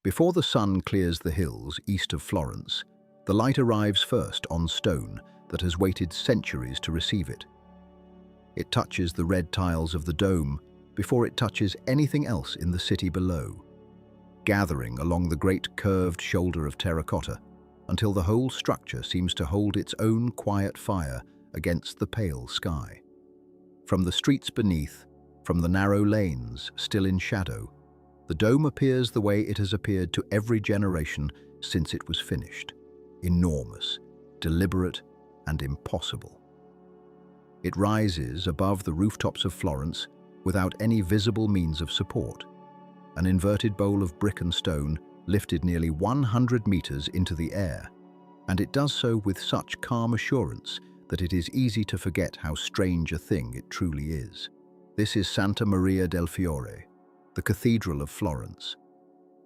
Before the sun clears the hills east of Florence, the light arrives first on stone that has waited centuries to receive it. It touches the red tiles of the dome before it touches anything else in the city below, gathering along the great curved shoulder of terracotta until the whole structure seems to hold its own quiet fire against the pale sky. From the streets beneath, from the narrow lanes still in shadow, the dome appears the way it has appeared to every generation since it was finished: enormous, deliberate, and impossible. It rises above the rooftops of Florence without any visible means of support, an inverted bowl of brick and stone lifted nearly 100 meters into the air, and it does so with such calm assurance that it is easy to forget how strange a thing it truly is. This is Santa Maria del Fiore, the Cathedral of Florence,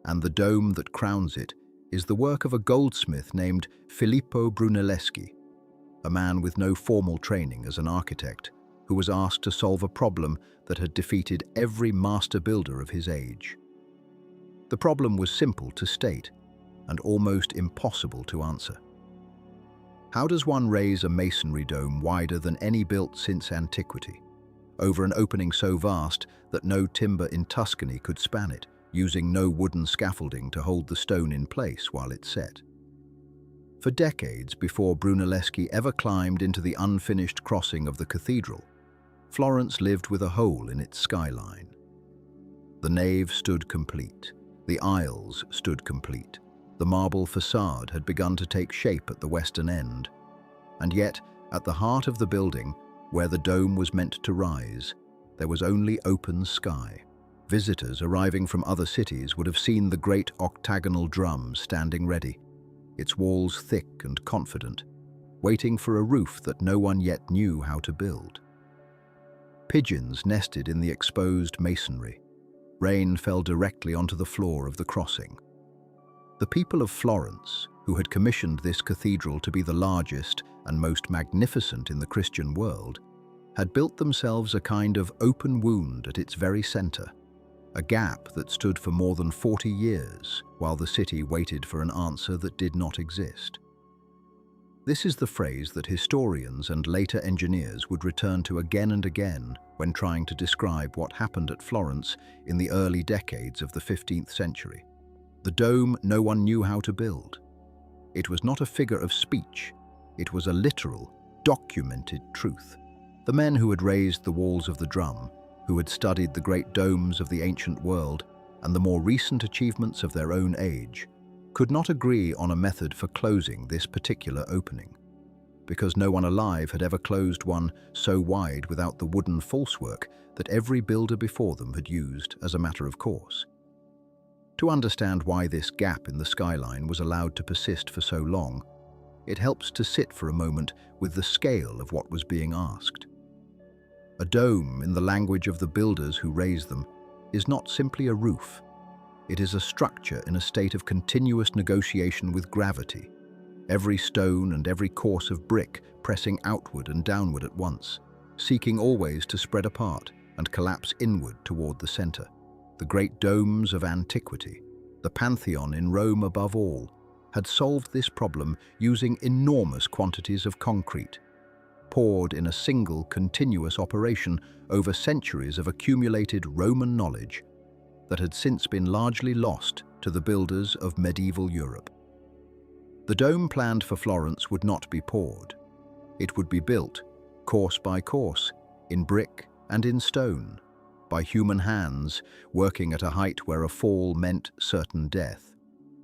and the dome that crowns it is the work of a goldsmith named Filippo Brunelleschi, a man with no formal training as an architect, who was asked to solve a problem that had defeated every master builder of his age. The problem was simple to state and almost impossible to answer. How does one raise a masonry dome wider than any built since antiquity, over an opening so vast that no timber in Tuscany could span it, using no wooden scaffolding to hold the stone in place while it set? For decades before Brunelleschi ever climbed into the unfinished crossing of the cathedral, Florence lived with a hole in its skyline. The nave stood complete. The aisles stood complete. The marble facade had begun to take shape at the western end. And yet, at the heart of the building, where the dome was meant to rise, there was only open sky. Visitors arriving from other cities would have seen the great octagonal drum standing ready, its walls thick and confident, waiting for a roof that no one yet knew how to build. Pigeons nested in the exposed masonry. Rain fell directly onto the floor of the crossing. The people of Florence, who had commissioned this cathedral to be the largest and most magnificent in the Christian world, had built themselves a kind of open wound at its very center, a gap that stood for more than 40 years while the city waited for an answer that did not exist. This is the phrase that historians and later engineers would return to again and again when trying to describe what happened at Florence in the early decades of the 15th century. The dome no one knew how to build. It was not a figure of speech. It was a literal, documented truth. The men who had raised the walls of the drum, who had studied the great domes of the ancient world and the more recent achievements of their own age, could not agree on a method for closing this particular opening, because no one alive had ever closed one so wide without the wooden falsework that every builder before them had used as a matter of course. To understand why this gap in the skyline was allowed to persist for so long, it helps to sit for a moment with the scale of what was being asked. A dome, in the language of the builders who raised them, is not simply a roof. It is a structure in a state of continuous negotiation with gravity, every stone and every course of brick pressing outward and downward at once, seeking always to spread apart and collapse inward toward the center. The great domes of antiquity, the Pantheon in Rome above all, had solved this problem using enormous quantities of concrete, poured in a single continuous operation over centuries of accumulated Roman knowledge that had since been largely lost to the builders of medieval Europe. The dome planned for Florence would not be poured. It would be built, course by course, in brick and in stone, by human hands working at a height where a fall meant certain death,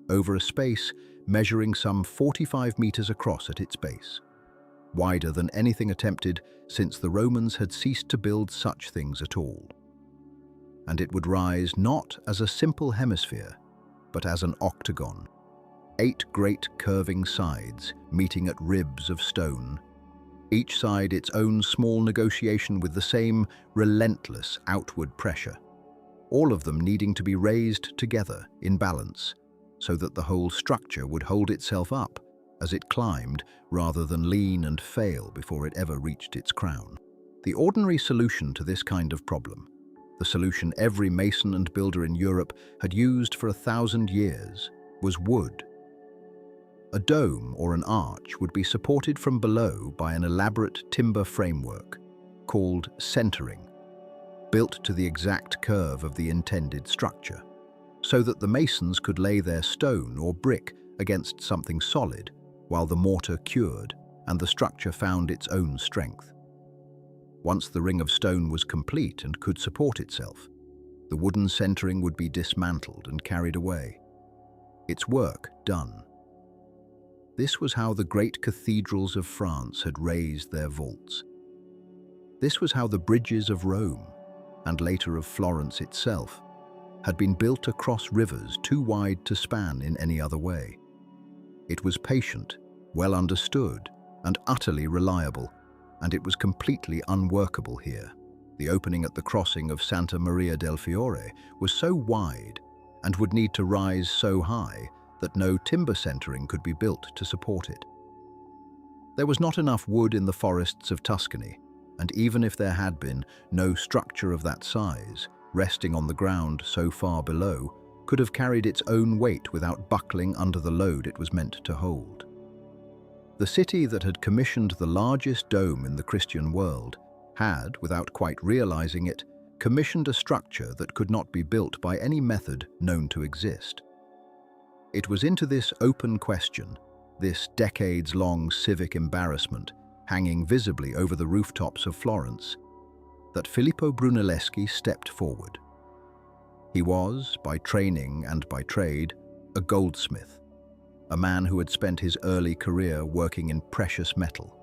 over a space measuring some 45 meters across at its base, wider than anything attempted since the Romans had ceased to build such things at all. And it would rise not as a simple hemisphere, but as an octagon, 8 great curving sides meeting at ribs of stone, each side its own small negotiation with the same relentless outward pressure, all of them needing to be raised together in balance so that the whole structure would hold itself up as it climbed rather than lean and fail before it ever reached its crown. The ordinary solution to this kind of problem The solution every mason and builder in Europe had used for 1,000 years was wood. A dome or an arch would be supported from below by an elaborate timber framework called centering, built to the exact curve of the intended structure, so that the masons could lay their stone or brick against something solid while the mortar cured and the structure found its own strength. Once the ring of stone was complete and could support itself, the wooden centering would be dismantled and carried away, its work done. This was how the great cathedrals of France had raised their vaults. This was how the bridges of Rome, and later of Florence itself, had been built across rivers too wide to span in any other way. It was patient, well understood, and utterly reliable, and it was completely unworkable here. The opening at the crossing of Santa Maria del Fiore was so wide and would need to rise so high that no timber centering could be built to support it. There was not enough wood in the forests of Tuscany, and even if there had been, no structure of that size, resting on the ground so far below, could have carried its own weight without buckling under the load it was meant to hold. The city that had commissioned the largest dome in the Christian world had, without quite realizing it, commissioned a structure that could not be built by any method known to exist. It was into this open question, this decades-long civic embarrassment, hanging visibly over the rooftops of Florence, that Filippo Brunelleschi stepped forward. He was, by training and by trade, a goldsmith, a man who had spent his early career working in precious metal,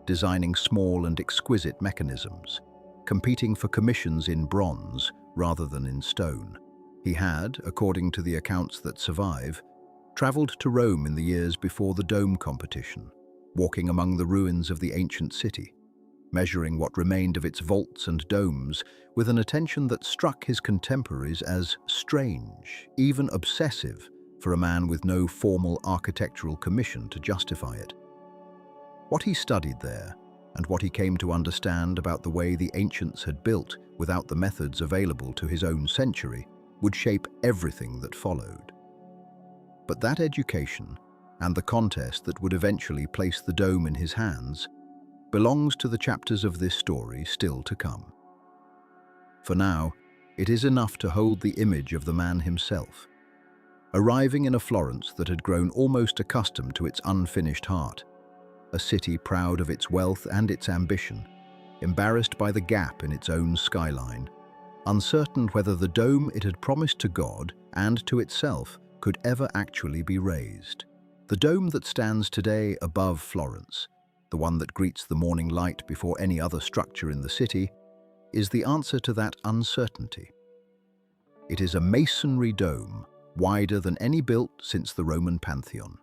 designing small and exquisite mechanisms, competing for commissions in bronze rather than in stone. He had, according to the accounts that survive, traveled to Rome in the years before the dome competition, walking among the ruins of the ancient city, measuring what remained of its vaults and domes with an attention that struck his contemporaries as strange, even obsessive, for a man with no formal architectural commission to justify it. What he studied there, and what he came to understand about the way the ancients had built without the methods available to his own century, would shape everything that followed. But that education, and the contest that would eventually place the dome in his hands, belongs to the chapters of this story still to come. For now, it is enough to hold the image of the man himself, arriving in a Florence that had grown almost accustomed to its unfinished heart, a city proud of its wealth and its ambition, embarrassed by the gap in its own skyline, uncertain whether the dome it had promised to God and to itself could ever actually be raised. The dome that stands today above Florence, the one that greets the morning light before any other structure in the city, is the answer to that uncertainty. It is a masonry dome, wider than any built since the Roman Pantheon,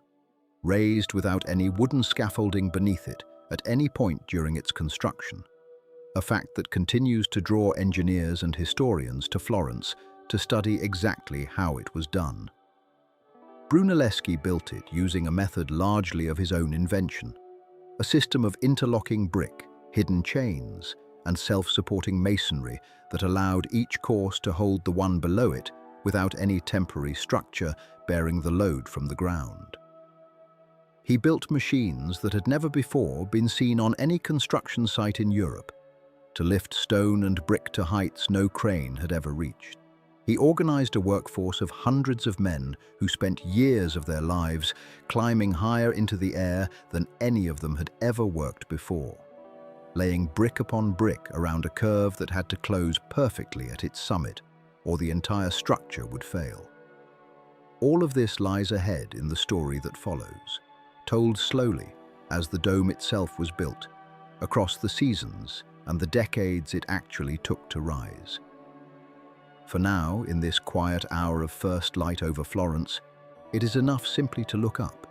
raised without any wooden scaffolding beneath it at any point during its construction, a fact that continues to draw engineers and historians to Florence to study exactly how it was done. Brunelleschi built it using a method largely of his own invention, a system of interlocking brick, hidden chains, and self-supporting masonry that allowed each course to hold the one below it without any temporary structure bearing the load from the ground. He built machines that had never before been seen on any construction site in Europe, to lift stone and brick to heights no crane had ever reached. He organized a workforce of hundreds of men who spent years of their lives climbing higher into the air than any of them had ever worked before, laying brick upon brick around a curve that had to close perfectly at its summit, or the entire structure would fail. All of this lies ahead in the story that follows, told slowly as the dome itself was built, across the seasons and the decades it actually took to rise. For now, in this quiet hour of first light over Florence, it is enough simply to look up.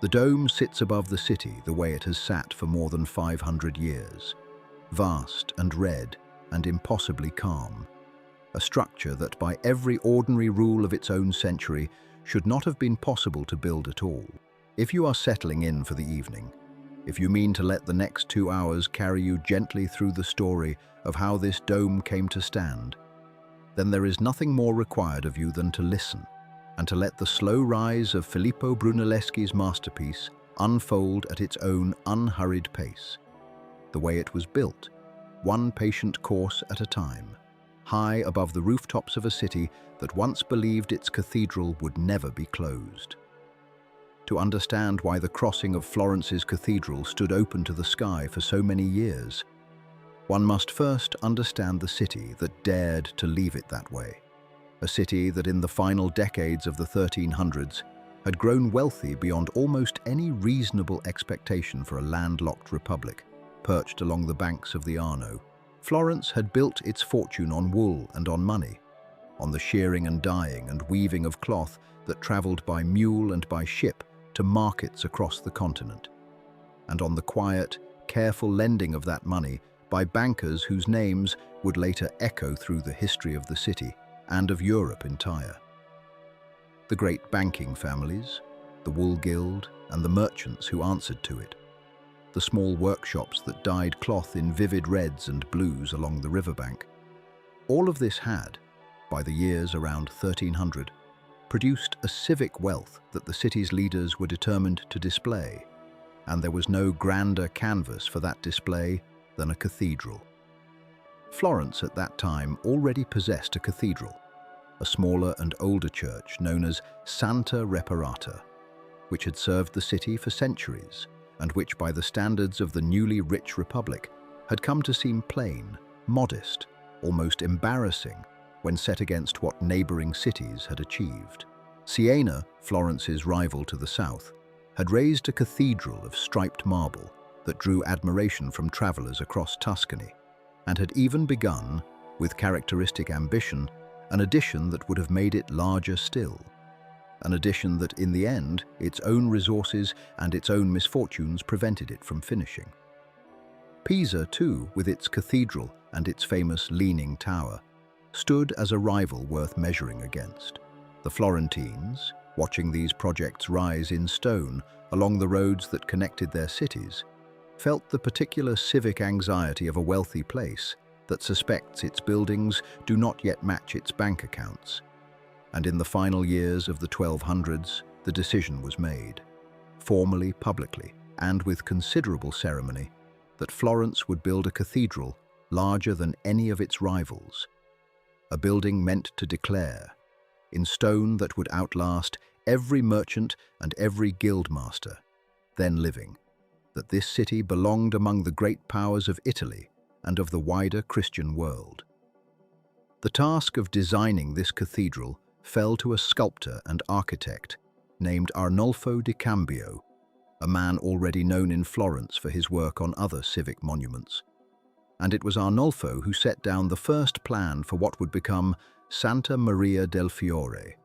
The dome sits above the city the way it has sat for more than 500 years, vast and red and impossibly calm, a structure that by every ordinary rule of its own century should not have been possible to build at all. If you are settling in for the evening, if you mean to let the next 2 hours carry you gently through the story of how this dome came to stand, then there is nothing more required of you than to listen and to let the slow rise of Filippo Brunelleschi's masterpiece unfold at its own unhurried pace. The way it was built, one patient course at a time, high above the rooftops of a city that once believed its cathedral would never be closed. To understand why the crossing of Florence's cathedral stood open to the sky for so many years, one must first understand the city that dared to leave it that way. A city that in the final decades of the 1300s had grown wealthy beyond almost any reasonable expectation for a landlocked republic, perched along the banks of the Arno. Florence had built its fortune on wool and on money, on the shearing and dyeing and weaving of cloth that travelled by mule and by ship to markets across the continent, and on the quiet, careful lending of that money by bankers whose names would later echo through the history of the city and of Europe entire. The great banking families, the wool guild, and the merchants who answered to it, the small workshops that dyed cloth in vivid reds and blues along the riverbank, all of this had, by the years around 1300, produced a civic wealth that the city's leaders were determined to display, and there was no grander canvas for that display than a cathedral. Florence at that time already possessed a cathedral, a smaller and older church known as Santa Reparata, which had served the city for centuries and which, by the standards of the newly rich republic, had come to seem plain, modest, almost embarrassing when set against what neighboring cities had achieved. Siena, Florence's rival to the south, had raised a cathedral of striped marble that drew admiration from travelers across Tuscany, and had even begun, with characteristic ambition, an addition that would have made it larger still. An addition that, in the end, its own resources and its own misfortunes prevented it from finishing. Pisa, too, with its cathedral and its famous leaning tower, stood as a rival worth measuring against. The Florentines, watching these projects rise in stone along the roads that connected their cities, felt the particular civic anxiety of a wealthy place that suspects its buildings do not yet match its bank accounts. And in the final years of the 1200s, the decision was made, formally, publicly, and with considerable ceremony, that Florence would build a cathedral larger than any of its rivals, a building meant to declare, in stone that would outlast every merchant and every guildmaster then living, that this city belonged among the great powers of Italy and of the wider Christian world. The task of designing this cathedral fell to a sculptor and architect named Arnolfo di Cambio, a man already known in Florence for his work on other civic monuments. And it was Arnolfo who set down the first plan for what would become Santa Maria del Fiore,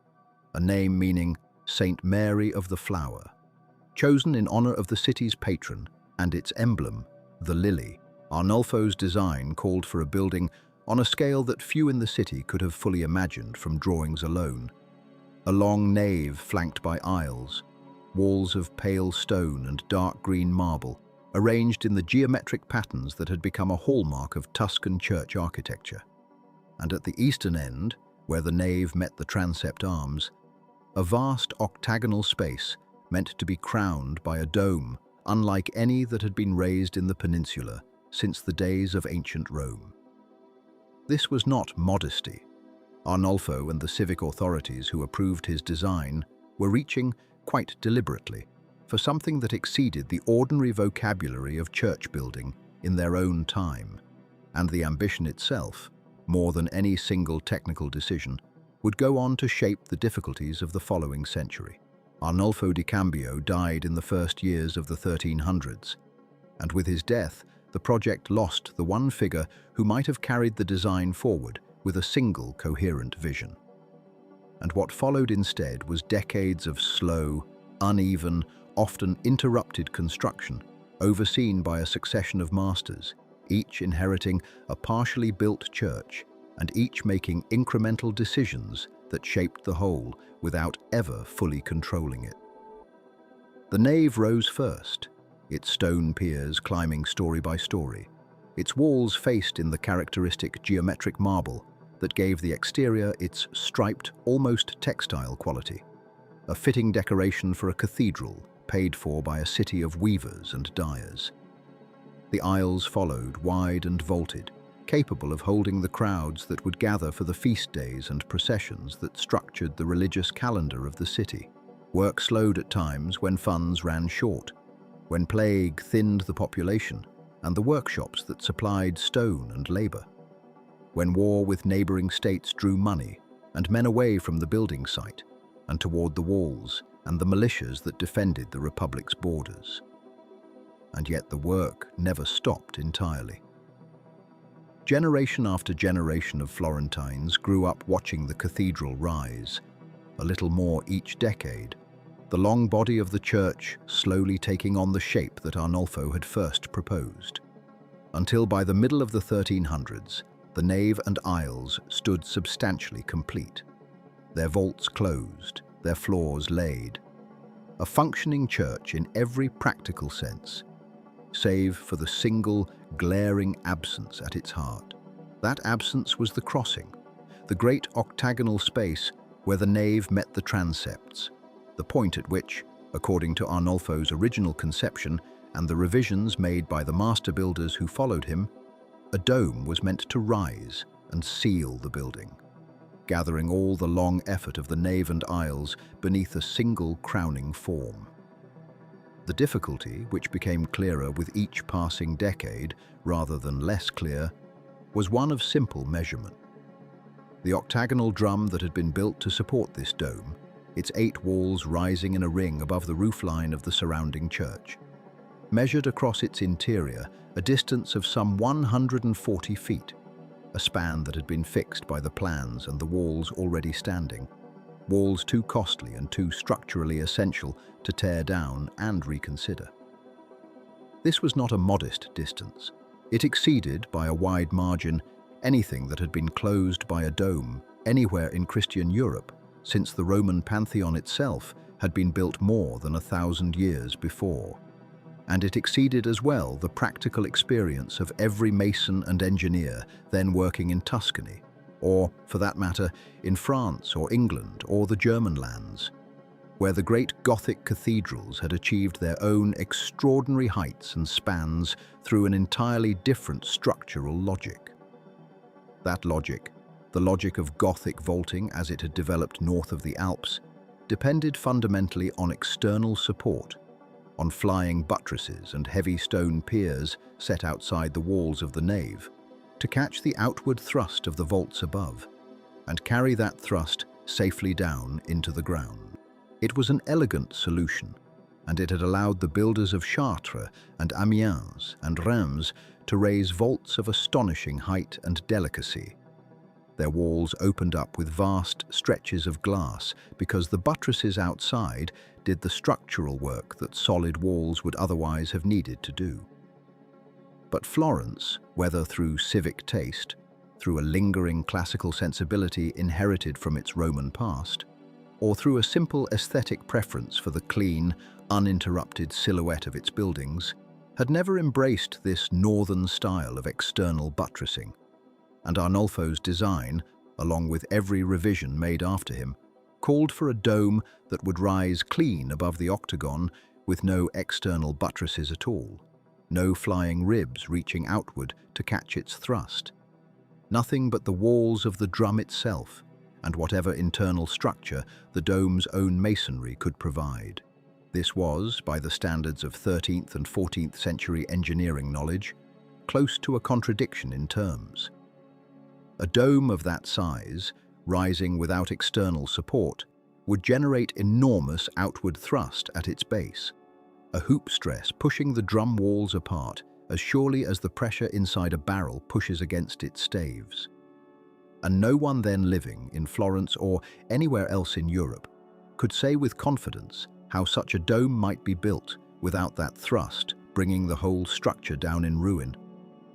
a name meaning Saint Mary of the Flower, chosen in honor of the city's patron and its emblem, the lily. Arnolfo's design called for a building on a scale that few in the city could have fully imagined from drawings alone. A long nave flanked by aisles, walls of pale stone and dark green marble, arranged in the geometric patterns that had become a hallmark of Tuscan church architecture. And at the eastern end, where the nave met the transept arms, a vast octagonal space meant to be crowned by a dome unlike any that had been raised in the peninsula since the days of ancient Rome. This was not modesty. Arnolfo and the civic authorities who approved his design were reaching, quite deliberately, for something that exceeded the ordinary vocabulary of church building in their own time, and the ambition itself, more than any single technical decision, would go on to shape the difficulties of the following century. Arnolfo di Cambio died in the first years of the 1300s, and with his death, the project lost the one figure who might have carried the design forward with a single coherent vision. And what followed instead was decades of slow, uneven, often interrupted construction, overseen by a succession of masters, each inheriting a partially built church and each making incremental decisions that shaped the whole without ever fully controlling it. The nave rose first, its stone piers climbing story by story, its walls faced in the characteristic geometric marble that gave the exterior its striped, almost textile quality, a fitting decoration for a cathedral paid for by a city of weavers and dyers. The aisles followed, wide and vaulted, capable of holding the crowds that would gather for the feast days and processions that structured the religious calendar of the city. Work slowed at times when funds ran short, when plague thinned the population and the workshops that supplied stone and labor, when war with neighboring states drew money and men away from the building site and toward the walls and the militias that defended the Republic's borders. And yet the work never stopped entirely. Generation after generation of Florentines grew up watching the cathedral rise, a little more each decade, the long body of the church slowly taking on the shape that Arnolfo had first proposed, until by the middle of the 1300s, the nave and aisles stood substantially complete, their vaults closed, their floors laid, a functioning church in every practical sense, save for the single, glaring absence at its heart. That absence was the crossing, the great octagonal space where the nave met the transepts, the point at which, according to Arnolfo's original conception and the revisions made by the master builders who followed him, a dome was meant to rise and seal the building, gathering all the long effort of the nave and aisles beneath a single crowning form. The difficulty, which became clearer with each passing decade rather than less clear, was one of simple measurement. The octagonal drum that had been built to support this dome, its 8 walls rising in a ring above the roofline of the surrounding church, measured across its interior a distance of some 140 feet, a span that had been fixed by the plans and the walls already standing, walls too costly and too structurally essential to tear down and reconsider. This was not a modest distance. It exceeded, by a wide margin, anything that had been closed by a dome anywhere in Christian Europe since the Roman Pantheon itself had been built more than 1,000 years before. And it exceeded as well the practical experience of every mason and engineer then working in Tuscany, or, for that matter, in France or England or the German lands, where the great Gothic cathedrals had achieved their own extraordinary heights and spans through an entirely different structural logic. That logic, the logic of Gothic vaulting as it had developed north of the Alps, depended fundamentally on external support, on flying buttresses and heavy stone piers set outside the walls of the nave, to catch the outward thrust of the vaults above, and carry that thrust safely down into the ground. It was an elegant solution, and it had allowed the builders of Chartres and Amiens and Reims to raise vaults of astonishing height and delicacy. Their walls opened up with vast stretches of glass because the buttresses outside did the structural work that solid walls would otherwise have needed to do. But Florence, whether through civic taste, through a lingering classical sensibility inherited from its Roman past, or through a simple aesthetic preference for the clean, uninterrupted silhouette of its buildings, had never embraced this northern style of external buttressing, and Arnolfo's design, along with every revision made after him, called for a dome that would rise clean above the octagon with no external buttresses at all, no flying ribs reaching outward to catch its thrust, nothing but the walls of the drum itself and whatever internal structure the dome's own masonry could provide. This was, by the standards of 13th and 14th century engineering knowledge, close to a contradiction in terms. A dome of that size, rising without external support, would generate enormous outward thrust at its base, a hoop stress pushing the drum walls apart as surely as the pressure inside a barrel pushes against its staves. And no one then living in Florence or anywhere else in Europe could say with confidence how such a dome might be built without that thrust bringing the whole structure down in ruin,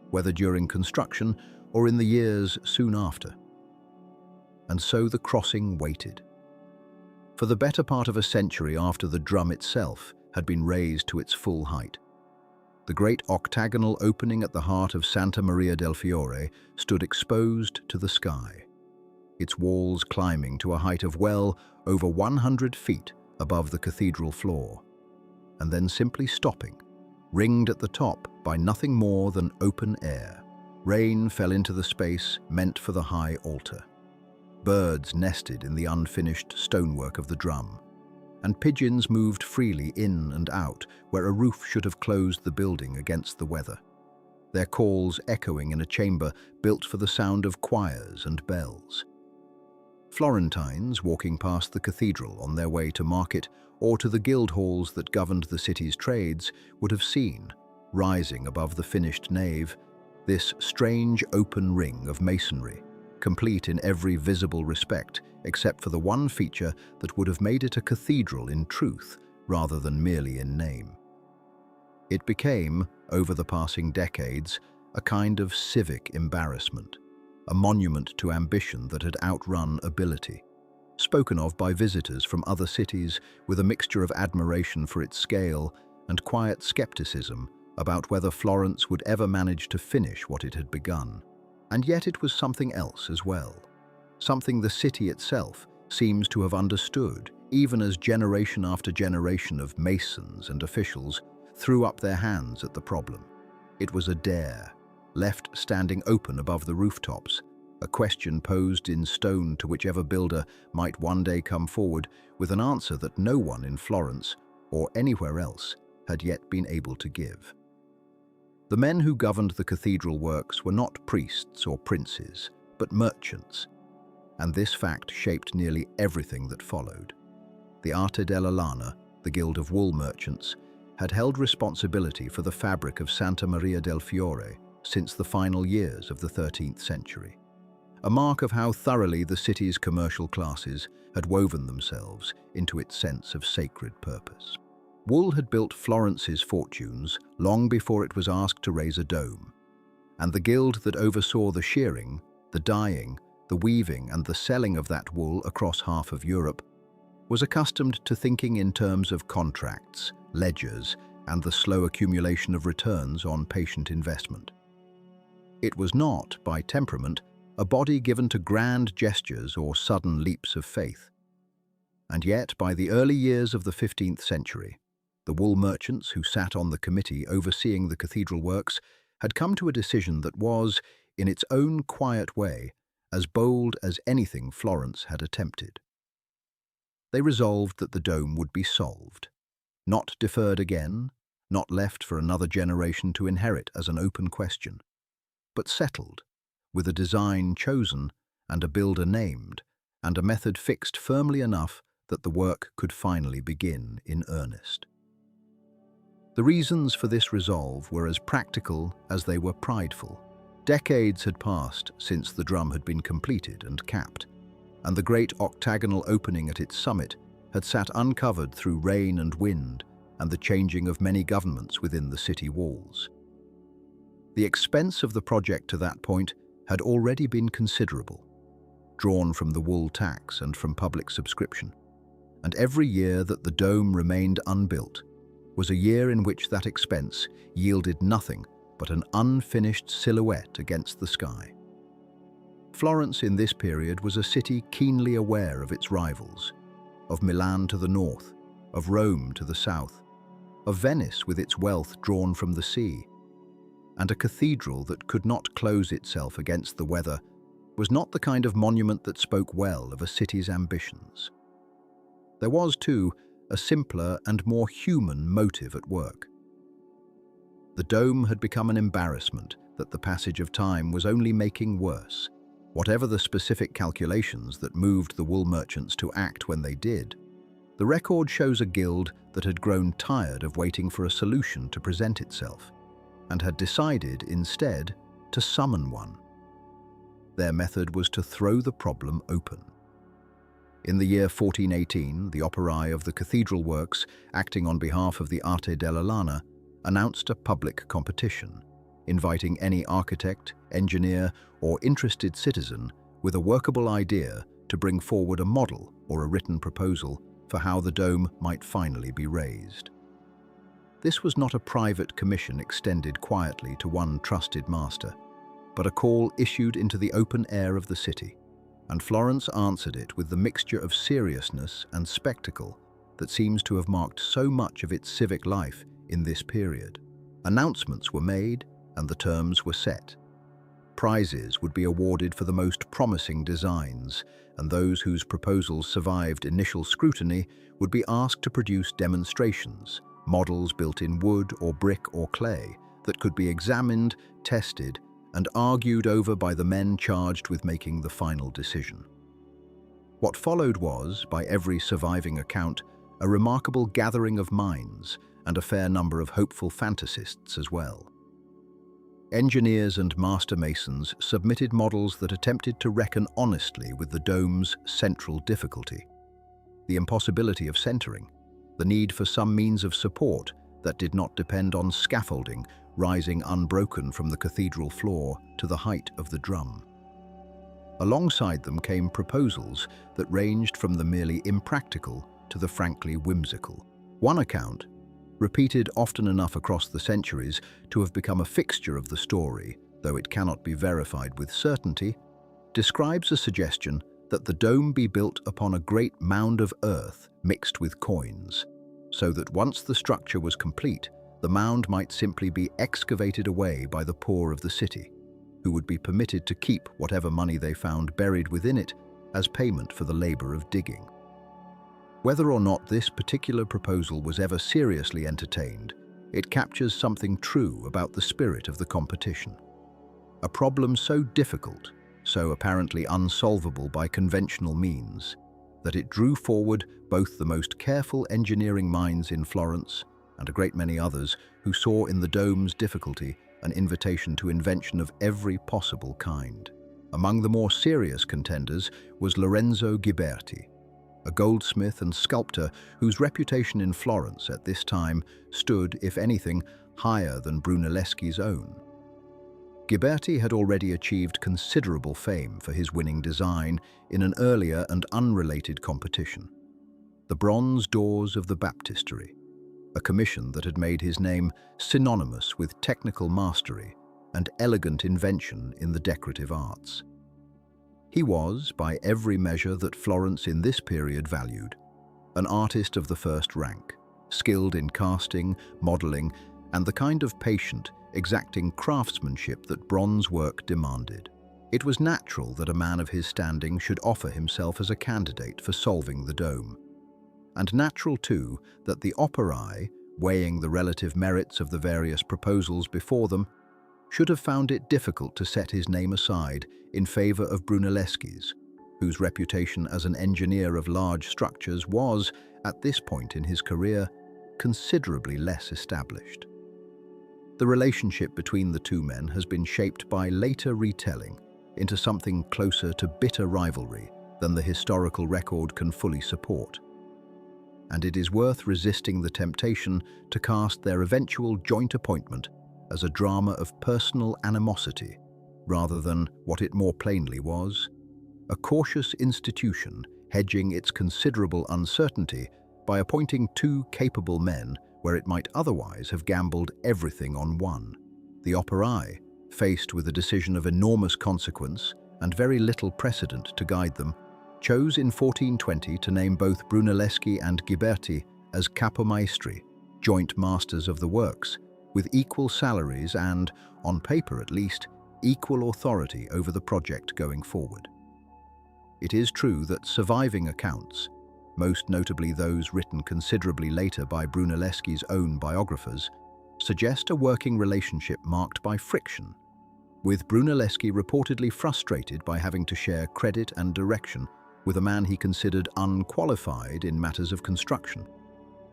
whether during construction or in the years soon after. And so the crossing waited. For the better part of a century after the drum itself had been raised to its full height, The great octagonal opening at the heart of Santa Maria del Fiore stood exposed to the sky, its walls climbing to a height of well over 100 feet above the cathedral floor, and then simply stopping, ringed at the top by nothing more than open air. Rain fell into the space meant for the high altar. Birds nested in the unfinished stonework of the drum, and pigeons moved freely in and out where a roof should have closed the building against the weather, their calls echoing in a chamber built for the sound of choirs and bells. Florentines walking past the cathedral on their way to market or to the guild halls that governed the city's trades would have seen, rising above the finished nave, this strange open ring of masonry, complete in every visible respect except for the one feature that would have made it a cathedral in truth rather than merely in name. It became, over the passing decades, a kind of civic embarrassment, a monument to ambition that had outrun ability, spoken of by visitors from other cities with a mixture of admiration for its scale and quiet skepticism about whether Florence would ever manage to finish what it had begun. And yet it was something else as well, something the city itself seems to have understood, even as generation after generation of masons and officials threw up their hands at the problem. It was a dare, left standing open above the rooftops, a question posed in stone to whichever builder might one day come forward with an answer that no one in Florence or anywhere else had yet been able to give. The men who governed the cathedral works were not priests or princes, but merchants, and this fact shaped nearly everything that followed. The Arte della Lana, the Guild of Wool Merchants, had held responsibility for the fabric of Santa Maria del Fiore since the final years of the 13th century, a mark of how thoroughly the city's commercial classes had woven themselves into its sense of sacred purpose. Wool had built Florence's fortunes long before it was asked to raise a dome, and the guild that oversaw the shearing, the dyeing, the weaving and the selling of that wool across half of Europe was accustomed to thinking in terms of contracts, ledgers, and the slow accumulation of returns on patient investment. It was not, by temperament, a body given to grand gestures or sudden leaps of faith. And yet, by the early years of the 15th century, the wool merchants who sat on the committee overseeing the cathedral works had come to a decision that was, in its own quiet way, as bold as anything Florence had attempted. They resolved that the dome would be solved, not deferred again, not left for another generation to inherit as an open question, but settled, with a design chosen and a builder named, and a method fixed firmly enough that the work could finally begin in earnest. The reasons for this resolve were as practical as they were prideful. Decades had passed since the drum had been completed and capped, and the great octagonal opening at its summit had sat uncovered through rain and wind and the changing of many governments within the city walls. The expense of the project to that point had already been considerable, drawn from the wool tax and from public subscription, and every year that the dome remained unbuilt was a year in which that expense yielded nothing but an unfinished silhouette against the sky. Florence in this period was a city keenly aware of its rivals, of Milan to the north, of Rome to the south, of Venice with its wealth drawn from the sea, and a cathedral that could not close itself against the weather was not the kind of monument that spoke well of a city's ambitions. There was, too, a simpler and more human motive at work. The dome had become an embarrassment that the passage of time was only making worse. Whatever the specific calculations that moved the wool merchants to act when they did, the record shows a guild that had grown tired of waiting for a solution to present itself, and had decided, instead, to summon one. Their method was to throw the problem open. In the year 1418, the operae of the cathedral works, acting on behalf of the Arte della Lana, announced a public competition, inviting any architect, engineer, or interested citizen with a workable idea to bring forward a model or a written proposal for how the dome might finally be raised. This was not a private commission extended quietly to one trusted master, but a call issued into the open air of the city, and Florence answered it with the mixture of seriousness and spectacle that seems to have marked so much of its civic life in this period. Announcements were made, and the terms were set. Prizes would be awarded for the most promising designs, and those whose proposals survived initial scrutiny would be asked to produce demonstrations, models built in wood or brick or clay that could be examined, tested, and argued over by the men charged with making the final decision. What followed was, by every surviving account, a remarkable gathering of minds and a fair number of hopeful fantasists as well. Engineers and master masons submitted models that attempted to reckon honestly with the dome's central difficulty: the impossibility of centering, the need for some means of support that did not depend on scaffolding rising unbroken from the cathedral floor to the height of the drum. Alongside them came proposals that ranged from the merely impractical to the frankly whimsical. One account, repeated often enough across the centuries to have become a fixture of the story, though it cannot be verified with certainty, describes a suggestion that the dome be built upon a great mound of earth mixed with coins, so that once the structure was complete, the mound might simply be excavated away by the poor of the city, who would be permitted to keep whatever money they found buried within it as payment for the labor of digging. Whether or not this particular proposal was ever seriously entertained, it captures something true about the spirit of the competition. A problem so difficult, so apparently unsolvable by conventional means, that it drew forward both the most careful engineering minds in Florence and a great many others who saw in the dome's difficulty an invitation to invention of every possible kind. Among the more serious contenders was Lorenzo Ghiberti, a goldsmith and sculptor whose reputation in Florence at this time stood, if anything, higher than Brunelleschi's own. Ghiberti had already achieved considerable fame for his winning design in an earlier and unrelated competition: the bronze doors of the baptistery, a commission that had made his name synonymous with technical mastery and elegant invention in the decorative arts. He was, by every measure that Florence in this period valued, an artist of the first rank, skilled in casting, modeling, and the kind of patient, exacting craftsmanship that bronze work demanded. It was natural that a man of his standing should offer himself as a candidate for solving the dome, and natural too that the operae, weighing the relative merits of the various proposals before them, should have found it difficult to set his name aside in favor of Brunelleschi's, whose reputation as an engineer of large structures was, at this point in his career, considerably less established. The relationship between the two men has been shaped by later retelling into something closer to bitter rivalry than the historical record can fully support. And it is worth resisting the temptation to cast their eventual joint appointment as a drama of personal animosity, rather than what it more plainly was: a cautious institution hedging its considerable uncertainty by appointing two capable men where it might otherwise have gambled everything on one. The operae, faced with a decision of enormous consequence and very little precedent to guide them, chose in 1420 to name both Brunelleschi and Ghiberti as capomaestri, joint masters of the works, with equal salaries and, on paper at least, equal authority over the project going forward. It is true that surviving accounts, most notably those written considerably later by Brunelleschi's own biographers, suggest a working relationship marked by friction, with Brunelleschi reportedly frustrated by having to share credit and direction with a man he considered unqualified in matters of construction.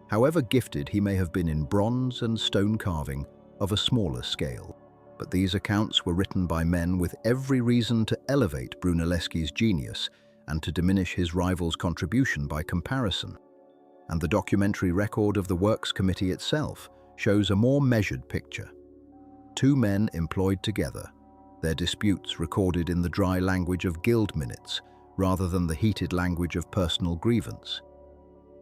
However gifted he may have been in bronze and stone carving of a smaller scale, but these accounts were written by men with every reason to elevate Brunelleschi's genius and to diminish his rival's contribution by comparison. And the documentary record of the Works Committee itself shows a more measured picture. Two men employed together, their disputes recorded in the dry language of guild minutes rather than the heated language of personal grievance.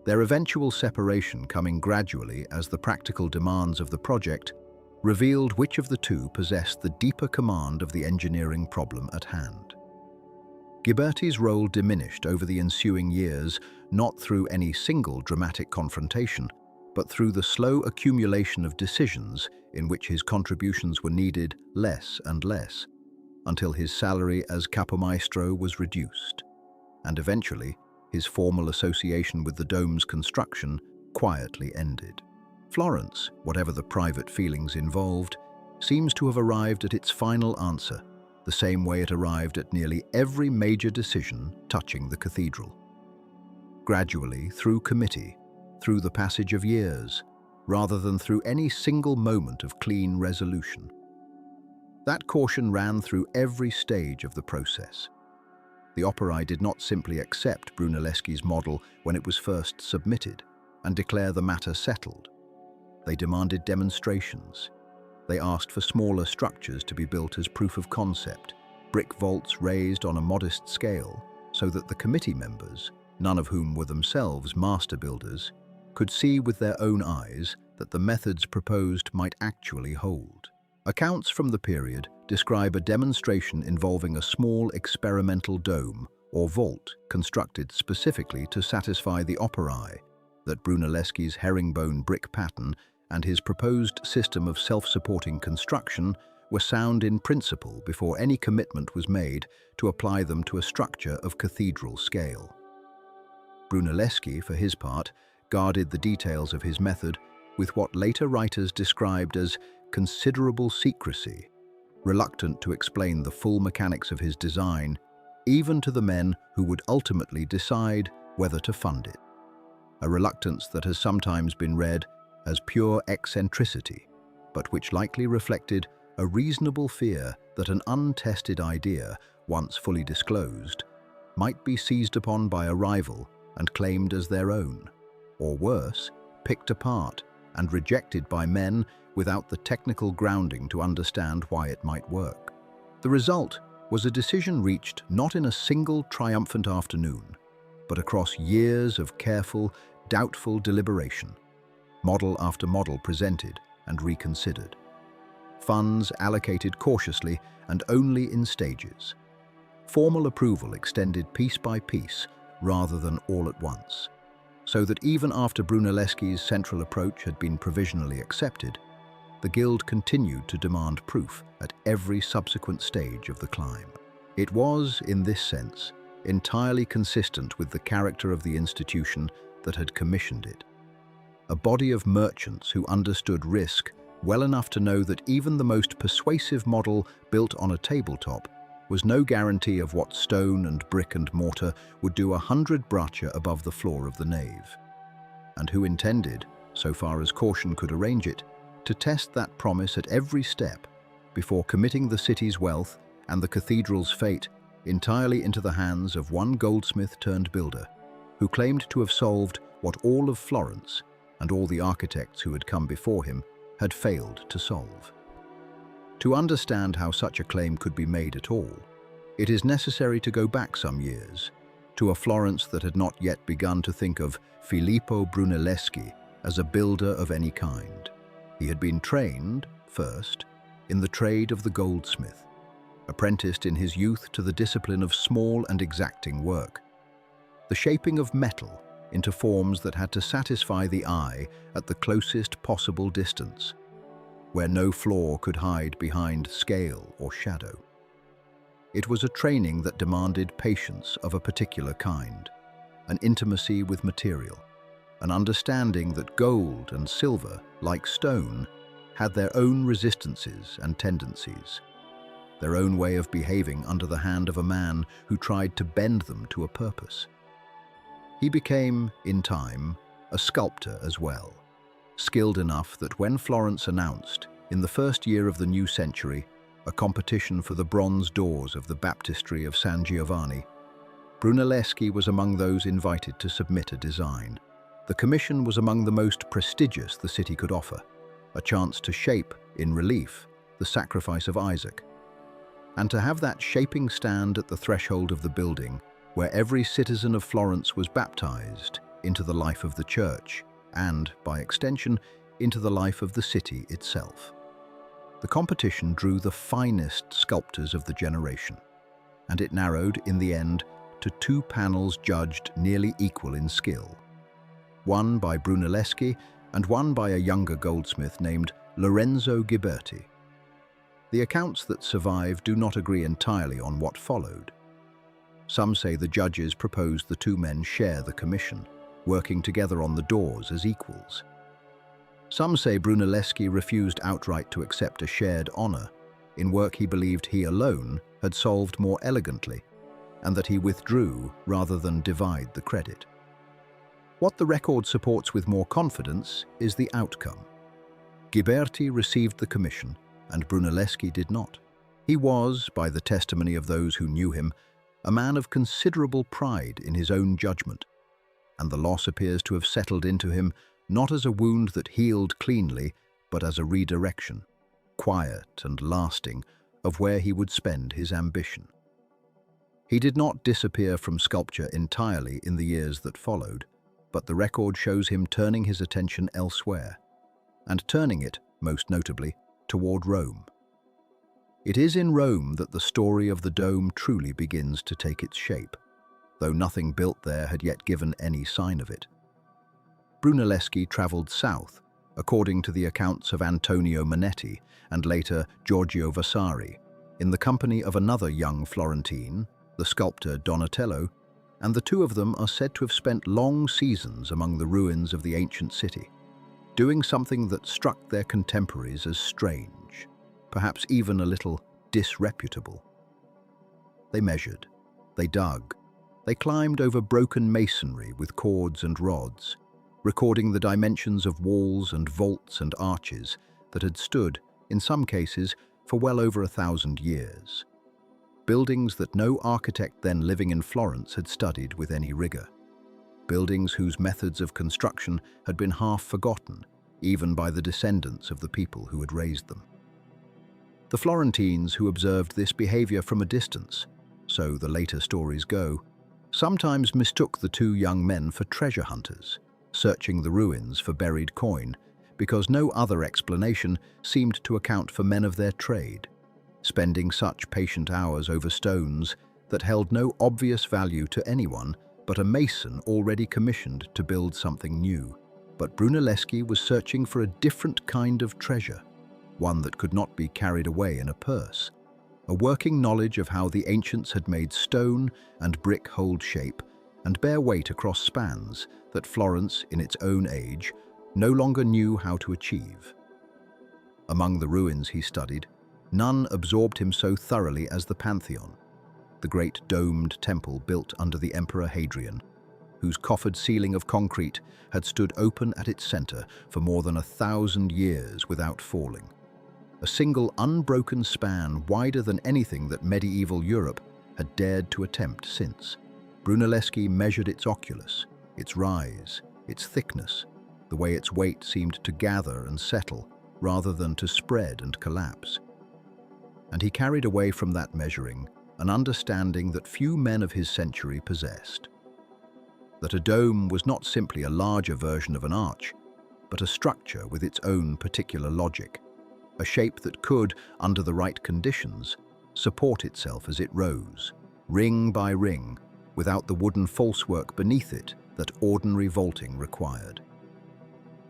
Their eventual separation, coming gradually as the practical demands of the project revealed which of the two possessed the deeper command of the engineering problem at hand. Ghiberti's role diminished over the ensuing years, not through any single dramatic confrontation, but through the slow accumulation of decisions in which his contributions were needed less and less, until his salary as capamaestro was reduced, and eventually his formal association with the dome's construction quietly ended. Florence, whatever the private feelings involved, seems to have arrived at its final answer, the same way it arrived at nearly every major decision touching the cathedral. Gradually, through committee, through the passage of years, rather than through any single moment of clean resolution. That caution ran through every stage of the process. The operae did not simply accept Brunelleschi's model when it was first submitted and declare the matter settled. They demanded demonstrations. They asked for smaller structures to be built as proof of concept, brick vaults raised on a modest scale, so that the committee members, none of whom were themselves master builders, could see with their own eyes that the methods proposed might actually hold. Accounts from the period describe a demonstration involving a small experimental dome or vault constructed specifically to satisfy the operae that Brunelleschi's herringbone brick pattern and his proposed system of self-supporting construction were sound in principle before any commitment was made to apply them to a structure of cathedral scale. Brunelleschi, for his part, guarded the details of his method with what later writers described as considerable secrecy, reluctant to explain the full mechanics of his design, even to the men who would ultimately decide whether to fund it. A reluctance that has sometimes been read as pure eccentricity, but which likely reflected a reasonable fear that an untested idea, once fully disclosed, might be seized upon by a rival and claimed as their own, or worse, picked apart and rejected by men without the technical grounding to understand why it might work. The result was a decision reached not in a single triumphant afternoon, but across years of careful, doubtful deliberation, model after model presented and reconsidered. Funds allocated cautiously and only in stages. Formal approval extended piece by piece rather than all at once, so that even after Brunelleschi's central approach had been provisionally accepted, the Guild continued to demand proof at every subsequent stage of the climb. It was, in this sense, entirely consistent with the character of the institution that had commissioned it. A body of merchants who understood risk well enough to know that even the most persuasive model built on a tabletop was no guarantee of what stone and brick and mortar would do 100 braccia above the floor of the nave, and who intended, so far as caution could arrange it, to test that promise at every step before committing the city's wealth and the cathedral's fate entirely into the hands of one goldsmith turned builder, who claimed to have solved what all of Florence and all the architects who had come before him had failed to solve. To understand how such a claim could be made at all, it is necessary to go back some years, to a Florence that had not yet begun to think of Filippo Brunelleschi as a builder of any kind. He had been trained, first, in the trade of the goldsmith, apprenticed in his youth to the discipline of small and exacting work, the shaping of metal into forms that had to satisfy the eye at the closest possible distance, where no flaw could hide behind scale or shadow. It was a training that demanded patience of a particular kind, an intimacy with material, an understanding that gold and silver, like stone, had their own resistances and tendencies, their own way of behaving under the hand of a man who tried to bend them to a purpose. He became, in time, a sculptor as well, skilled enough that when Florence announced, in the first year of the new century, a competition for the bronze doors of the baptistry of San Giovanni, Brunelleschi was among those invited to submit a design. The commission was among the most prestigious the city could offer, a chance to shape, in relief, the sacrifice of Isaac, and to have that shaping stand at the threshold of the building, where every citizen of Florence was baptized into the life of the church and, by extension, into the life of the city itself. The competition drew the finest sculptors of the generation, and it narrowed, in the end, to two panels judged nearly equal in skill. One by Brunelleschi and one by a younger goldsmith named Lorenzo Ghiberti. The accounts that survive do not agree entirely on what followed. Some say the judges proposed the two men share the commission, working together on the doors as equals. Some say Brunelleschi refused outright to accept a shared honor in work he believed he alone had solved more elegantly, and that he withdrew rather than divide the credit. What the record supports with more confidence is the outcome. Ghiberti received the commission, and Brunelleschi did not. He was, by the testimony of those who knew him, a man of considerable pride in his own judgment, and the loss appears to have settled into him not as a wound that healed cleanly, but as a redirection, quiet and lasting, of where he would spend his ambition. He did not disappear from sculpture entirely in the years that followed, but the record shows him turning his attention elsewhere, and turning it, most notably, toward Rome. It is in Rome that the story of the dome truly begins to take its shape, though nothing built there had yet given any sign of it. Brunelleschi travelled south, according to the accounts of Antonio Manetti and later Giorgio Vasari, in the company of another young Florentine, the sculptor Donatello, and the two of them are said to have spent long seasons among the ruins of the ancient city, doing something that struck their contemporaries as strange, perhaps even a little disreputable. They measured, they dug, they climbed over broken masonry with cords and rods, recording the dimensions of walls and vaults and arches that had stood, in some cases, for well over 1,000 years. Buildings that no architect then living in Florence had studied with any rigor. Buildings whose methods of construction had been half forgotten, even by the descendants of the people who had raised them. The Florentines who observed this behavior from a distance, so the later stories go, sometimes mistook the two young men for treasure hunters, searching the ruins for buried coin, because no other explanation seemed to account for men of their trade, spending such patient hours over stones that held no obvious value to anyone but a mason already commissioned to build something new. But Brunelleschi was searching for a different kind of treasure, one that could not be carried away in a purse, a working knowledge of how the ancients had made stone and brick hold shape and bear weight across spans that Florence, in its own age, no longer knew how to achieve. Among the ruins he studied, none absorbed him so thoroughly as the Pantheon, the great domed temple built under the Emperor Hadrian, whose coffered ceiling of concrete had stood open at its center for more than 1,000 years without falling. A single unbroken span wider than anything that medieval Europe had dared to attempt since. Brunelleschi measured its oculus, its rise, its thickness, the way its weight seemed to gather and settle rather than to spread and collapse. And he carried away from that measuring an understanding that few men of his century possessed. That a dome was not simply a larger version of an arch, but a structure with its own particular logic, a shape that could, under the right conditions, support itself as it rose, ring by ring, without the wooden falsework beneath it that ordinary vaulting required.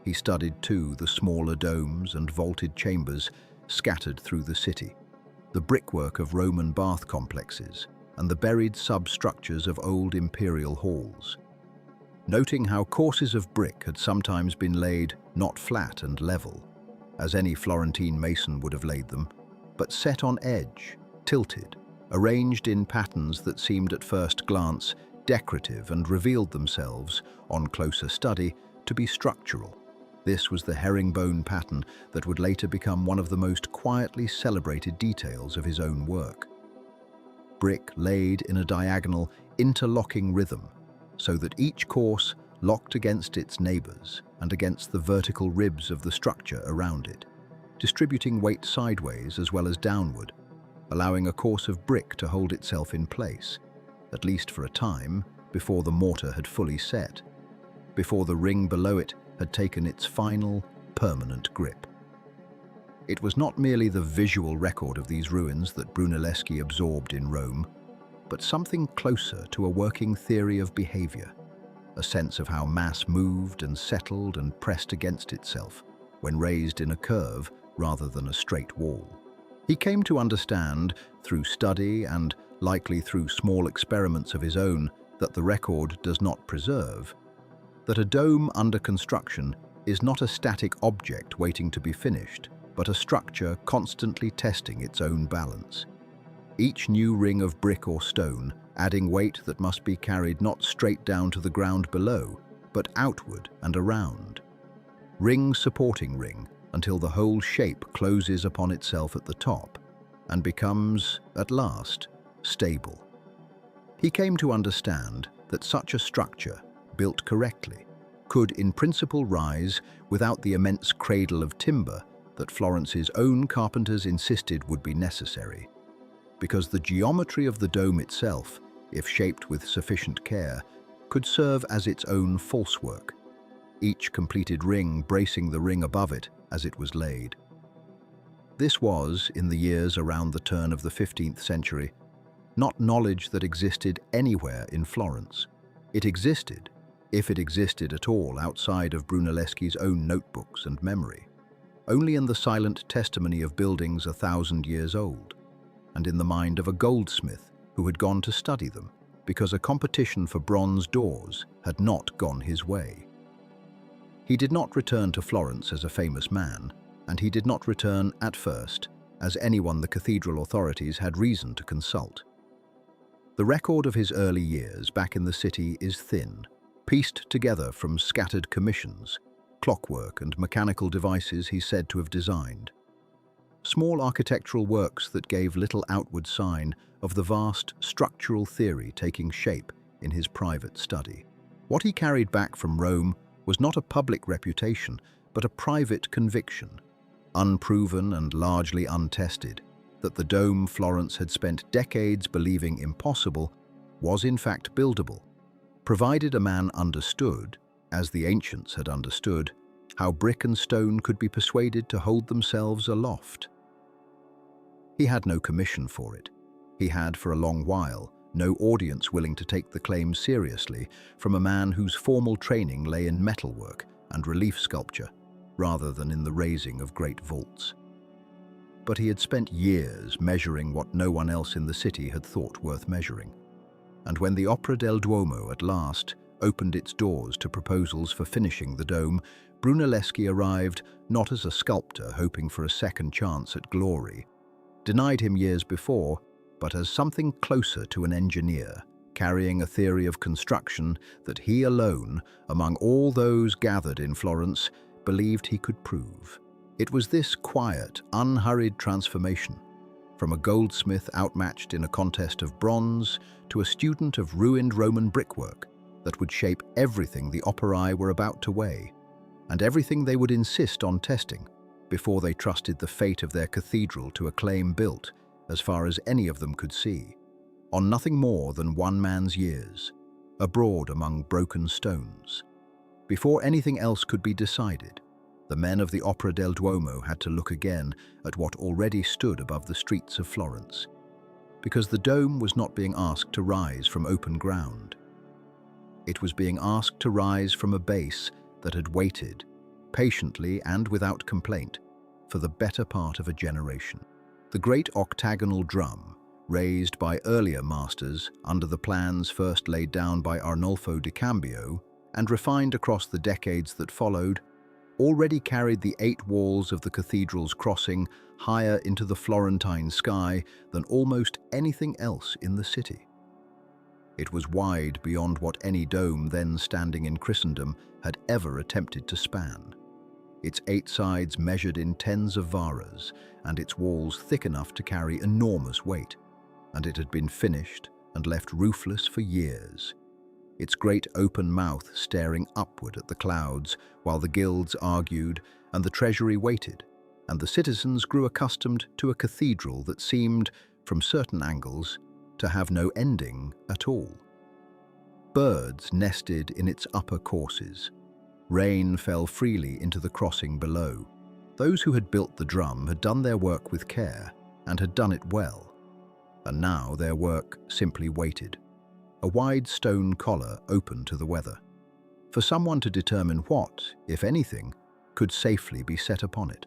He studied, too, the smaller domes and vaulted chambers scattered through the city, the brickwork of Roman bath complexes, and the buried substructures of old imperial halls, noting how courses of brick had sometimes been laid not flat and level, as any Florentine mason would have laid them, but set on edge, tilted, arranged in patterns that seemed at first glance decorative and revealed themselves, on closer study, to be structural. This was the herringbone pattern that would later become one of the most quietly celebrated details of his own work. Brick laid in a diagonal, interlocking rhythm, so that each course locked against its neighbors and against the vertical ribs of the structure around it, distributing weight sideways as well as downward, allowing a course of brick to hold itself in place, at least for a time, before the mortar had fully set. before the ring below it had taken its final, permanent grip. It was not merely the visual record of these ruins that Brunelleschi absorbed in Rome, but something closer to a working theory of behavior, a sense of how mass moved and settled and pressed against itself when raised in a curve rather than a straight wall. He came to understand, through study and likely through small experiments of his own that the record does not preserve, that a dome under construction is not a static object waiting to be finished, but a structure constantly testing its own balance. Each new ring of brick or stone adding weight that must be carried not straight down to the ground below, but outward and around. Ring supporting ring until the whole shape closes upon itself at the top and becomes, at last, stable. He came to understand that such a structure, built correctly, could in principle rise without the immense cradle of timber that Florence's own carpenters insisted would be necessary, because the geometry of the dome itself, if shaped with sufficient care, could serve as its own falsework, each completed ring bracing the ring above it as it was laid. This was, in the years around the turn of the 15th century, not knowledge that existed anywhere in Florence. It existed, if it existed at all outside of Brunelleschi's own notebooks and memory, only in the silent testimony of buildings 1,000 years old, and in the mind of a goldsmith who had gone to study them because a competition for bronze doors had not gone his way. He did not return to Florence as a famous man, and he did not return at first as anyone the cathedral authorities had reason to consult. The record of his early years back in the city is thin, pieced together from scattered commissions, clockwork and mechanical devices he's said to have designed. Small architectural works that gave little outward sign of the vast structural theory taking shape in his private study. What he carried back from Rome was not a public reputation, but a private conviction, unproven and largely untested, that the dome Florence had spent decades believing impossible was in fact buildable, provided a man understood, as the ancients had understood, how brick and stone could be persuaded to hold themselves aloft. He had no commission for it. He had, for a long while, no audience willing to take the claim seriously from a man whose formal training lay in metalwork and relief sculpture, rather than in the raising of great vaults. But he had spent years measuring what no one else in the city had thought worth measuring. And when the Opera del Duomo at last opened its doors to proposals for finishing the dome, Brunelleschi arrived not as a sculptor hoping for a second chance at glory, denied him years before, but as something closer to an engineer, carrying a theory of construction that he alone, among all those gathered in Florence, believed he could prove. It was this quiet, unhurried transformation, from a goldsmith outmatched in a contest of bronze to a student of ruined Roman brickwork, that would shape everything the operae were about to weigh, and everything they would insist on testing, before they trusted the fate of their cathedral to a claim built, as far as any of them could see, on nothing more than one man's years, abroad among broken stones. Before anything else could be decided, the men of the Opera del Duomo had to look again at what already stood above the streets of Florence, because the dome was not being asked to rise from open ground. It was being asked to rise from a base that had waited, patiently and without complaint, for the better part of a generation. The great octagonal drum, raised by earlier masters under the plans first laid down by Arnolfo di Cambio and refined across the decades that followed, already carried the 8 walls of the cathedral's crossing higher into the Florentine sky than almost anything else in the city. It was wide beyond what any dome then standing in Christendom had ever attempted to span. Its 8 sides measured in tens of varas, and its walls thick enough to carry enormous weight, and it had been finished and left roofless for years, its great open mouth staring upward at the clouds while the guilds argued and the treasury waited, and the citizens grew accustomed to a cathedral that seemed, from certain angles, to have no ending at all. Birds nested in its upper courses. Rain fell freely into the crossing below. Those who had built the drum had done their work with care and had done it well. And now their work simply waited. A wide stone collar open to the weather, for someone to determine what, if anything, could safely be set upon it.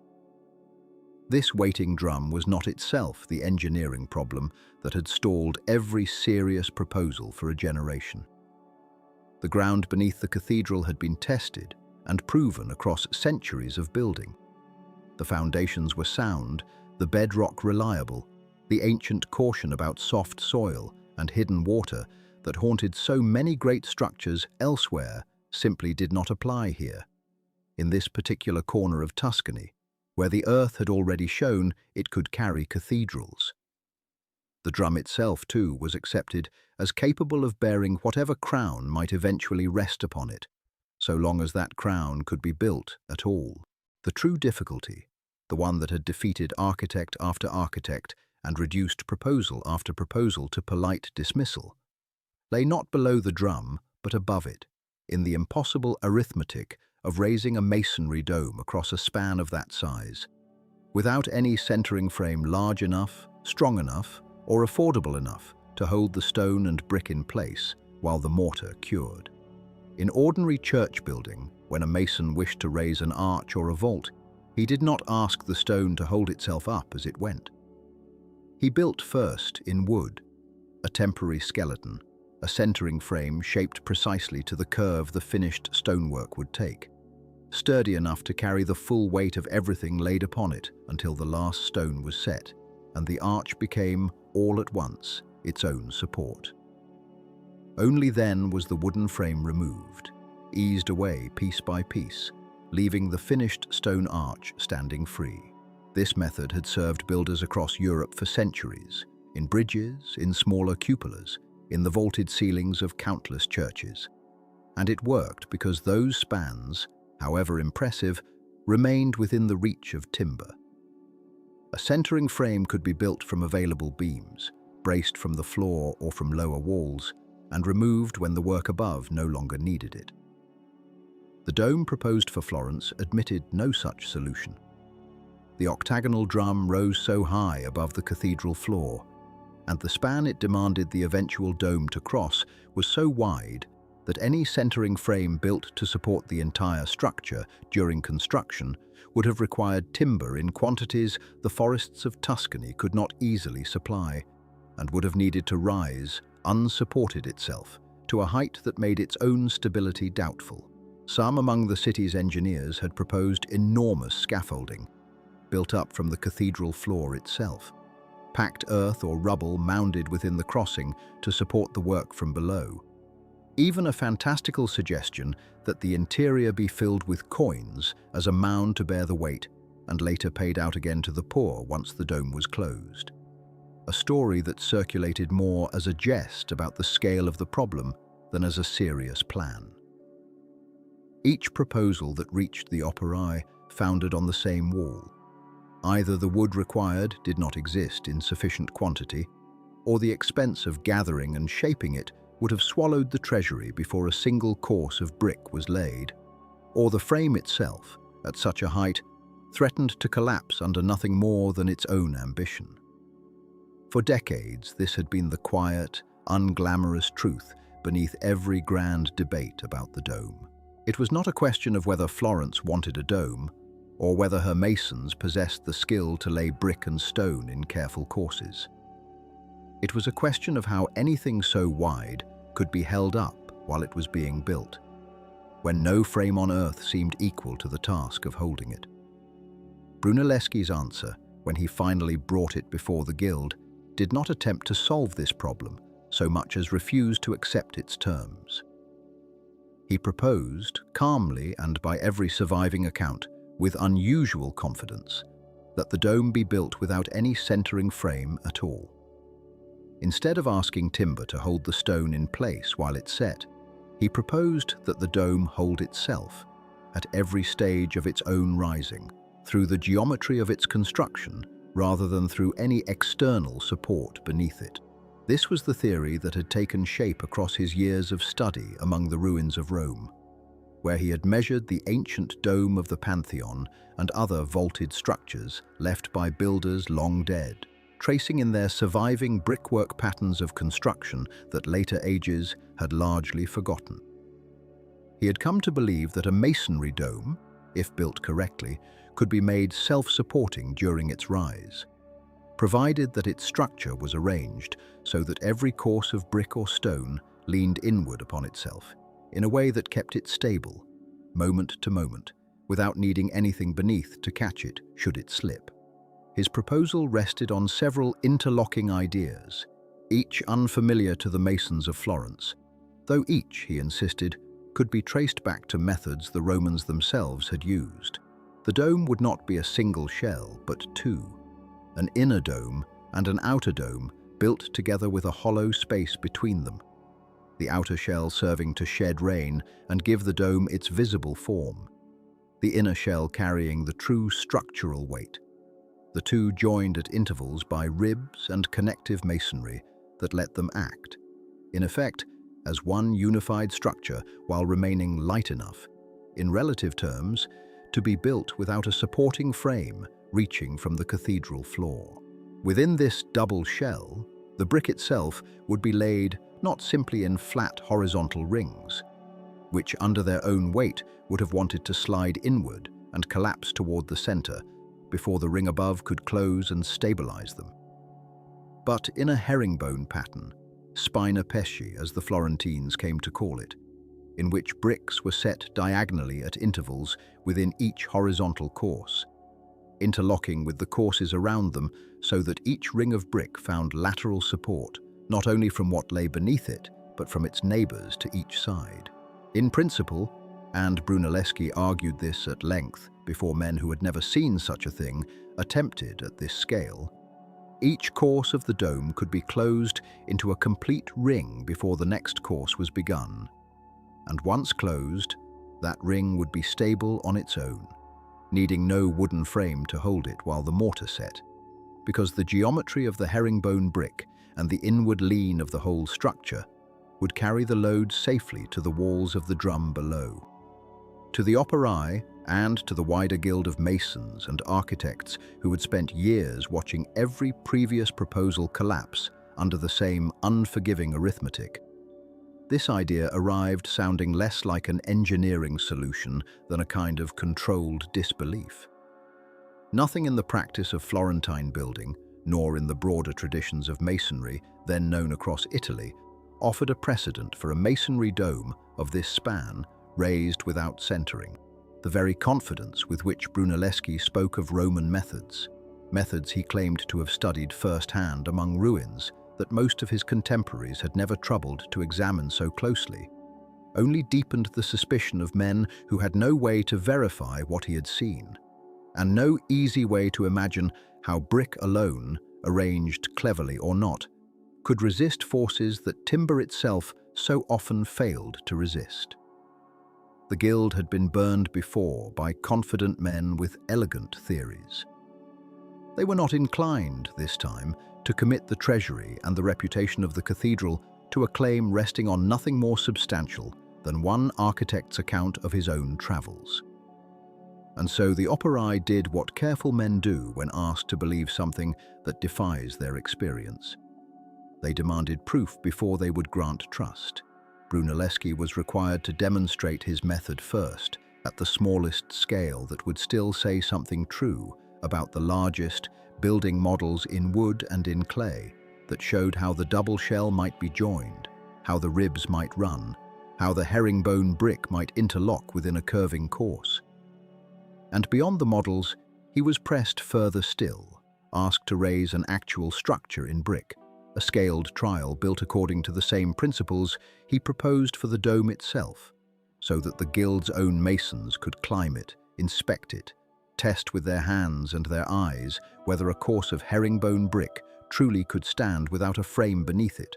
This waiting drum was not itself the engineering problem that had stalled every serious proposal for a generation. The ground beneath the cathedral had been tested and proven across centuries of building. The foundations were sound, the bedrock reliable, the ancient caution about soft soil and hidden water that haunted so many great structures elsewhere simply did not apply here. In this particular corner of Tuscany, where the earth had already shown it could carry cathedrals. The drum itself, too, was accepted as capable of bearing whatever crown might eventually rest upon it, so long as that crown could be built at all. The true difficulty, the one that had defeated architect after architect and reduced proposal after proposal to polite dismissal, lay not below the drum but above it, in the impossible arithmetic of raising a masonry dome across a span of that size, without any centering frame large enough, strong enough, or affordable enough to hold the stone and brick in place while the mortar cured. In ordinary church building, when a mason wished to raise an arch or a vault, he did not ask the stone to hold itself up as it went. He built first in wood, a temporary skeleton, a centering frame shaped precisely to the curve the finished stonework would take, sturdy enough to carry the full weight of everything laid upon it until the last stone was set, and the arch became, all at once, its own support. Only then was the wooden frame removed, eased away piece by piece, leaving the finished stone arch standing free. This method had served builders across Europe for centuries, in bridges, in smaller cupolas, in the vaulted ceilings of countless churches. And it worked because those spans, however impressive, remained within the reach of timber. A centering frame could be built from available beams, braced from the floor or from lower walls, and removed when the work above no longer needed it. The dome proposed for Florence admitted no such solution. The octagonal drum rose so high above the cathedral floor, and the span it demanded the eventual dome to cross was so wide that any centering frame built to support the entire structure during construction would have required timber in quantities the forests of Tuscany could not easily supply, and would have needed to rise, unsupported itself, to a height that made its own stability doubtful. Some among the city's engineers had proposed enormous scaffolding, built up from the cathedral floor itself, packed earth or rubble mounded within the crossing to support the work from below. Even a fantastical suggestion that the interior be filled with coins as a mound to bear the weight and later paid out again to the poor once the dome was closed. A story that circulated more as a jest about the scale of the problem than as a serious plan. Each proposal that reached the operae foundered on the same wall. Either the wood required did not exist in sufficient quantity, or the expense of gathering and shaping it would have swallowed the treasury before a single course of brick was laid, or the frame itself, at such a height, threatened to collapse under nothing more than its own ambition. For decades, this had been the quiet, unglamorous truth beneath every grand debate about the dome. It was not a question of whether Florence wanted a dome, or whether her masons possessed the skill to lay brick and stone in careful courses. It was a question of how anything so wide could be held up while it was being built, when no frame on earth seemed equal to the task of holding it. Brunelleschi's answer, when he finally brought it before the guild, did not attempt to solve this problem so much as refuse to accept its terms. He proposed, calmly and by every surviving account, with unusual confidence, that the dome be built without any centering frame at all. Instead of asking timber to hold the stone in place while it set, he proposed that the dome hold itself, at every stage of its own rising, through the geometry of its construction rather than through any external support beneath it. This was the theory that had taken shape across his years of study among the ruins of Rome, where he had measured the ancient dome of the Pantheon and other vaulted structures left by builders long dead, tracing in their surviving brickwork patterns of construction that later ages had largely forgotten. He had come to believe that a masonry dome, if built correctly, could be made self-supporting during its rise, provided that its structure was arranged so that every course of brick or stone leaned inward upon itself, in a way that kept it stable, moment to moment, without needing anything beneath to catch it should it slip. His proposal rested on several interlocking ideas, each unfamiliar to the masons of Florence, though each, he insisted, could be traced back to methods the Romans themselves had used. The dome would not be a single shell, but two, an inner dome and an outer dome built together with a hollow space between them, the outer shell serving to shed rain and give the dome its visible form, the inner shell carrying the true structural weight, the two joined at intervals by ribs and connective masonry that let them act, in effect, as one unified structure while remaining light enough, in relative terms, to be built without a supporting frame reaching from the cathedral floor. Within this double shell, the brick itself would be laid not simply in flat horizontal rings, which under their own weight would have wanted to slide inward and collapse toward the center before the ring above could close and stabilize them, but in a herringbone pattern, spina pesci as the Florentines came to call it, in which bricks were set diagonally at intervals within each horizontal course, interlocking with the courses around them so that each ring of brick found lateral support, not only from what lay beneath it, but from its neighbors to each side. In principle, and Brunelleschi argued this at length before men who had never seen such a thing attempted at this scale, each course of the dome could be closed into a complete ring before the next course was begun, and once closed, that ring would be stable on its own, needing no wooden frame to hold it while the mortar set, because the geometry of the herringbone brick and the inward lean of the whole structure would carry the load safely to the walls of the drum below. To the operae and to the wider guild of masons and architects who had spent years watching every previous proposal collapse under the same unforgiving arithmetic, this idea arrived sounding less like an engineering solution than a kind of controlled disbelief. Nothing in the practice of Florentine building, nor in the broader traditions of masonry then known across Italy, offered a precedent for a masonry dome of this span raised without centering. The very confidence with which Brunelleschi spoke of Roman methods he claimed to have studied firsthand among ruins that most of his contemporaries had never troubled to examine so closely, only deepened the suspicion of men who had no way to verify what he had seen, and no easy way to imagine how brick alone, arranged cleverly or not, could resist forces that timber itself so often failed to resist. The guild had been burned before by confident men with elegant theories. They were not inclined, this time, to commit the treasury and the reputation of the cathedral to a claim resting on nothing more substantial than one architect's account of his own travels. And so the operae did what careful men do when asked to believe something that defies their experience. They demanded proof before they would grant trust. Brunelleschi was required to demonstrate his method first, at the smallest scale that would still say something true about the largest, building models in wood and in clay that showed how the double shell might be joined, how the ribs might run, how the herringbone brick might interlock within a curving course. And beyond the models, he was pressed further still, asked to raise an actual structure in brick, a scaled trial built according to the same principles he proposed for the dome itself, so that the guild's own masons could climb it, inspect it, test with their hands and their eyes whether a course of herringbone brick truly could stand without a frame beneath it,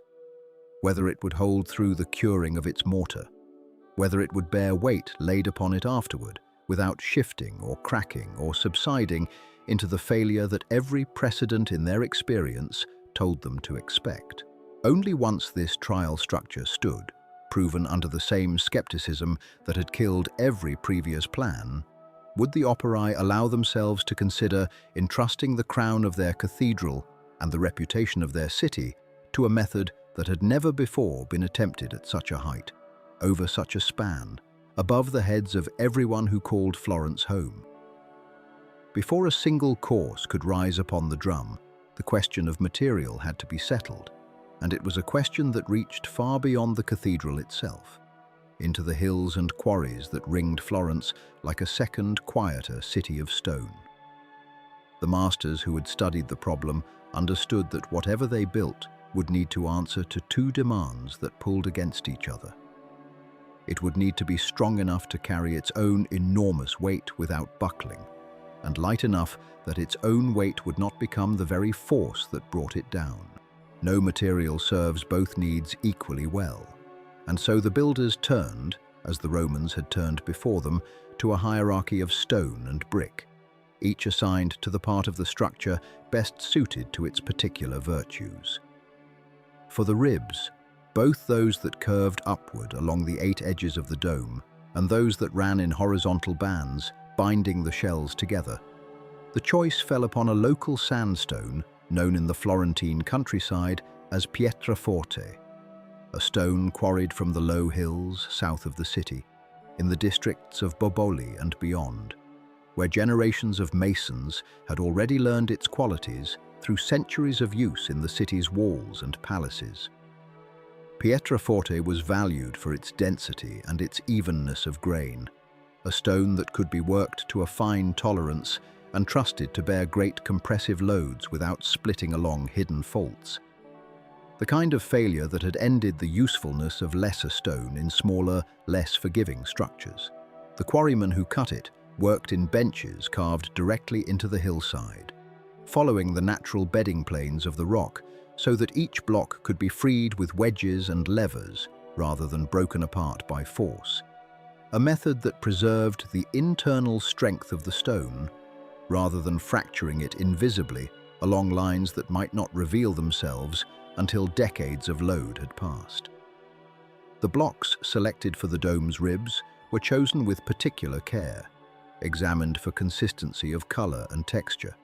whether it would hold through the curing of its mortar, whether it would bear weight laid upon it afterward without shifting or cracking or subsiding into the failure that every precedent in their experience told them to expect. Only once this trial structure stood, proven under the same skepticism that had killed every previous plan, would the operae allow themselves to consider entrusting the crown of their cathedral and the reputation of their city to a method that had never before been attempted at such a height, over such a span, above the heads of everyone who called Florence home. Before a single course could rise upon the drum, the question of material had to be settled, and it was a question that reached far beyond the cathedral itself, into the hills and quarries that ringed Florence like a second, quieter city of stone. The masters who had studied the problem understood that whatever they built would need to answer to two demands that pulled against each other. It would need to be strong enough to carry its own enormous weight without buckling, and light enough that its own weight would not become the very force that brought it down. No material serves both needs equally well, and so the builders turned, as the Romans had turned before them, to a hierarchy of stone and brick, each assigned to the part of the structure best suited to its particular virtues. For the ribs, both those that curved upward along the 8 edges of the dome and those that ran in horizontal bands, binding the shells together, the choice fell upon a local sandstone known in the Florentine countryside as pietraforte, a stone quarried from the low hills south of the city, in the districts of Boboli and beyond, where generations of masons had already learned its qualities through centuries of use in the city's walls and palaces. Pietraforte was valued for its density and its evenness of grain, a stone that could be worked to a fine tolerance and trusted to bear great compressive loads without splitting along hidden faults. The kind of failure that had ended the usefulness of lesser stone in smaller, less forgiving structures. The quarrymen who cut it worked in benches carved directly into the hillside, following the natural bedding planes of the rock so that each block could be freed with wedges and levers rather than broken apart by force. A method that preserved the internal strength of the stone rather than fracturing it invisibly along lines that might not reveal themselves until decades of load had passed. The blocks selected for the dome's ribs were chosen with particular care, examined for consistency of color and texture,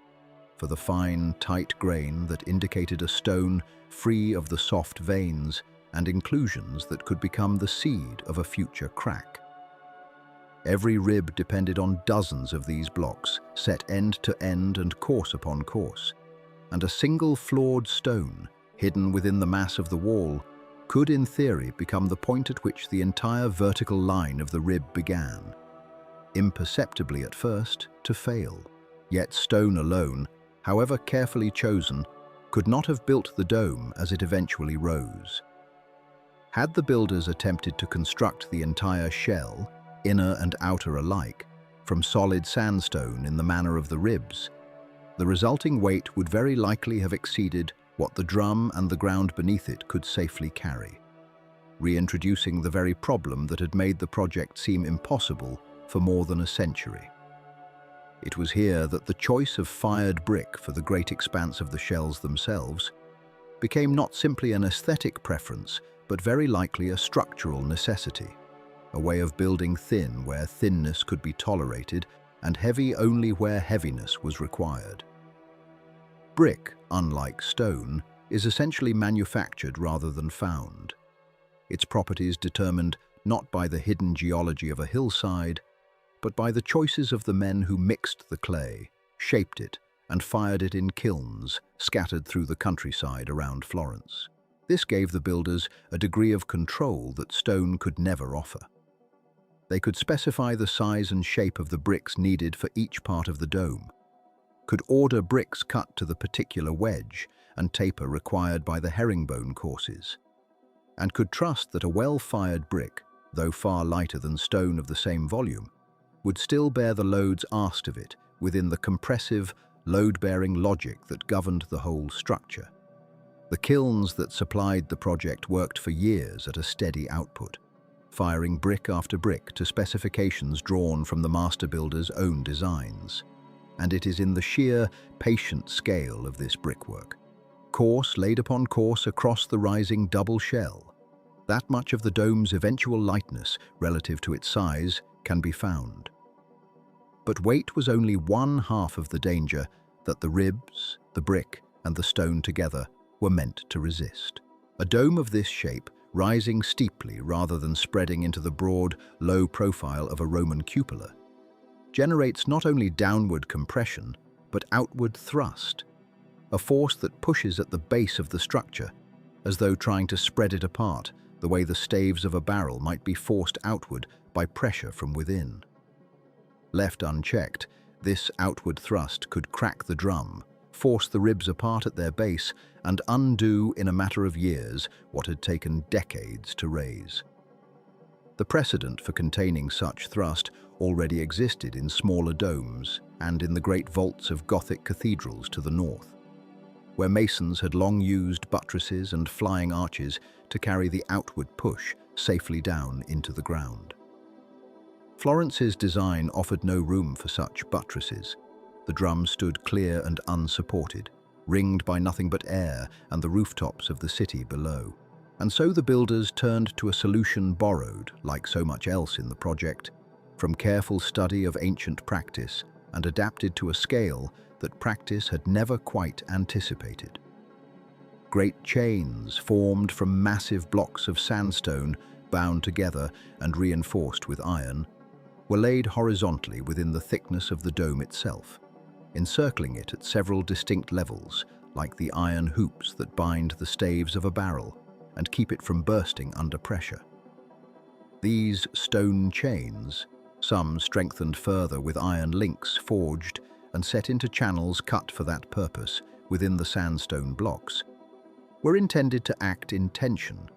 for the fine, tight grain that indicated a stone free of the soft veins and inclusions that could become the seed of a future crack. Every rib depended on dozens of these blocks, set end to end and course upon course, and a single flawed stone, hidden within the mass of the wall, could in theory become the point at which the entire vertical line of the rib began, imperceptibly at first, to fail. Yet stone alone, however carefully chosen, could not have built the dome as it eventually rose. Had the builders attempted to construct the entire shell, inner and outer alike, from solid sandstone in the manner of the ribs, the resulting weight would very likely have exceeded what the drum and the ground beneath it could safely carry, reintroducing the very problem that had made the project seem impossible for more than a century. It was here that the choice of fired brick for the great expanse of the shells themselves became not simply an aesthetic preference, but very likely a structural necessity, a way of building thin where thinness could be tolerated and heavy only where heaviness was required. Brick, unlike stone, is essentially manufactured rather than found. Its properties determined not by the hidden geology of a hillside, but by the choices of the men who mixed the clay, shaped it, and fired it in kilns scattered through the countryside around Florence. This gave the builders a degree of control that stone could never offer. They could specify the size and shape of the bricks needed for each part of the dome, could order bricks cut to the particular wedge and taper required by the herringbone courses, and could trust that a well-fired brick, though far lighter than stone of the same volume, would still bear the loads asked of it within the compressive, load-bearing logic that governed the whole structure. The kilns that supplied the project worked for years at a steady output, firing brick after brick to specifications drawn from the master builder's own designs. And it is in the sheer, patient scale of this brickwork, course laid upon course across the rising double shell. That much of the dome's eventual lightness relative to its size can be found. But weight was only one half of the danger that the ribs, the brick, and the stone together were meant to resist. A dome of this shape, rising steeply rather than spreading into the broad, low profile of a Roman cupola, generates not only downward compression, but outward thrust, a force that pushes at the base of the structure, as though trying to spread it apart, the way the staves of a barrel might be forced outward by pressure from within. Left unchecked, this outward thrust could crack the drum, force the ribs apart at their base, and undo in a matter of years what had taken decades to raise. The precedent for containing such thrust already existed in smaller domes and in the great vaults of Gothic cathedrals to the north, where masons had long used buttresses and flying arches to carry the outward push safely down into the ground. Florence's design offered no room for such buttresses. The drum stood clear and unsupported, ringed by nothing but air and the rooftops of the city below. And so the builders turned to a solution borrowed, like so much else in the project, from careful study of ancient practice and adapted to a scale that practice had never quite anticipated. Great chains formed from massive blocks of sandstone bound together and reinforced with iron were laid horizontally within the thickness of the dome itself, encircling it at several distinct levels, like the iron hoops that bind the staves of a barrel and keep it from bursting under pressure. These stone chains, some strengthened further with iron links forged and set into channels cut for that purpose within the sandstone blocks, were intended to act in tension,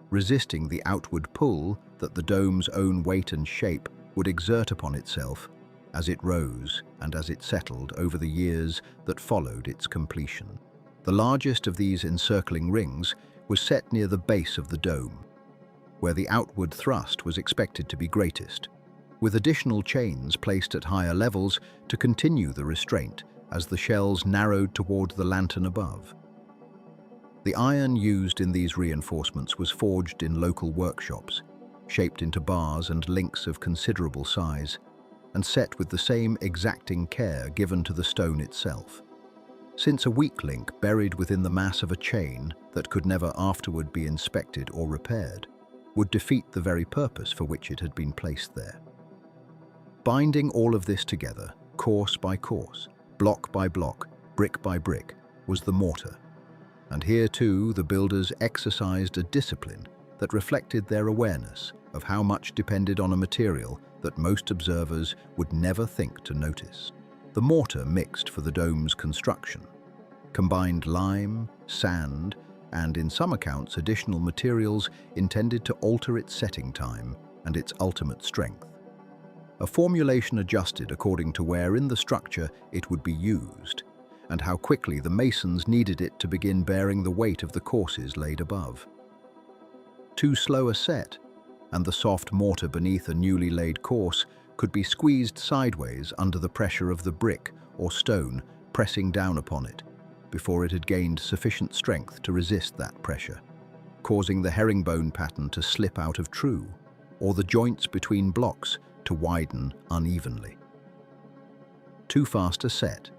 resisting the outward pull that the dome's own weight and shape would exert upon itself as it rose and as it settled over the years that followed its completion. The largest of these encircling rings was set near the base of the dome, where the outward thrust was expected to be greatest, with additional chains placed at higher levels to continue the restraint as the shells narrowed toward the lantern above. The iron used in these reinforcements was forged in local workshops, shaped into bars and links of considerable size, and set with the same exacting care given to the stone itself. Since a weak link buried within the mass of a chain that could never afterward be inspected or repaired would defeat the very purpose for which it had been placed there. Binding all of this together, course by course, block by block, brick by brick, was the mortar. And here too the builders exercised a discipline that reflected their awareness of how much depended on a material that most observers would never think to notice. The mortar mixed for the dome's construction combined lime, sand, and in some accounts additional materials intended to alter its setting time and its ultimate strength. A formulation adjusted according to where in the structure it would be used, and how quickly the masons needed it to begin bearing the weight of the courses laid above. Too slow a set, and the soft mortar beneath a newly laid course could be squeezed sideways under the pressure of the brick or stone pressing down upon it, before it had gained sufficient strength to resist that pressure, causing the herringbone pattern to slip out of true, or the joints between blocks to widen unevenly. Too fast a set,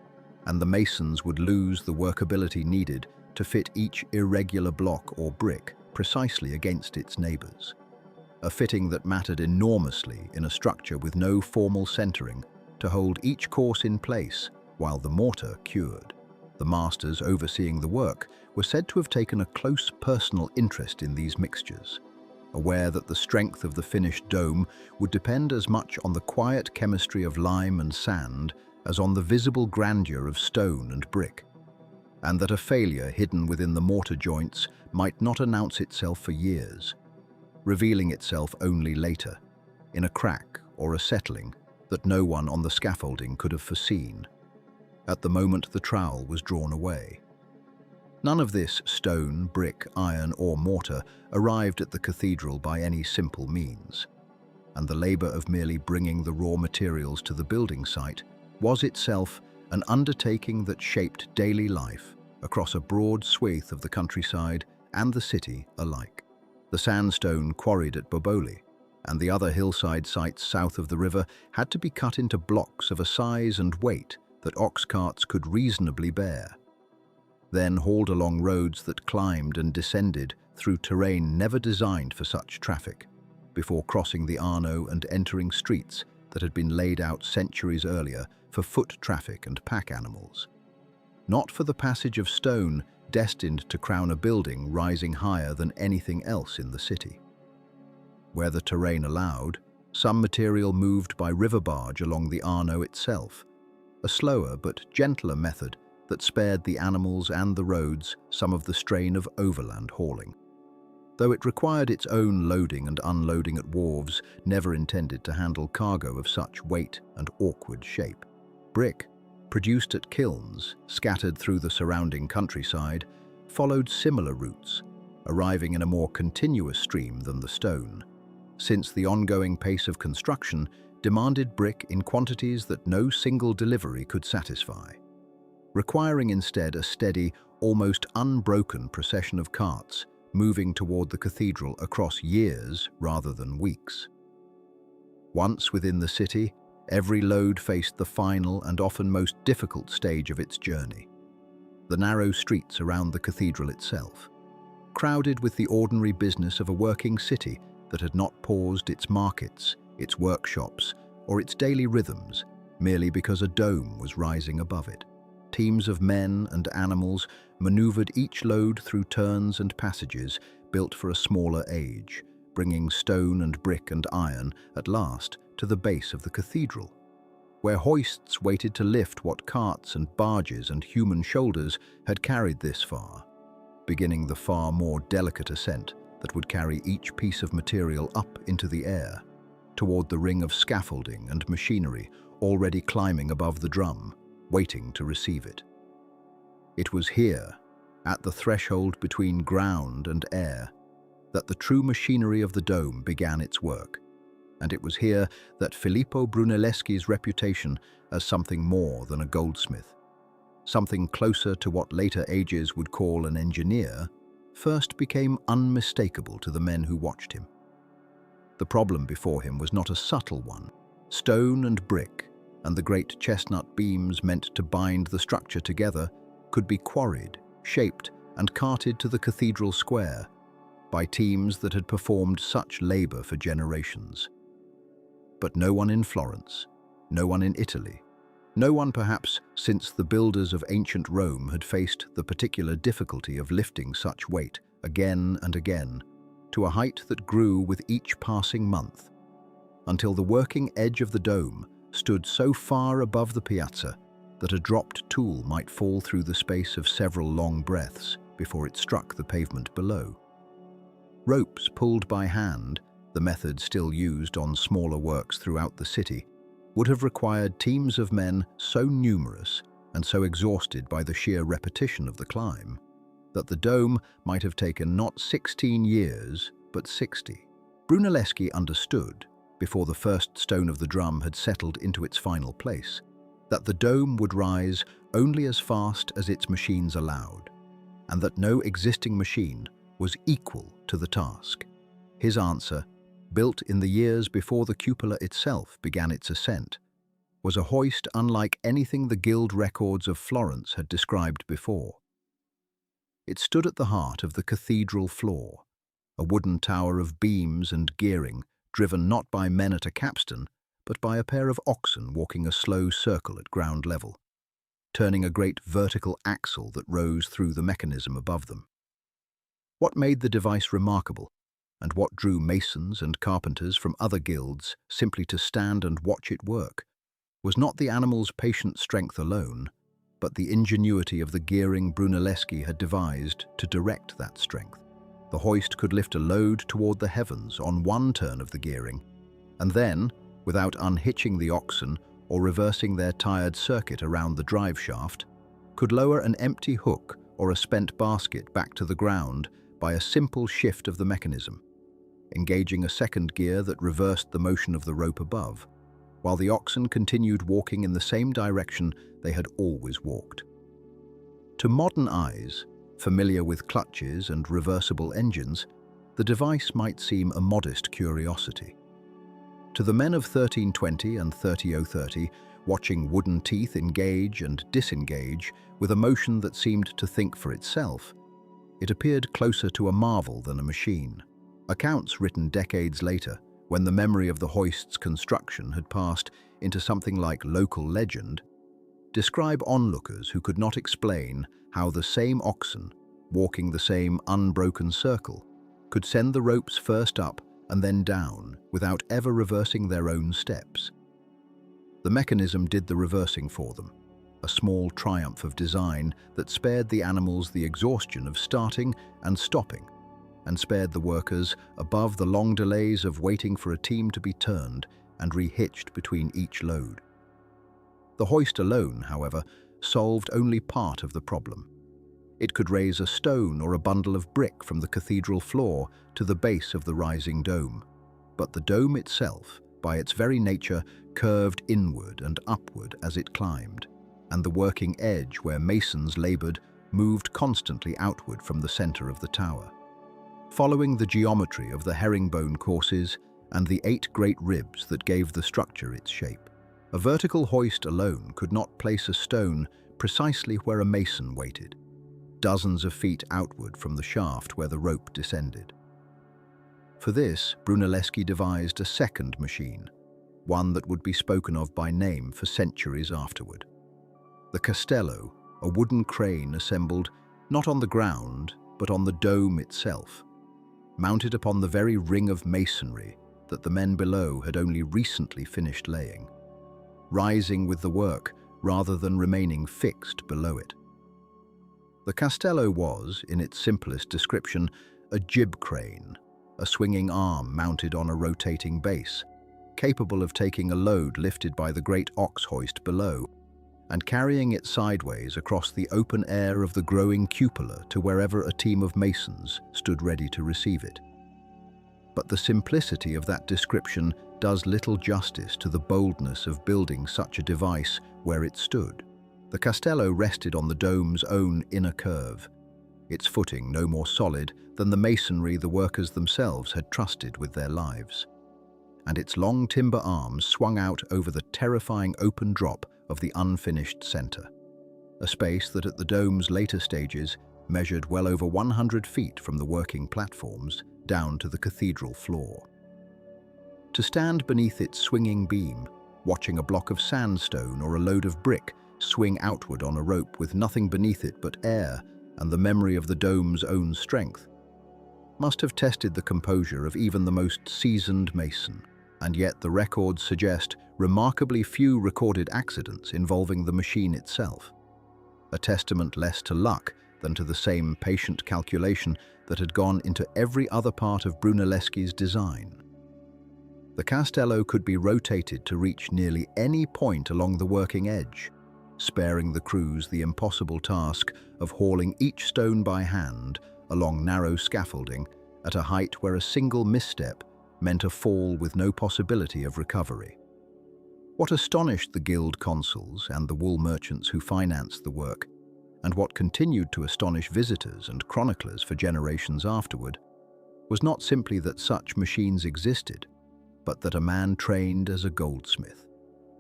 and the masons would lose the workability needed to fit each irregular block or brick precisely against its neighbors, a fitting that mattered enormously in a structure with no formal centering to hold each course in place while the mortar cured. The masters overseeing the work were said to have taken a close personal interest in these mixtures, aware that the strength of the finished dome would depend as much on the quiet chemistry of lime and sand as on the visible grandeur of stone and brick, and that a failure hidden within the mortar joints might not announce itself for years, revealing itself only later, in a crack or a settling that no one on the scaffolding could have foreseen, at the moment the trowel was drawn away. None of this stone, brick, iron, or mortar arrived at the cathedral by any simple means, and the labor of merely bringing the raw materials to the building site was itself an undertaking that shaped daily life across a broad swathe of the countryside and the city alike. The sandstone quarried at Boboli and the other hillside sites south of the river had to be cut into blocks of a size and weight that ox carts could reasonably bear, then hauled along roads that climbed and descended through terrain never designed for such traffic, before crossing the Arno and entering streets that had been laid out centuries earlier for foot traffic and pack animals. Not for the passage of stone destined to crown a building rising higher than anything else in the city. Where the terrain allowed, some material moved by river barge along the Arno itself, a slower but gentler method that spared the animals and the roads some of the strain of overland hauling. Though it required its own loading and unloading at wharves never intended to handle cargo of such weight and awkward shape. Brick, produced at kilns scattered through the surrounding countryside, followed similar routes, arriving in a more continuous stream than the stone, since the ongoing pace of construction demanded brick in quantities that no single delivery could satisfy, requiring instead a steady, almost unbroken procession of carts moving toward the cathedral across years rather than weeks. Once within the city, every load faced the final and often most difficult stage of its journey, the narrow streets around the cathedral itself, crowded with the ordinary business of a working city that had not paused its markets, its workshops, or its daily rhythms merely because a dome was rising above it. Teams of men and animals maneuvered each load through turns and passages built for a smaller age, bringing stone and brick and iron at last to the base of the cathedral, where hoists waited to lift what carts and barges and human shoulders had carried this far, beginning the far more delicate ascent that would carry each piece of material up into the air, toward the ring of scaffolding and machinery already climbing above the drum, waiting to receive it. It was here, at the threshold between ground and air, that the true machinery of the dome began its work, and it was here that Filippo Brunelleschi's reputation as something more than a goldsmith, something closer to what later ages would call an engineer, first became unmistakable to the men who watched him. The problem before him was not a subtle one. Stone and brick, and the great chestnut beams meant to bind the structure together, could be quarried, shaped, and carted to the cathedral square by teams that had performed such labor for generations. But no one in Florence, no one in Italy, no one perhaps since the builders of ancient Rome had faced the particular difficulty of lifting such weight again and again to a height that grew with each passing month, until the working edge of the dome stood so far above the piazza that a dropped tool might fall through the space of several long breaths before it struck the pavement below. Ropes pulled by hand, the method still used on smaller works throughout the city, would have required teams of men so numerous and so exhausted by the sheer repetition of the climb that the dome might have taken not 16 years, but 60. Brunelleschi understood, before the first stone of the drum had settled into its final place, that the dome would rise only as fast as its machines allowed, and that no existing machine was equal to the task. His answer, built in the years before the cupola itself began its ascent, was a hoist unlike anything the guild records of Florence had described before. It stood at the heart of the cathedral floor, a wooden tower of beams and gearing driven not by men at a capstan, but by a pair of oxen walking a slow circle at ground level, turning a great vertical axle that rose through the mechanism above them. What made the device remarkable, and what drew masons and carpenters from other guilds simply to stand and watch it work, was not the animal's patient strength alone, but the ingenuity of the gearing Brunelleschi had devised to direct that strength. The hoist could lift a load toward the heavens on one turn of the gearing, and then, without unhitching the oxen or reversing their tired circuit around the drive shaft, could lower an empty hook or a spent basket back to the ground by a simple shift of the mechanism, engaging a second gear that reversed the motion of the rope above, while the oxen continued walking in the same direction they had always walked. To modern eyes, familiar with clutches and reversible engines, the device might seem a modest curiosity. To the men of 1320 and 3030, watching wooden teeth engage and disengage with a motion that seemed to think for itself, it appeared closer to a marvel than a machine. Accounts written decades later, when the memory of the hoist's construction had passed into something like local legend, describe onlookers who could not explain how the same oxen, walking the same unbroken circle, could send the ropes first up and then down without ever reversing their own steps. The mechanism did the reversing for them, a small triumph of design that spared the animals the exhaustion of starting and stopping, and spared the workers above the long delays of waiting for a team to be turned and rehitched between each load. The hoist alone, however, solved only part of the problem. It could raise a stone or a bundle of brick from the cathedral floor to the base of the rising dome. But the dome itself, by its very nature, curved inward and upward as it climbed, and the working edge where masons labored moved constantly outward from the center of the tower. Following the geometry of the herringbone courses and the 8 great ribs that gave the structure its shape, a vertical hoist alone could not place a stone precisely where a mason waited, dozens of feet outward from the shaft where the rope descended. For this, Brunelleschi devised a second machine, one that would be spoken of by name for centuries afterward. The castello, a wooden crane assembled not on the ground, but on the dome itself, mounted upon the very ring of masonry that the men below had only recently finished laying, rising with the work rather than remaining fixed below it. The castello was, in its simplest description, a jib crane, a swinging arm mounted on a rotating base, capable of taking a load lifted by the great ox hoist below and carrying it sideways across the open air of the growing cupola to wherever a team of masons stood ready to receive it. But the simplicity of that description does little justice to the boldness of building such a device where it stood. The castello rested on the dome's own inner curve, its footing no more solid than the masonry the workers themselves had trusted with their lives, and its long timber arms swung out over the terrifying open drop of the unfinished center, a space that at the dome's later stages measured well over 100 feet from the working platforms down to the cathedral floor. To stand beneath its swinging beam, watching a block of sandstone or a load of brick swing outward on a rope with nothing beneath it but air and the memory of the dome's own strength, must have tested the composure of even the most seasoned mason, and yet the records suggest remarkably few recorded accidents involving the machine itself, a testament less to luck than to the same patient calculation that had gone into every other part of Brunelleschi's design. The castello could be rotated to reach nearly any point along the working edge, sparing the crews the impossible task of hauling each stone by hand along narrow scaffolding at a height where a single misstep meant a fall with no possibility of recovery. What astonished the guild consuls and the wool merchants who financed the work, and what continued to astonish visitors and chroniclers for generations afterward, was not simply that such machines existed, but that a man trained as a goldsmith,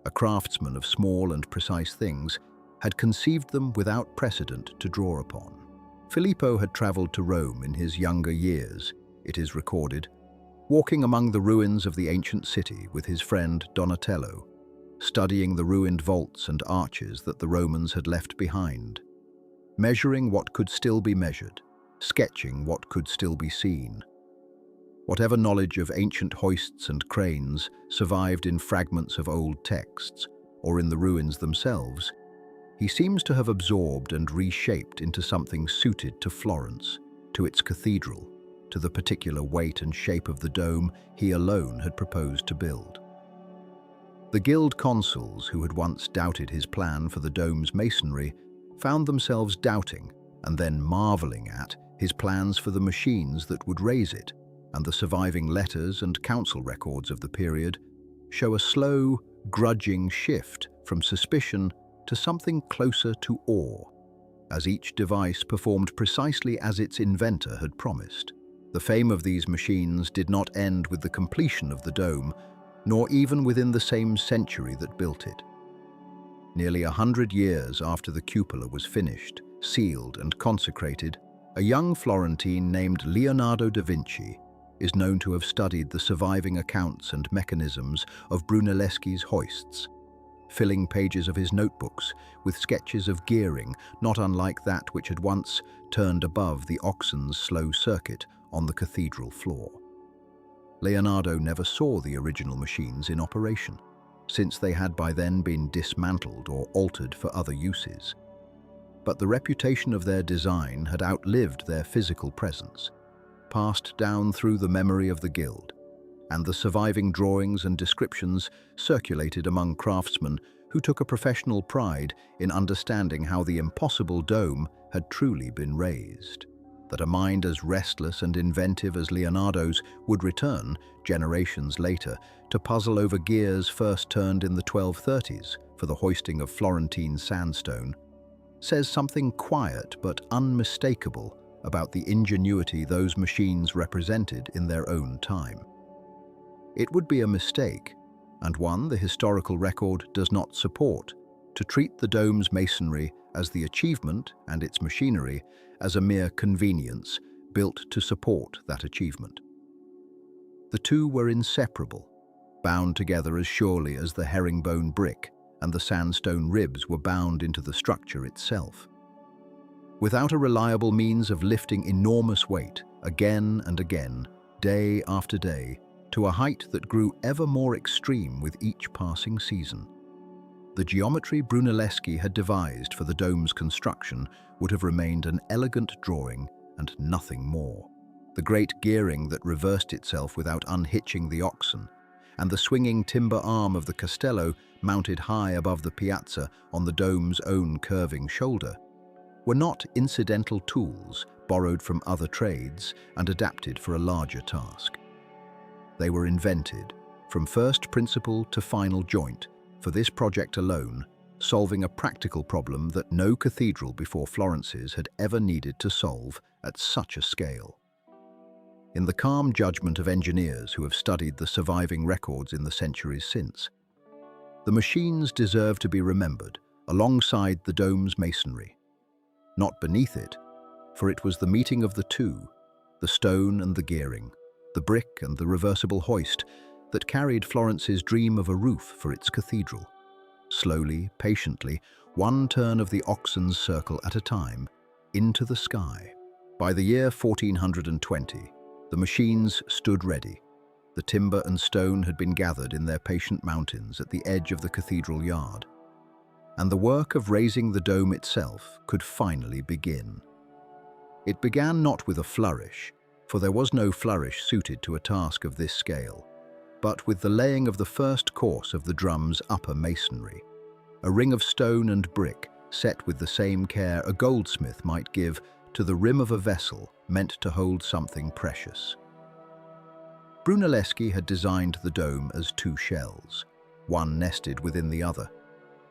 a craftsman of small and precise things, had conceived them without precedent to draw upon. Filippo had traveled to Rome in his younger years, it is recorded, walking among the ruins of the ancient city with his friend Donatello, studying the ruined vaults and arches that the Romans had left behind, measuring what could still be measured, sketching what could still be seen. Whatever knowledge of ancient hoists and cranes survived in fragments of old texts or in the ruins themselves, he seems to have absorbed and reshaped into something suited to Florence, to its cathedral, to the particular weight and shape of the dome he alone had proposed to build. The guild consuls who had once doubted his plan for the dome's masonry found themselves doubting and then marveling at his plans for the machines that would raise it, and the surviving letters and council records of the period show a slow, grudging shift from suspicion to something closer to awe. as each device performed precisely as its inventor had promised. The fame of these machines did not end with the completion of the dome, nor even within the same century that built it. Nearly 100 years after the cupola was finished, sealed and consecrated, a young Florentine named Leonardo da Vinci is known to have studied the surviving accounts and mechanisms of Brunelleschi's hoists, filling pages of his notebooks with sketches of gearing not unlike that which had once turned above the oxen's slow circuit on the cathedral floor. Leonardo never saw the original machines in operation, since they had by then been dismantled or altered for other uses. But the reputation of their design had outlived their physical presence, passed down through the memory of the guild, and the surviving drawings and descriptions circulated among craftsmen who took a professional pride in understanding how the impossible dome had truly been raised. That a mind as restless and inventive as Leonardo's would return, generations later, to puzzle over gears first turned in the 1230s for the hoisting of Florentine sandstone, says something quiet but unmistakable about the ingenuity those machines represented in their own time. It would be a mistake, and one the historical record does not support, to treat the dome's masonry as the achievement and its machinery as a mere convenience built to support that achievement. The two were inseparable, bound together as surely as the herringbone brick and the sandstone ribs were bound into the structure itself. Without a reliable means of lifting enormous weight, again and again, day after day, to a height that grew ever more extreme with each passing season, the geometry Brunelleschi had devised for the dome's construction would have remained an elegant drawing and nothing more. The great gearing that reversed itself without unhitching the oxen, and the swinging timber arm of the castello mounted high above the piazza on the dome's own curving shoulder, were not incidental tools borrowed from other trades and adapted for a larger task. They were invented, from first principle to final joint, for this project alone, solving a practical problem that no cathedral before Florence's had ever needed to solve at such a scale. In the calm judgment of engineers who have studied the surviving records in the centuries since, the machines deserve to be remembered alongside the dome's masonry, not beneath it, for it was the meeting of the two, the stone and the gearing, the brick and the reversible hoist, that carried Florence's dream of a roof for its cathedral. Slowly, patiently, one turn of the oxen's circle at a time, into the sky. By the year 1420, the machines stood ready. The timber and stone had been gathered in their patient mountains at the edge of the cathedral yard, and the work of raising the dome itself could finally begin. It began not with a flourish, for there was no flourish suited to a task of this scale, but with the laying of the first course of the drum's upper masonry, a ring of stone and brick set with the same care a goldsmith might give to the rim of a vessel meant to hold something precious. Brunelleschi had designed the dome as two shells, one nested within the other,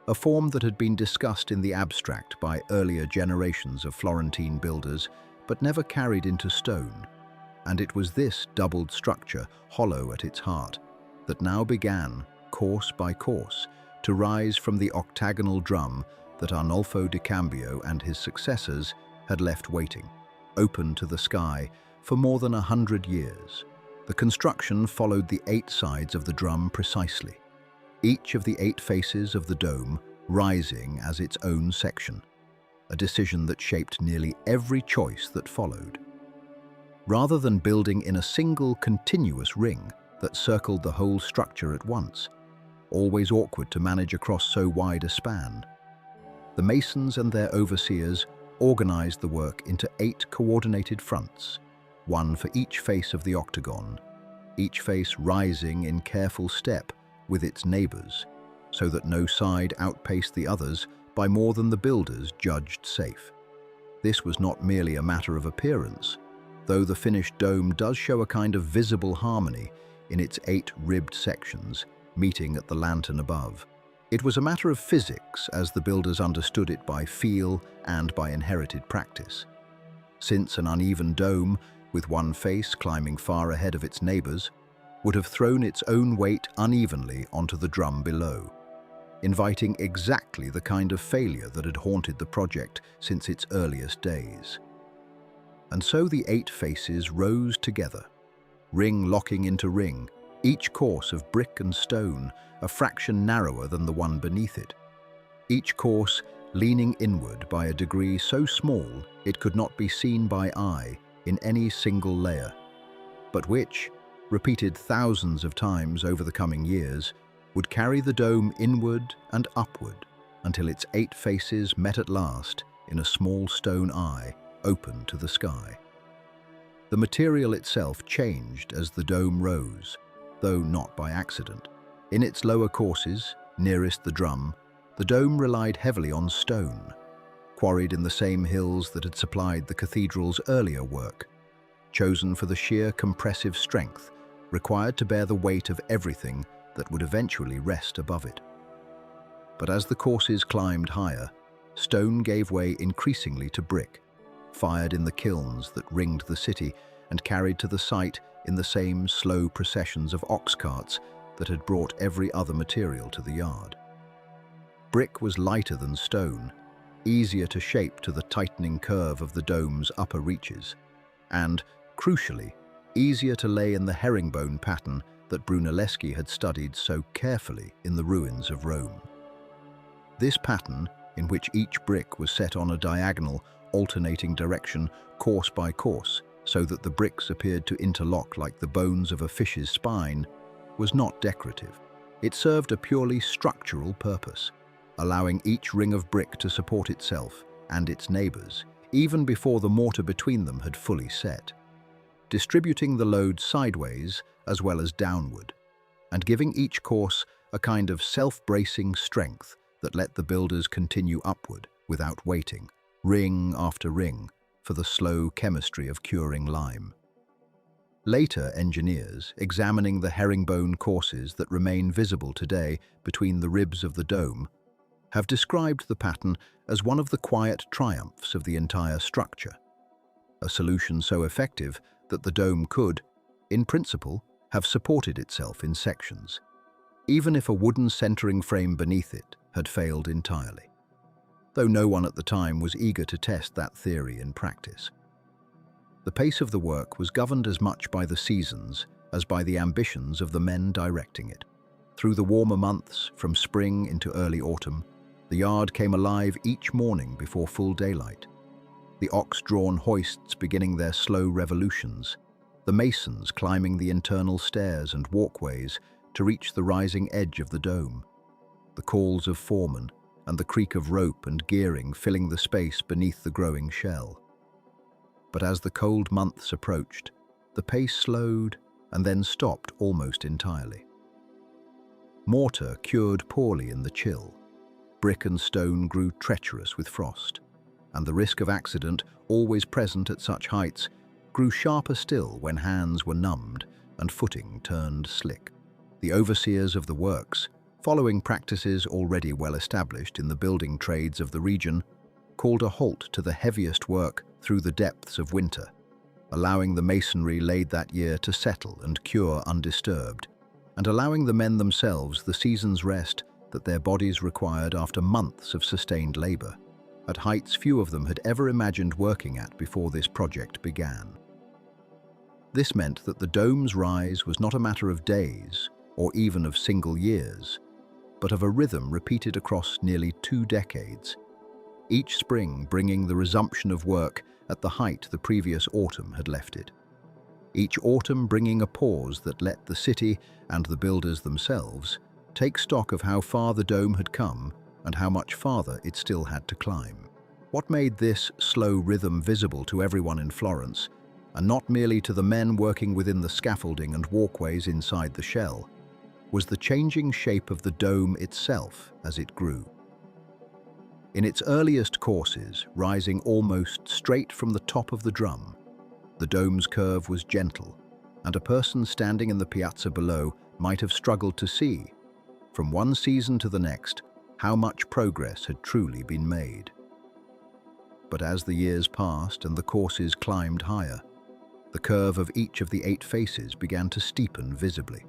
a form that had been discussed in the abstract by earlier generations of Florentine builders, but never carried into stone. And it was this doubled structure, hollow at its heart, that now began, course by course, to rise from the octagonal drum that Arnolfo di Cambio and his successors had left waiting, open to the sky, for more than 100 years. The construction followed the 8 sides of the drum precisely, each of the 8 faces of the dome rising as its own section, a decision that shaped nearly every choice that followed. Rather than building in a single continuous ring that circled the whole structure at once, always awkward to manage across so wide a span, the masons and their overseers organized the work into 8 coordinated fronts, one for each face of the octagon, each face rising in careful step with its neighbors, so that no side outpaced the others by more than the builders judged safe. This was not merely a matter of appearance, though the finished dome does show a kind of visible harmony in its 8 ribbed sections meeting at the lantern above. It was a matter of physics, as the builders understood it by feel and by inherited practice. Since an uneven dome, with one face climbing far ahead of its neighbors, would have thrown its own weight unevenly onto the drum below, inviting exactly the kind of failure that had haunted the project since its earliest days. And so the 8 faces rose together, ring locking into ring, each course of brick and stone, a fraction narrower than the one beneath it. Each course leaning inward by a degree so small it could not be seen by eye in any single layer, but which, repeated thousands of times over the coming years, would carry the dome inward and upward until its 8 faces met at last in a small stone eye open to the sky. The material itself changed as the dome rose, though not by accident. In its lower courses, nearest the drum, the dome relied heavily on stone, quarried in the same hills that had supplied the cathedral's earlier work, chosen for the sheer compressive strength required to bear the weight of everything that would eventually rest above it. But as the courses climbed higher, stone gave way increasingly to brick, fired in the kilns that ringed the city and carried to the site in the same slow processions of ox carts that had brought every other material to the yard. Brick was lighter than stone, easier to shape to the tightening curve of the dome's upper reaches, and, crucially, easier to lay in the herringbone pattern that Brunelleschi had studied so carefully in the ruins of Rome. This pattern, in which each brick was set on a diagonal, alternating direction, course by course, so that the bricks appeared to interlock like the bones of a fish's spine, was not decorative. It served a purely structural purpose, allowing each ring of brick to support itself and its neighbors, even before the mortar between them had fully set, distributing the load sideways as well as downward, and giving each course a kind of self-bracing strength that let the builders continue upward without waiting, ring after ring, for the slow chemistry of curing lime. Later engineers, examining the herringbone courses that remain visible today between the ribs of the dome, have described the pattern as one of the quiet triumphs of the entire structure, a solution so effective that the dome could, in principle, have supported itself in sections, even if a wooden centering frame beneath it had failed entirely, though no one at the time was eager to test that theory in practice. The pace of the work was governed as much by the seasons as by the ambitions of the men directing it. Through the warmer months, from spring into early autumn, the yard came alive each morning before full daylight, the ox-drawn hoists beginning their slow revolutions, the masons climbing the internal stairs and walkways to reach the rising edge of the dome, the calls of foremen and the creak of rope and gearing filling the space beneath the growing shell. But as the cold months approached, the pace slowed and then stopped almost entirely. Mortar cured poorly in the chill, brick and stone grew treacherous with frost, and the risk of accident, always present at such heights, grew sharper still when hands were numbed and footing turned slick. The overseers of the works, following practices already well established in the building trades of the region, called a halt to the heaviest work through the depths of winter, allowing the masonry laid that year to settle and cure undisturbed, and allowing the men themselves the season's rest that their bodies required after months of sustained labor, at heights few of them had ever imagined working at before this project began. This meant that the dome's rise was not a matter of days or even of single years, but of a rhythm repeated across nearly 2 decades, each spring bringing the resumption of work at the height the previous autumn had left it, each autumn bringing a pause that let the city and the builders themselves take stock of how far the dome had come and how much farther it still had to climb. What made this slow rhythm visible to everyone in Florence, and not merely to the men working within the scaffolding and walkways inside the shell, was the changing shape of the dome itself as it grew. In its earliest courses, rising almost straight from the top of the drum, the dome's curve was gentle, and a person standing in the piazza below might have struggled to see, from one season to the next, how much progress had truly been made. But as the years passed and the courses climbed higher, the curve of each of the 8 faces began to steepen visibly,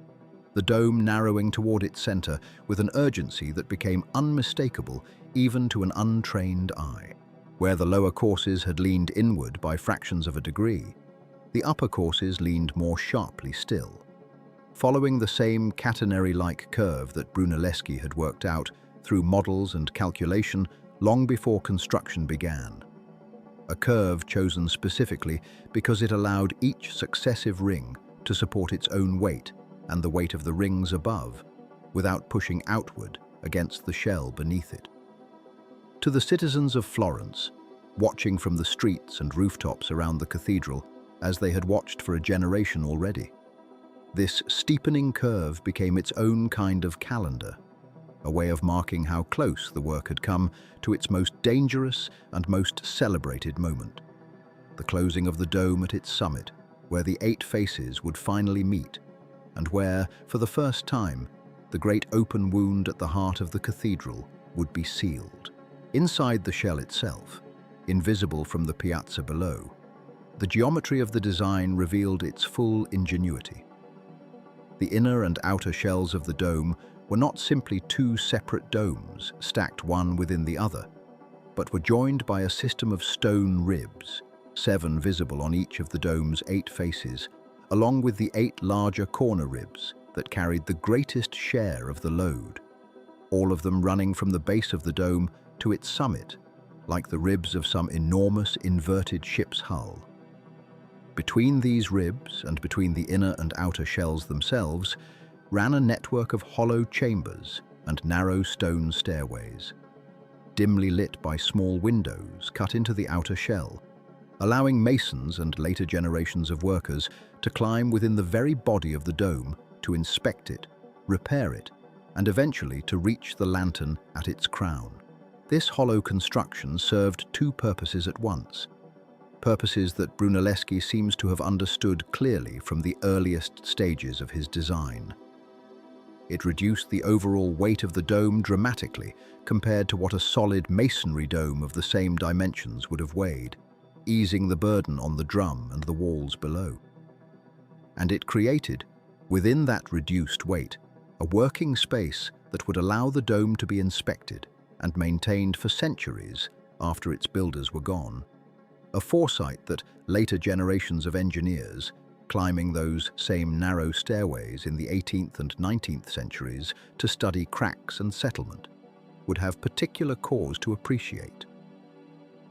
the dome narrowing toward its center with an urgency that became unmistakable even to an untrained eye. Where the lower courses had leaned inward by fractions of a degree, the upper courses leaned more sharply still, following the same catenary-like curve that Brunelleschi had worked out through models and calculation long before construction began. A curve chosen specifically because it allowed each successive ring to support its own weight and the weight of the rings above, without pushing outward against the shell beneath it. To the citizens of Florence, watching from the streets and rooftops around the cathedral, as they had watched for a generation already, this steepening curve became its own kind of calendar, a way of marking how close the work had come to its most dangerous and most celebrated moment, the closing of the dome at its summit, where the 8 faces would finally meet, and where, for the first time, the great open wound at the heart of the cathedral would be sealed. Inside the shell itself, invisible from the piazza below, the geometry of the design revealed its full ingenuity. The inner and outer shells of the dome were not simply 2 separate domes stacked one within the other, but were joined by a system of stone ribs, 7 visible on each of the dome's 8 faces, along with the 8 larger corner ribs that carried the greatest share of the load, all of them running from the base of the dome to its summit, like the ribs of some enormous inverted ship's hull. Between these ribs and between the inner and outer shells themselves ran a network of hollow chambers and narrow stone stairways, dimly lit by small windows cut into the outer shell, allowing masons and later generations of workers to climb within the very body of the dome to inspect it, repair it, and eventually to reach the lantern at its crown. This hollow construction served 2 purposes at once, purposes that Brunelleschi seems to have understood clearly from the earliest stages of his design. It reduced the overall weight of the dome dramatically compared to what a solid masonry dome of the same dimensions would have weighed, easing the burden on the drum and the walls below. And it created, within that reduced weight, a working space that would allow the dome to be inspected and maintained for centuries after its builders were gone. A foresight that later generations of engineers, climbing those same narrow stairways in the 18th and 19th centuries to study cracks and settlement, would have particular cause to appreciate.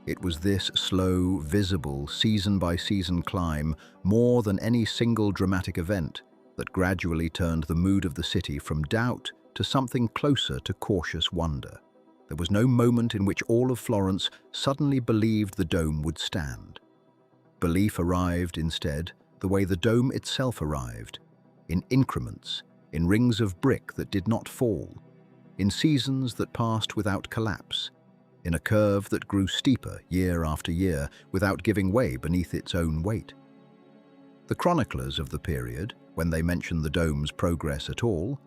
It was this slow, visible, season-by-season climb, more than any single dramatic event, that gradually turned the mood of the city from doubt to something closer to cautious wonder. There was no moment in which all of Florence suddenly believed the dome would stand. Belief arrived instead the way the dome itself arrived, in increments, in rings of brick that did not fall, in seasons that passed without collapse, in a curve that grew steeper year after year without giving way beneath its own weight. The chroniclers of the period, when they mention the dome's progress at all,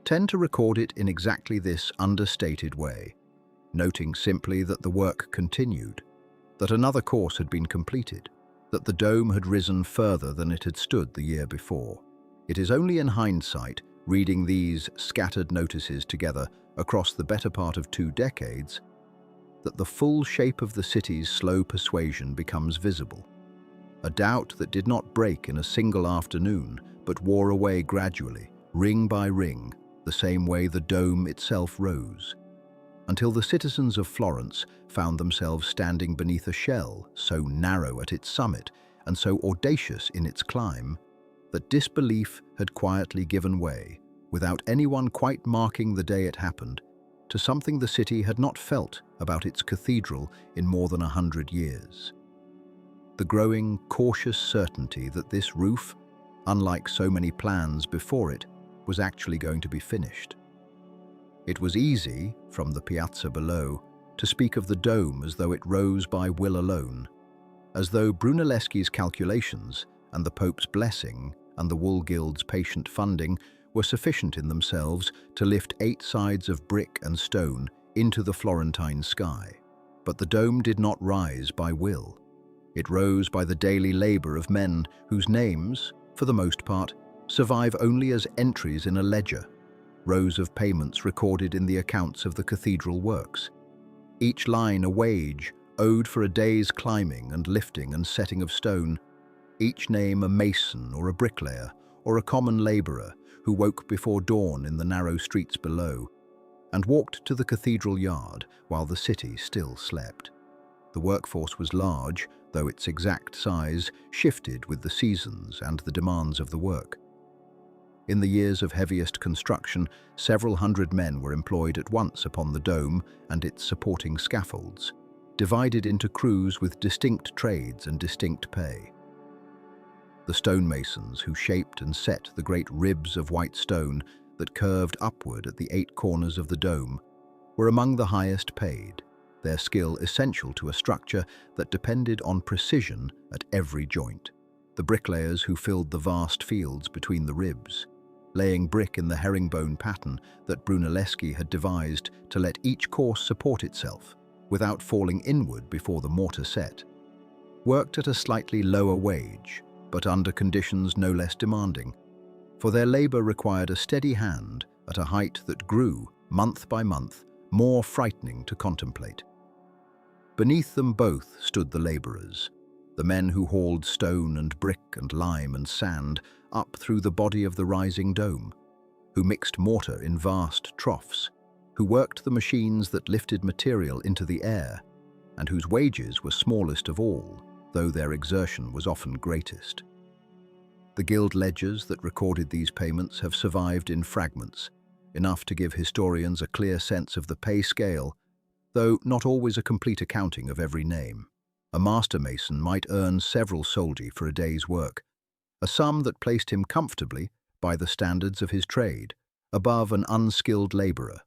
tend to record it in exactly this understated way, noting simply that the work continued, that another course had been completed, that the dome had risen further than it had stood the year before. It is only in hindsight, reading these scattered notices together across the better part of 2 decades, that the full shape of the city's slow persuasion becomes visible. A doubt that did not break in a single afternoon, but wore away gradually, ring by ring, the same way the dome itself rose, until the citizens of Florence found themselves standing beneath a shell so narrow at its summit and so audacious in its climb that disbelief had quietly given way, without anyone quite marking the day it happened, to something the city had not felt about its cathedral in more than 100 years. The growing, cautious certainty that this roof, unlike so many plans before it, was actually going to be finished. It was easy, from the piazza below, to speak of the dome as though it rose by will alone, as though Brunelleschi's calculations and the Pope's blessing and the Wool Guild's patient funding were sufficient in themselves to lift 8 sides of brick and stone into the Florentine sky. But the dome did not rise by will. It rose by the daily labor of men whose names, for the most part, survive only as entries in a ledger, rows of payments recorded in the accounts of the cathedral works. Each line a wage owed for a day's climbing and lifting and setting of stone, each name a mason or a bricklayer or a common laborer who woke before dawn in the narrow streets below and walked to the cathedral yard while the city still slept. The workforce was large, though its exact size shifted with the seasons and the demands of the work. In the years of heaviest construction, several hundred men were employed at once upon the dome and its supporting scaffolds, divided into crews with distinct trades and distinct pay. The stonemasons who shaped and set the great ribs of white stone that curved upward at the 8 corners of the dome were among the highest paid, their skill essential to a structure that depended on precision at every joint. The bricklayers who filled the vast fields between the ribs, laying brick in the herringbone pattern that Brunelleschi had devised to let each course support itself without falling inward before the mortar set, worked at a slightly lower wage, but under conditions no less demanding, for their labor required a steady hand at a height that grew, month by month, more frightening to contemplate. Beneath them both stood the laborers, the men who hauled stone and brick and lime and sand up through the body of the rising dome, who mixed mortar in vast troughs, who worked the machines that lifted material into the air, and whose wages were smallest of all, though their exertion was often greatest. The guild ledgers that recorded these payments have survived in fragments, enough to give historians a clear sense of the pay scale, though not always a complete accounting of every name. A master mason might earn several soldi for a day's work, a sum that placed him comfortably, by the standards of his trade, above an unskilled laborer,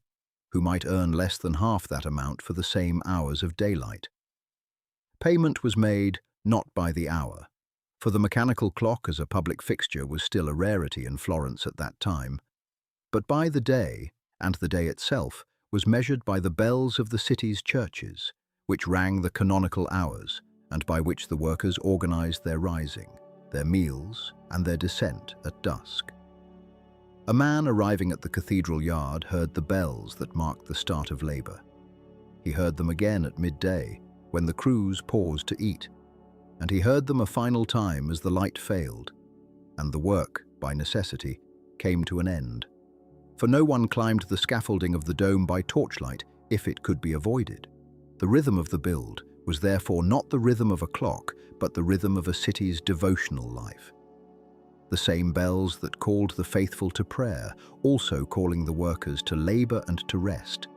who might earn less than half that amount for the same hours of daylight. Payment was made not by the hour, for the mechanical clock as a public fixture was still a rarity in Florence at that time, but by the day, and the day itself was measured by the bells of the city's churches, which rang the canonical hours, and by which the workers organized their rising, their meals, and their descent at dusk. A man arriving at the cathedral yard heard the bells that marked the start of labor. He heard them again at midday, when the crews paused to eat, and he heard them a final time as the light failed, and the work, by necessity, came to an end. For no one climbed the scaffolding of the dome by torchlight if it could be avoided. The rhythm of the build was therefore not the rhythm of a clock, but the rhythm of a city's devotional life. The same bells that called the faithful to prayer, also calling the workers to labor and to rest,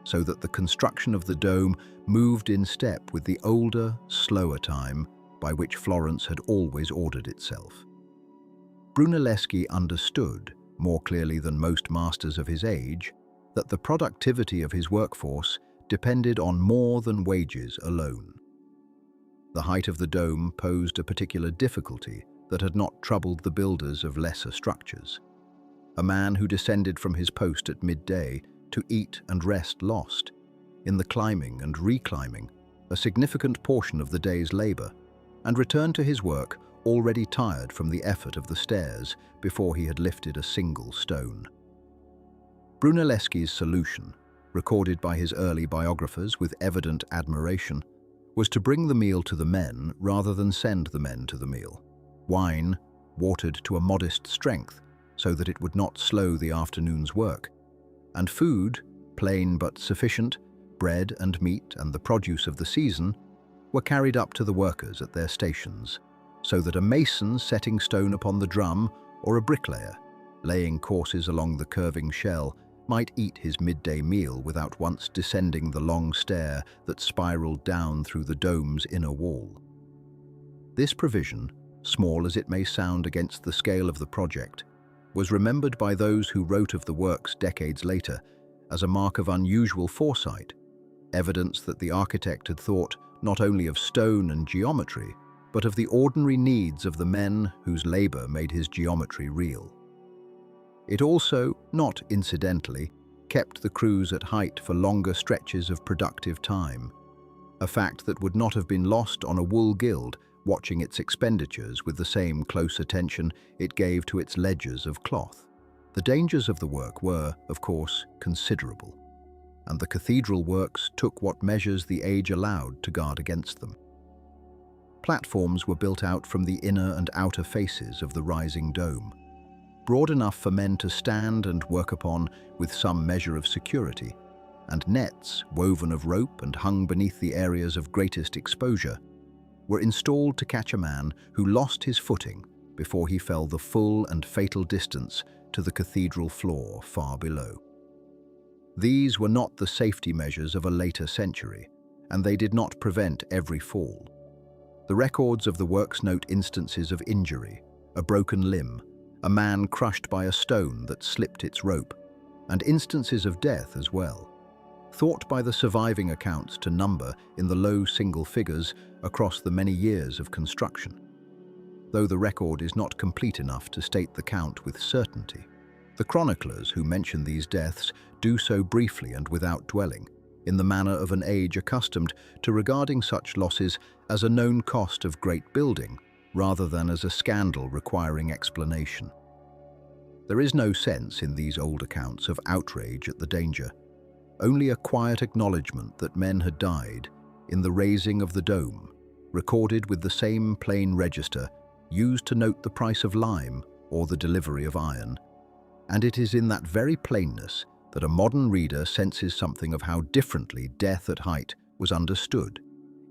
so that the construction of the dome moved in step with the older, slower time by which Florence had always ordered itself. Brunelleschi understood, more clearly than most masters of his age, that the productivity of his workforce depended on more than wages alone. The height of the dome posed a particular difficulty that had not troubled the builders of lesser structures. A man who descended from his post at midday to eat and rest lost, in the climbing and reclimbing, a significant portion of the day's labor, and returned to his work already tired from the effort of the stairs before he had lifted a single stone. Brunelleschi's solution, recorded by his early biographers with evident admiration, was to bring the meal to the men rather than send the men to the meal. Wine, watered to a modest strength so that it would not slow the afternoon's work, and food, plain but sufficient, bread and meat and the produce of the season, were carried up to the workers at their stations, so that a mason setting stone upon the drum or a bricklayer, laying courses along the curving shell, might eat his midday meal without once descending the long stair that spiraled down through the dome's inner wall. This provision, small as it may sound against the scale of the project, was remembered by those who wrote of the works decades later as a mark of unusual foresight, evidence that the architect had thought not only of stone and geometry, but of the ordinary needs of the men whose labor made his geometry real. It also, not incidentally, kept the crews at height for longer stretches of productive time, a fact that would not have been lost on a wool guild watching its expenditures with the same close attention it gave to its ledgers of cloth. The dangers of the work were, of course, considerable, and the cathedral works took what measures the age allowed to guard against them. Platforms were built out from the inner and outer faces of the rising dome, broad enough for men to stand and work upon with some measure of security, and nets, woven of rope and hung beneath the areas of greatest exposure, were installed to catch a man who lost his footing before he fell the full and fatal distance to the cathedral floor far below. These were not the safety measures of a later century, and they did not prevent every fall. The records of the works note instances of injury, a broken limb, a man crushed by a stone that slipped its rope, and instances of death as well, thought by the surviving accounts to number in the low single figures across the many years of construction, though the record is not complete enough to state the count with certainty. The chroniclers who mention these deaths do so briefly and without dwelling, in the manner of an age accustomed to regarding such losses as a known cost of great building, rather than as a scandal requiring explanation. There is no sense in these old accounts of outrage at the danger, only a quiet acknowledgement that men had died in the raising of the dome, recorded with the same plain register used to note the price of lime or the delivery of iron. And it is in that very plainness that a modern reader senses something of how differently death at height was understood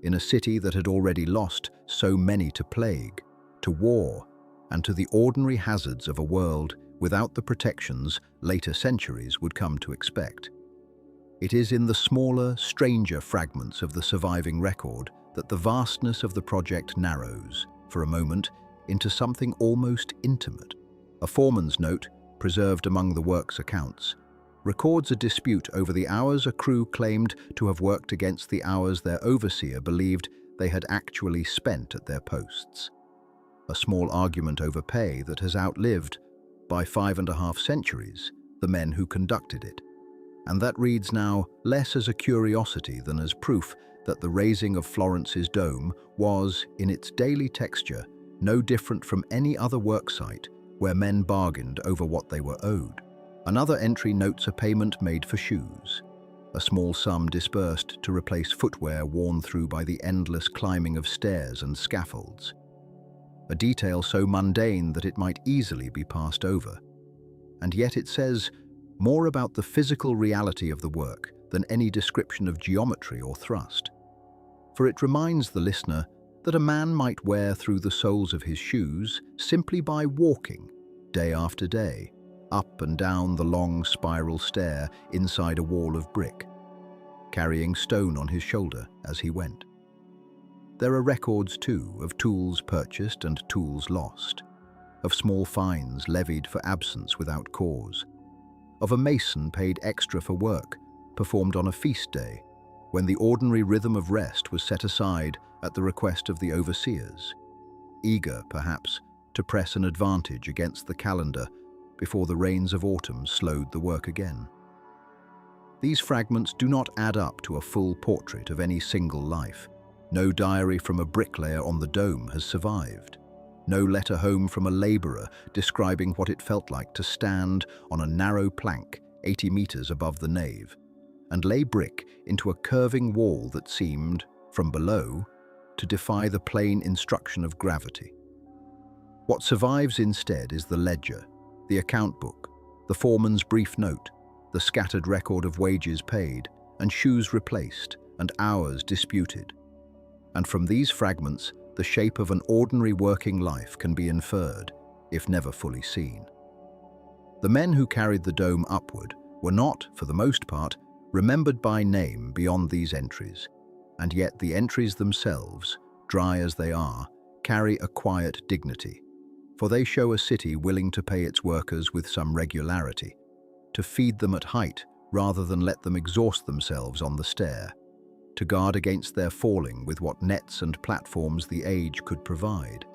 in a city that had already lost so many to plague, to war, and to the ordinary hazards of a world without the protections later centuries would come to expect. It is in the smaller, stranger fragments of the surviving record that the vastness of the project narrows, for a moment, into something almost intimate. A foreman's note, preserved among the work's accounts, records a dispute over the hours a crew claimed to have worked against the hours their overseer believed they had actually spent at their posts. A small argument over pay that has outlived, by 5.5 centuries, the men who conducted it. And that reads now less as a curiosity than as proof that the raising of Florence's dome was, in its daily texture, no different from any other worksite where men bargained over what they were owed. Another entry notes a payment made for shoes, a small sum disbursed to replace footwear worn through by the endless climbing of stairs and scaffolds, a detail so mundane that it might easily be passed over. And yet it says more about the physical reality of the work than any description of geometry or thrust. For it reminds the listener that a man might wear through the soles of his shoes simply by walking, day after day, up and down the long spiral stair inside a wall of brick, carrying stone on his shoulder as he went. There are records, too, of tools purchased and tools lost, of small fines levied for absence without cause, of a mason paid extra for work performed on a feast day, when the ordinary rhythm of rest was set aside at the request of the overseers, eager, perhaps, to press an advantage against the calendar before the rains of autumn slowed the work again. These fragments do not add up to a full portrait of any single life. No diary from a bricklayer on the dome has survived. No letter home from a labourer describing what it felt like to stand on a narrow plank 80 metres above the nave and lay brick into a curving wall that seemed, from below, to defy the plain instruction of gravity. What survives instead is the ledger, the account book, the foreman's brief note, the scattered record of wages paid and shoes replaced and hours disputed. And from these fragments, the shape of an ordinary working life can be inferred, if never fully seen. The men who carried the dome upward were not, for the most part, remembered by name beyond these entries, and yet the entries themselves, dry as they are, carry a quiet dignity, for they show a city willing to pay its workers with some regularity, to feed them at height rather than let them exhaust themselves on the stair, to guard against their falling with what nets and platforms the age could provide,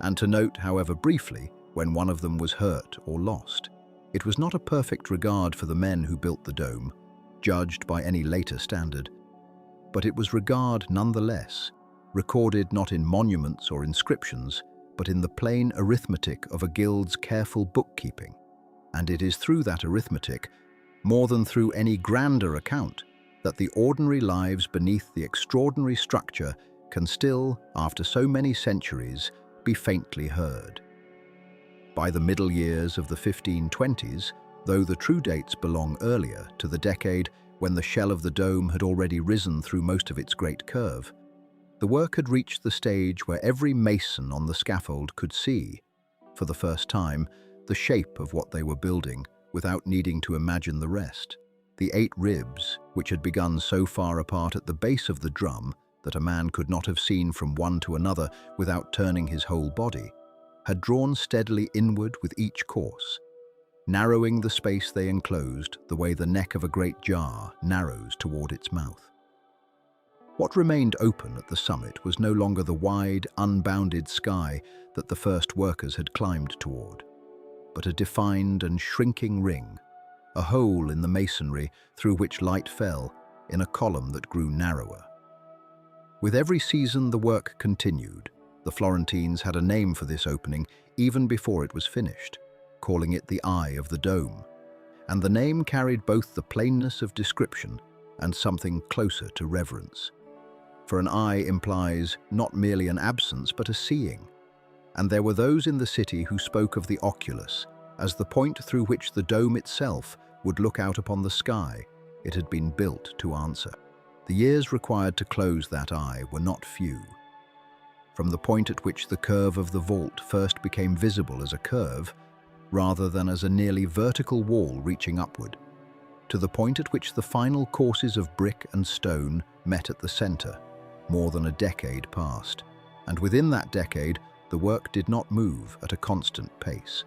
and to note, however briefly, when one of them was hurt or lost. It was not a perfect regard for the men who built the dome, judged by any later standard, but it was regard nonetheless, recorded not in monuments or inscriptions, but in the plain arithmetic of a guild's careful bookkeeping. And it is through that arithmetic, more than through any grander account, that the ordinary lives beneath the extraordinary structure can still, after so many centuries, be faintly heard. By the middle years of the 1520s, though the true dates belong earlier to the decade when the shell of the dome had already risen through most of its great curve, the work had reached the stage where every mason on the scaffold could see, for the first time, the shape of what they were building without needing to imagine the rest. The 8 ribs, which had begun so far apart at the base of the drum that a man could not have seen from one to another without turning his whole body, had drawn steadily inward with each course, narrowing the space they enclosed the way the neck of a great jar narrows toward its mouth. What remained open at the summit was no longer the wide, unbounded sky that the first workers had climbed toward, but a defined and shrinking ring, a hole in the masonry through which light fell in a column that grew narrower. With every season the work continued. The Florentines had a name for this opening even before it was finished, calling it the Eye of the Dome, and the name carried both the plainness of description and something closer to reverence. For an eye implies not merely an absence but a seeing, and there were those in the city who spoke of the oculus as the point through which the dome itself would look out upon the sky it had been built to answer. The years required to close that eye were not few. From the point at which the curve of the vault first became visible as a curve, rather than as a nearly vertical wall reaching upward, to the point at which the final courses of brick and stone met at the center, more than a decade passed, and within that decade the work did not move at a constant pace.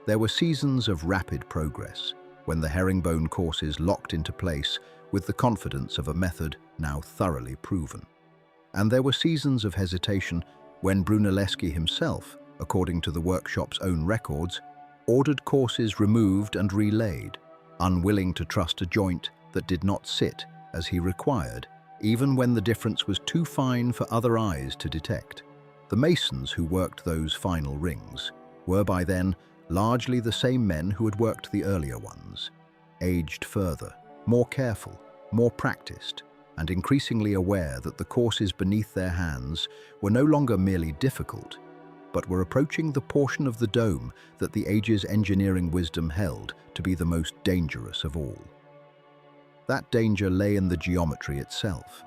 There were seasons of rapid progress, when the herringbone courses locked into place with the confidence of a method now thoroughly proven. And there were seasons of hesitation when Brunelleschi himself, according to the workshop's own records, ordered courses removed and relaid, unwilling to trust a joint that did not sit as he required, even when the difference was too fine for other eyes to detect. The masons who worked those final rings were by then largely the same men who had worked the earlier ones, aged further, more careful, more practiced, and increasingly aware that the courses beneath their hands were no longer merely difficult, but were approaching the portion of the dome that the age's engineering wisdom held to be the most dangerous of all. That danger lay in the geometry itself.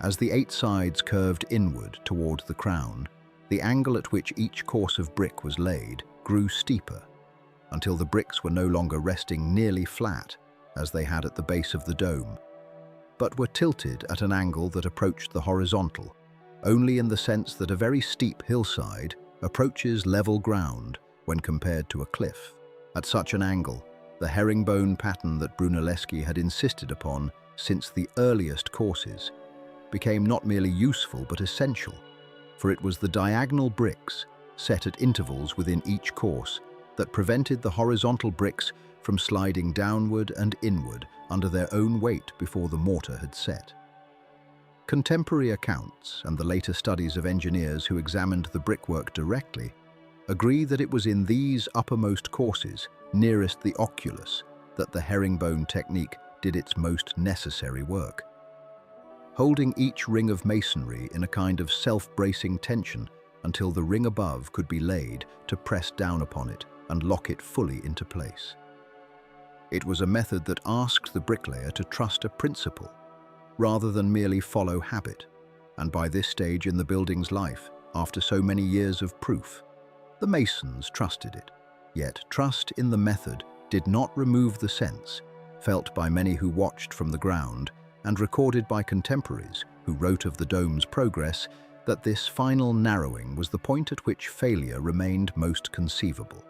As the 8 sides curved inward toward the crown, the angle at which each course of brick was laid grew steeper, until the bricks were no longer resting nearly flat, as they had at the base of the dome, but were tilted at an angle that approached the horizontal, only in the sense that a very steep hillside approaches level ground when compared to a cliff. At such an angle, the herringbone pattern that Brunelleschi had insisted upon since the earliest courses became not merely useful but essential, for it was the diagonal bricks, set at intervals within each course, that prevented the horizontal bricks from sliding downward and inward under their own weight before the mortar had set. Contemporary accounts and the later studies of engineers who examined the brickwork directly agree that it was in these uppermost courses, nearest the oculus, that the herringbone technique did its most necessary work. Holding each ring of masonry in a kind of self-bracing tension until the ring above could be laid to press down upon it and lock it fully into place. It was a method that asked the bricklayer to trust a principle, rather than merely follow habit, and by this stage in the building's life, after so many years of proof, the masons trusted it. Yet trust in the method did not remove the sense, felt by many who watched from the ground and recorded by contemporaries who wrote of the dome's progress, that this final narrowing was the point at which failure remained most conceivable.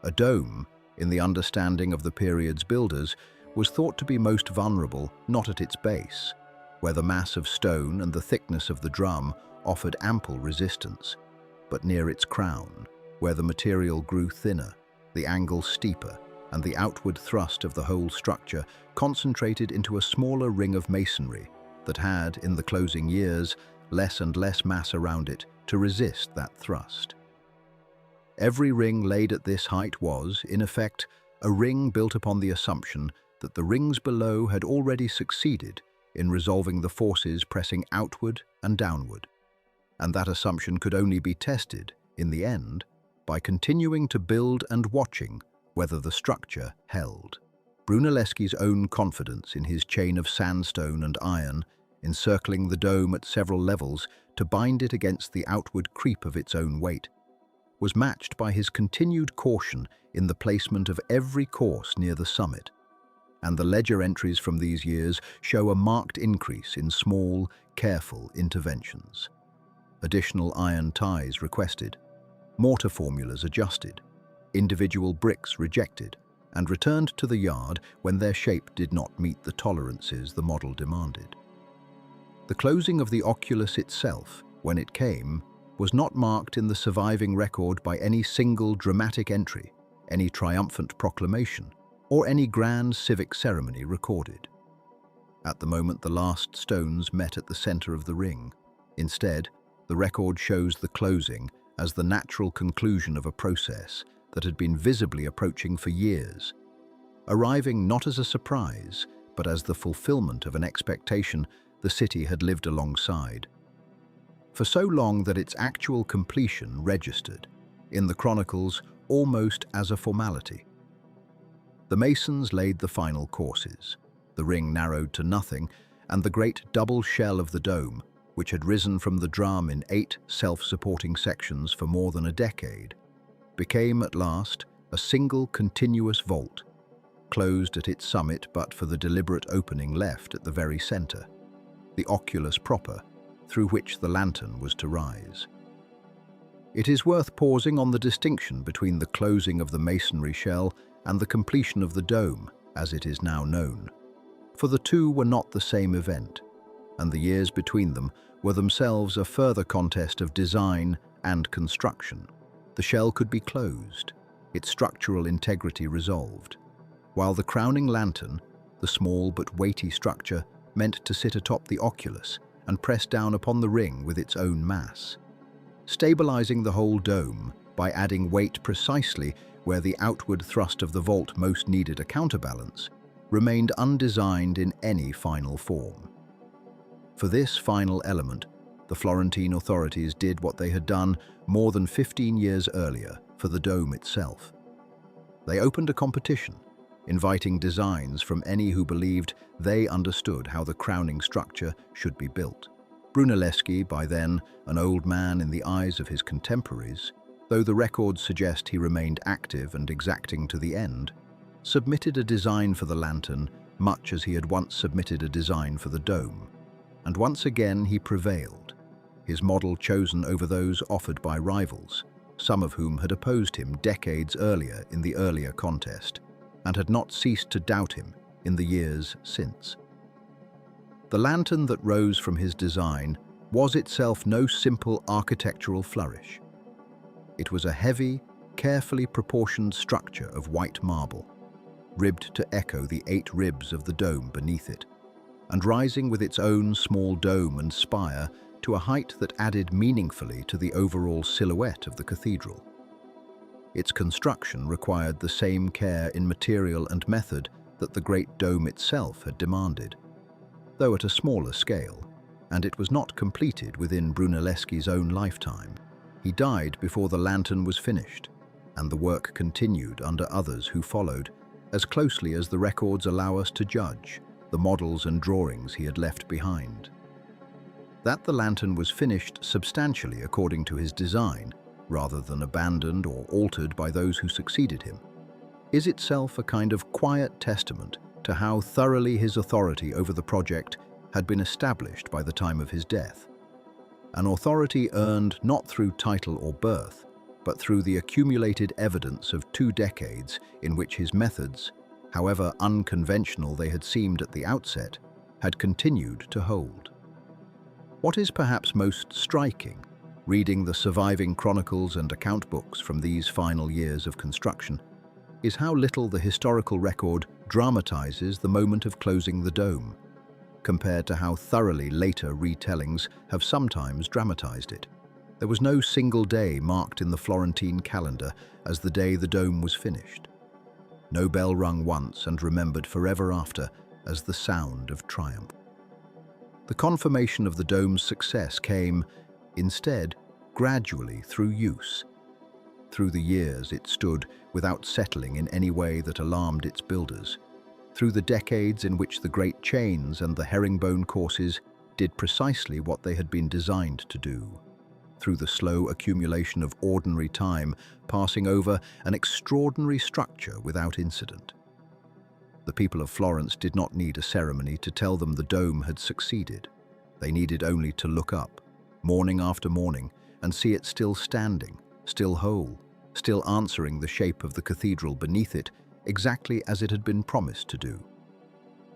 A dome, in the understanding of the period's builders, was thought to be most vulnerable not at its base, where the mass of stone and the thickness of the drum offered ample resistance, but near its crown, where the material grew thinner, the angle steeper, and the outward thrust of the whole structure concentrated into a smaller ring of masonry that had, in the closing years, less and less mass around it to resist that thrust. Every ring laid at this height was, in effect, a ring built upon the assumption that the rings below had already succeeded in resolving the forces pressing outward and downward, and that assumption could only be tested, in the end, by continuing to build and watching whether the structure held. Brunelleschi's own confidence in his chain of sandstone and iron, encircling the dome at several levels to bind it against the outward creep of its own weight, was matched by his continued caution in the placement of every course near the summit, and the ledger entries from these years show a marked increase in small, careful interventions. Additional iron ties requested, mortar formulas adjusted, individual bricks rejected, and returned to the yard when their shape did not meet the tolerances the model demanded. The closing of the oculus itself, when it came, was not marked in the surviving record by any single dramatic entry, any triumphant proclamation, or any grand civic ceremony recorded. At the moment the last stones met at the center of the ring. Instead, the record shows the closing as the natural conclusion of a process that had been visibly approaching for years, arriving not as a surprise, but as the fulfillment of an expectation the city had lived alongside, for so long that its actual completion registered, in the chronicles, almost as a formality. The masons laid the final courses, the ring narrowed to nothing, and the great double shell of the dome, which had risen from the drum in 8 self-supporting sections for more than a decade, became at last a single continuous vault, closed at its summit but for the deliberate opening left at the very center, the oculus proper, through which the lantern was to rise. It is worth pausing on the distinction between the closing of the masonry shell and the completion of the dome, as it is now known, for the two were not the same event, and the years between them were themselves a further contest of design and construction. The shell could be closed, its structural integrity resolved, while the crowning lantern, the small but weighty structure, meant to sit atop the oculus and press down upon the ring with its own mass, stabilizing the whole dome by adding weight precisely where the outward thrust of the vault most needed a counterbalance, remained undesigned in any final form. For this final element, the Florentine authorities did what they had done more than 15 years earlier for the dome itself. They opened a competition, inviting designs from any who believed they understood how the crowning structure should be built. Brunelleschi, by then an old man in the eyes of his contemporaries, though the records suggest he remained active and exacting to the end, submitted a design for the lantern much as he had once submitted a design for the dome, and once again he prevailed, his model chosen over those offered by rivals, some of whom had opposed him decades earlier in the earlier contest, and had not ceased to doubt him in the years since. The lantern that rose from his design was itself no simple architectural flourish. It was a heavy, carefully proportioned structure of white marble, ribbed to echo the 8 ribs of the dome beneath it, and rising with its own small dome and spire to a height that added meaningfully to the overall silhouette of the cathedral. Its construction required the same care in material and method that the great dome itself had demanded, though at a smaller scale, and it was not completed within Brunelleschi's own lifetime. He died before the lantern was finished, and the work continued under others who followed, as closely as the records allow us to judge the models and drawings he had left behind. That the lantern was finished substantially according to his design, rather than abandoned or altered by those who succeeded him, is itself a kind of quiet testament to how thoroughly his authority over the project had been established by the time of his death, an authority earned not through title or birth, but through the accumulated evidence of 2 decades in which his methods, however unconventional they had seemed at the outset, had continued to hold. What is perhaps most striking, reading the surviving chronicles and account books from these final years of construction, is how little the historical record dramatizes the moment of closing the dome, compared to how thoroughly later retellings have sometimes dramatized it. There was no single day marked in the Florentine calendar as the day the dome was finished. No bell rung once and remembered forever after as the sound of triumph. The confirmation of the dome's success came, instead, gradually through use. Through the years it stood without settling in any way that alarmed its builders. Through the decades in which the great chains and the herringbone courses did precisely what they had been designed to do. Through the slow accumulation of ordinary time passing over an extraordinary structure without incident. The people of Florence did not need a ceremony to tell them the dome had succeeded. They needed only to look up, morning after morning, and see it still standing, still whole, still answering the shape of the cathedral beneath it exactly as it had been promised to do.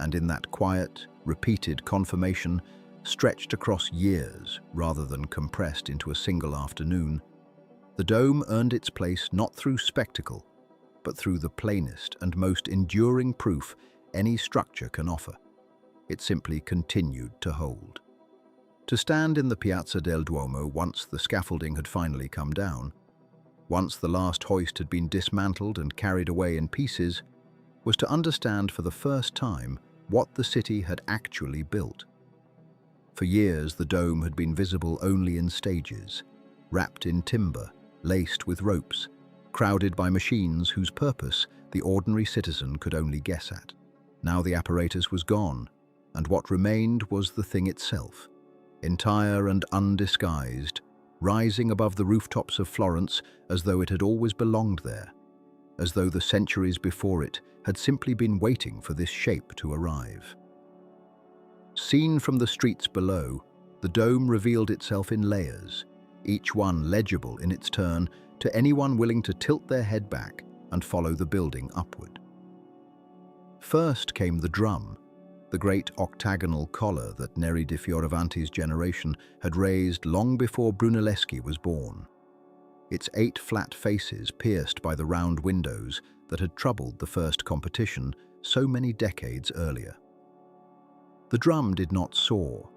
And in that quiet, repeated confirmation, stretched across years rather than compressed into a single afternoon, the dome earned its place not through spectacle, but through the plainest and most enduring proof any structure can offer. It simply continued to hold. To stand in the Piazza del Duomo once the scaffolding had finally come down, once the last hoist had been dismantled and carried away in pieces, was to understand for the first time what the city had actually built. For years the dome had been visible only in stages, wrapped in timber, laced with ropes, crowded by machines whose purpose the ordinary citizen could only guess at. Now the apparatus was gone, and what remained was the thing itself, entire and undisguised, rising above the rooftops of Florence as though it had always belonged there, as though the centuries before it had simply been waiting for this shape to arrive. Seen from the streets below, the dome revealed itself in layers, each one legible in its turn to anyone willing to tilt their head back and follow the building upward. First came the drum, the great octagonal collar that Neri di Fioravanti's generation had raised long before Brunelleschi was born. Its 8 flat faces pierced by the round windows that had troubled the first competition so many decades earlier. The drum did not soar.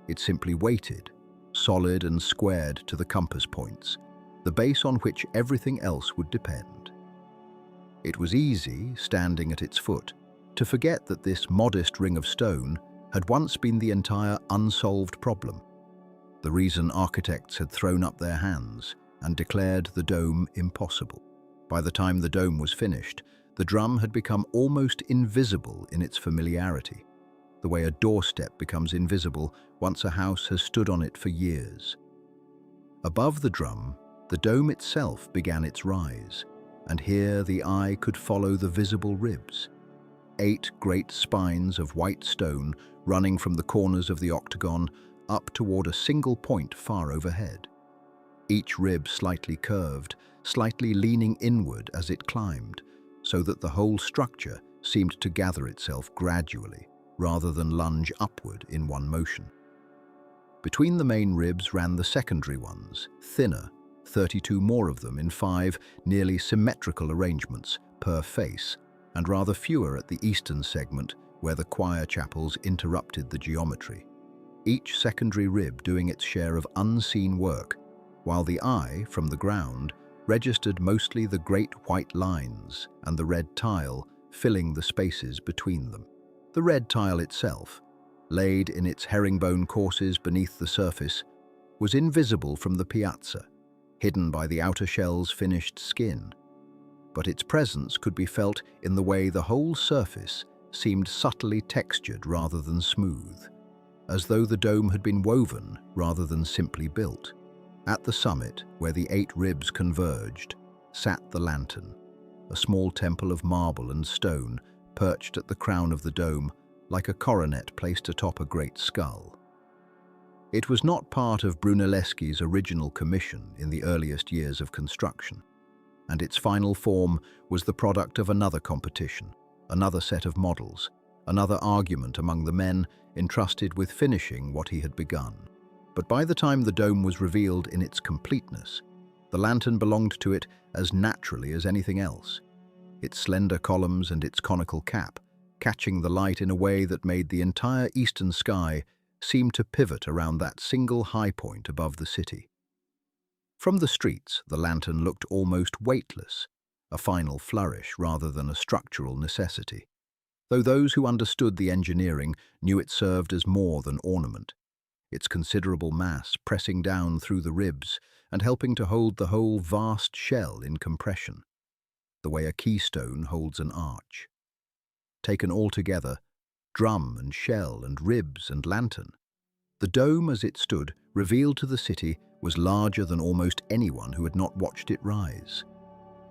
It simply waited, solid and squared to the compass points, the base on which everything else would depend. It was easy, standing at its foot, to forget that this modest ring of stone had once been the entire unsolved problem, the reason architects had thrown up their hands and declared the dome impossible. By the time the dome was finished, the drum had become almost invisible in its familiarity, the way a doorstep becomes invisible once a house has stood on it for years. Above the drum, the dome itself began its rise, and here the eye could follow the visible ribs, 8 great spines of white stone running from the corners of the octagon up toward a single point far overhead. Each rib slightly curved, slightly leaning inward as it climbed, so that the whole structure seemed to gather itself gradually, rather than lunge upward in one motion. Between the main ribs ran the secondary ones, thinner, 32 more of them in 5 nearly symmetrical arrangements per face, and rather fewer at the eastern segment where the choir chapels interrupted the geometry. Each secondary rib doing its share of unseen work, while the eye, from the ground, registered mostly the great white lines and the red tile filling the spaces between them. The red tile itself, laid in its herringbone courses beneath the surface, was invisible from the piazza, hidden by the outer shell's finished skin. But its presence could be felt in the way the whole surface seemed subtly textured rather than smooth, as though the dome had been woven rather than simply built. At the summit, where the 8 ribs converged, sat the lantern, a small temple of marble and stone perched at the crown of the dome like a coronet placed atop a great skull. It was not part of Brunelleschi's original commission in the earliest years of construction, and its final form was the product of another competition, another set of models, another argument among the men entrusted with finishing what he had begun. But by the time the dome was revealed in its completeness, the lantern belonged to it as naturally as anything else. its slender columns and its conical cap, catching the light in a way that made the entire eastern sky seem to pivot around that single high point above the city. From the streets, the lantern looked almost weightless, a final flourish rather than a structural necessity, though those who understood the engineering knew it served as more than ornament, its considerable mass pressing down through the ribs and helping to hold the whole vast shell in compression, the way a keystone holds an arch. Taken all together, drum and shell and ribs and lantern, the dome as it stood, revealed to the city, was larger than almost anyone who had not watched it rise.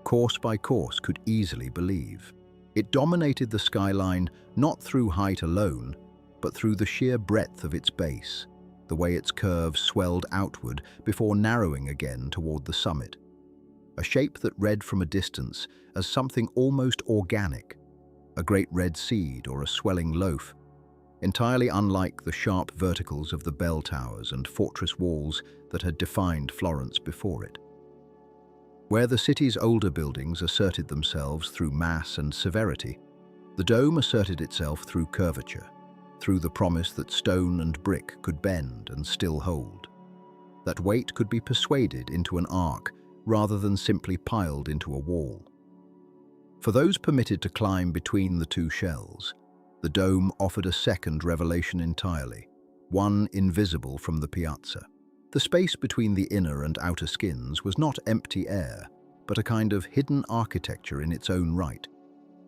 Course by course could easily believe. It dominated the skyline not through height alone, but through the sheer breadth of its base, the way its curves swelled outward before narrowing again toward the summit. A shape that read from a distance as something almost organic, a great red seed or a swelling loaf, entirely unlike the sharp verticals of the bell towers and fortress walls that had defined Florence before it. Where the city's older buildings asserted themselves through mass and severity, the dome asserted itself through curvature, through the promise that stone and brick could bend and still hold, that weight could be persuaded into an arc rather than simply piled into a wall. For those permitted to climb between the two shells, the dome offered a second revelation entirely, one invisible from the piazza. The space between the inner and outer skins was not empty air, but a kind of hidden architecture in its own right,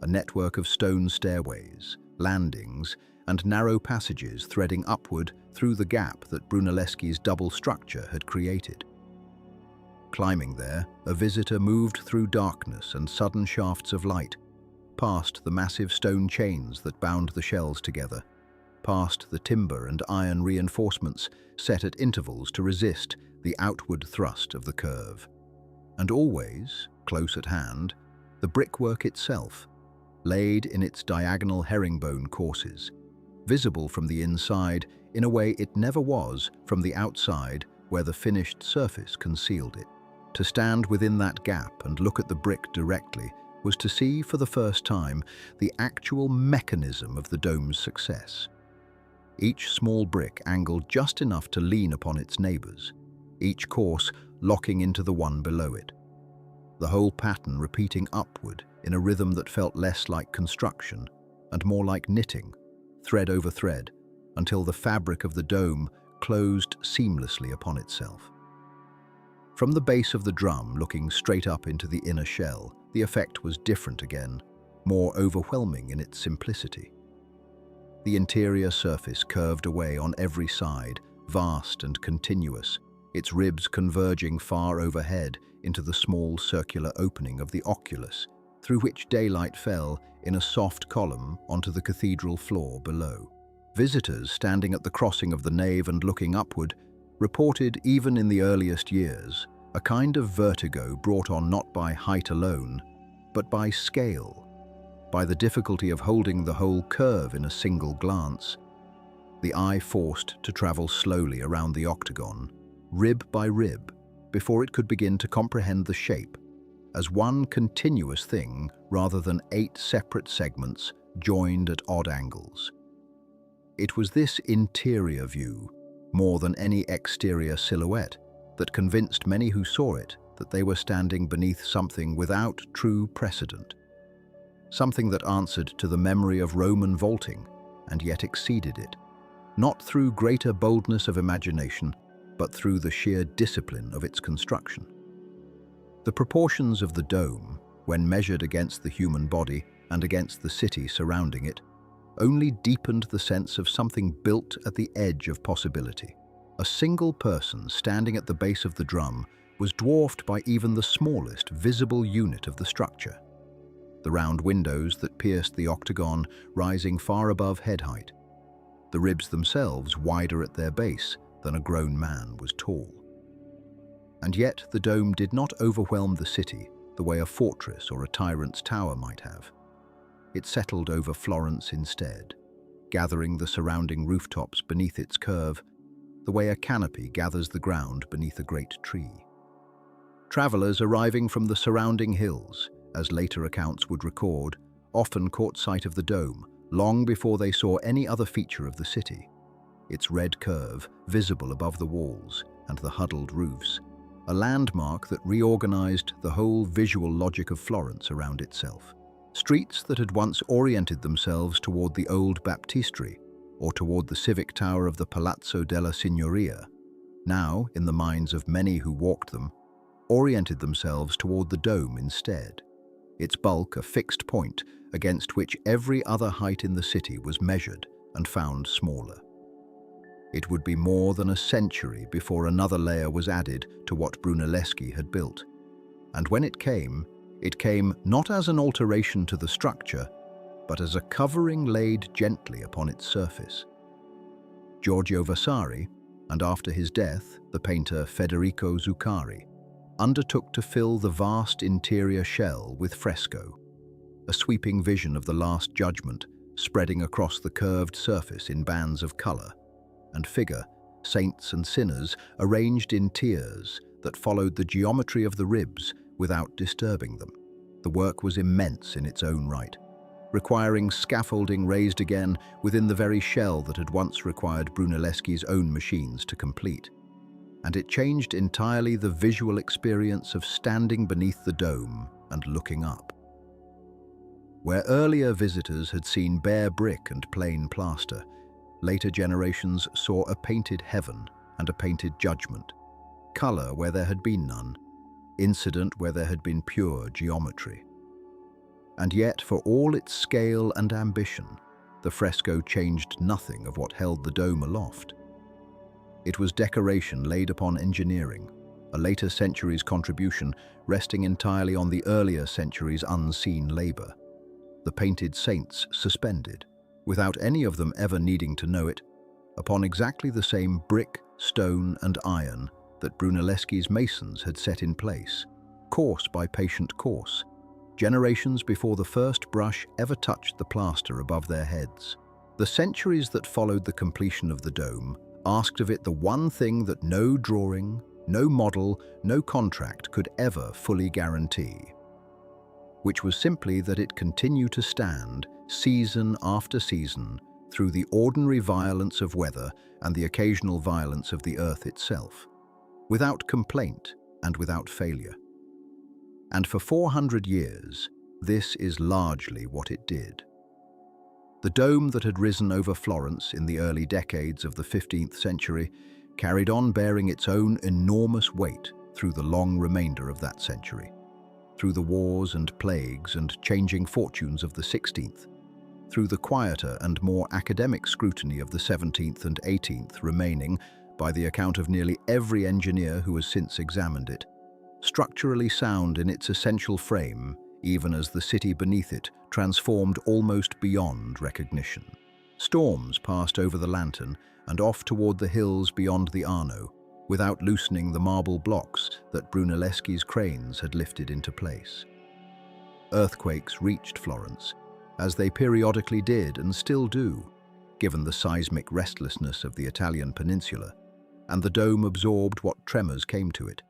a network of stone stairways, landings, and narrow passages threading upward through the gap that Brunelleschi's double structure had created. Climbing there, a visitor moved through darkness and sudden shafts of light, past the massive stone chains that bound the shells together, past the timber and iron reinforcements set at intervals to resist the outward thrust of the curve. And always, close at hand, the brickwork itself, laid in its diagonal herringbone courses, visible from the inside in a way it never was from the outside where the finished surface concealed it. To stand within that gap and look at the brick directly was to see for the first time the actual mechanism of the dome's success. Each small brick angled just enough to lean upon its neighbors, each course locking into the one below it. The whole pattern repeating upward in a rhythm that felt less like construction and more like knitting, thread over thread, until the fabric of the dome closed seamlessly upon itself. From the base of the drum looking straight up into the inner shell, the effect was different again, more overwhelming in its simplicity. The interior surface curved away on every side, vast and continuous, its ribs converging far overhead into the small circular opening of the oculus, through which daylight fell in a soft column onto the cathedral floor below. Visitors standing at the crossing of the nave and looking upward reported, even in the earliest years, a kind of vertigo brought on not by height alone, but by scale, by the difficulty of holding the whole curve in a single glance, the eye forced to travel slowly around the octagon, rib by rib, before it could begin to comprehend the shape as one continuous thing rather than 8 separate segments joined at odd angles. It was this interior view, more than any exterior silhouette, that convinced many who saw it that they were standing beneath something without true precedent, something that answered to the memory of Roman vaulting and yet exceeded it, not through greater boldness of imagination, but through the sheer discipline of its construction. The proportions of the dome, when measured against the human body and against the city surrounding it, only deepened the sense of something built at the edge of possibility. A single person standing at the base of the drum was dwarfed by even the smallest visible unit of the structure. The round windows that pierced the octagon rising far above head height, the ribs themselves wider at their base than a grown man was tall. And yet the dome did not overwhelm the city the way a fortress or a tyrant's tower might have. It settled over Florence instead, gathering the surrounding rooftops beneath its curve, the way a canopy gathers the ground beneath a great tree. Travelers arriving from the surrounding hills, as later accounts would record, often caught sight of the dome long before they saw any other feature of the city. Its red curve, visible above the walls and the huddled roofs, a landmark that reorganized the whole visual logic of Florence around itself. Streets that had once oriented themselves toward the old baptistery or toward the civic tower of the Palazzo della Signoria, now, in the minds of many who walked them, oriented themselves toward the dome instead, its bulk a fixed point against which every other height in the city was measured and found smaller. It would be more than a century before another layer was added to what Brunelleschi had built. And when it came not as an alteration to the structure, but as a covering laid gently upon its surface. Giorgio Vasari, and after his death, the painter Federico Zuccari, undertook to fill the vast interior shell with fresco, a sweeping vision of the Last Judgment spreading across the curved surface in bands of color, and figure, saints and sinners arranged in tiers that followed the geometry of the ribs without disturbing them. The work was immense in its own right, requiring scaffolding raised again within the very shell that had once required Brunelleschi's own machines to complete. And it changed entirely the visual experience of standing beneath the dome and looking up. Where earlier visitors had seen bare brick and plain plaster, later generations saw a painted heaven and a painted judgment, color where there had been none, incident where there had been pure geometry. And yet, for all its scale and ambition, the fresco changed nothing of what held the dome aloft. It was decoration laid upon engineering, a later century's contribution resting entirely on the earlier century's unseen labor. The painted saints suspended, without any of them ever needing to know it, upon exactly the same brick, stone, and iron that Brunelleschi's masons had set in place, course by patient course, generations before the first brush ever touched the plaster above their heads. The centuries that followed the completion of the dome asked of it the one thing that no drawing, no model, no contract could ever fully guarantee, which was simply that it continue to stand season after season through the ordinary violence of weather and the occasional violence of the earth itself, without complaint and without failure. And for 400 years, this is largely what it did. The dome that had risen over Florence in the early decades of the 15th century carried on bearing its own enormous weight through the long remainder of that century, through the wars and plagues and changing fortunes of the 16th, through the quieter and more academic scrutiny of the 17th and 18th remaining, by the account of nearly every engineer who has since examined it, structurally sound in its essential frame, even as the city beneath it transformed almost beyond recognition. Storms passed over the lantern and off toward the hills beyond the Arno, without loosening the marble blocks that Brunelleschi's cranes had lifted into place. Earthquakes reached Florence, as they periodically did and still do, given the seismic restlessness of the Italian peninsula, and the dome absorbed what tremors came to it,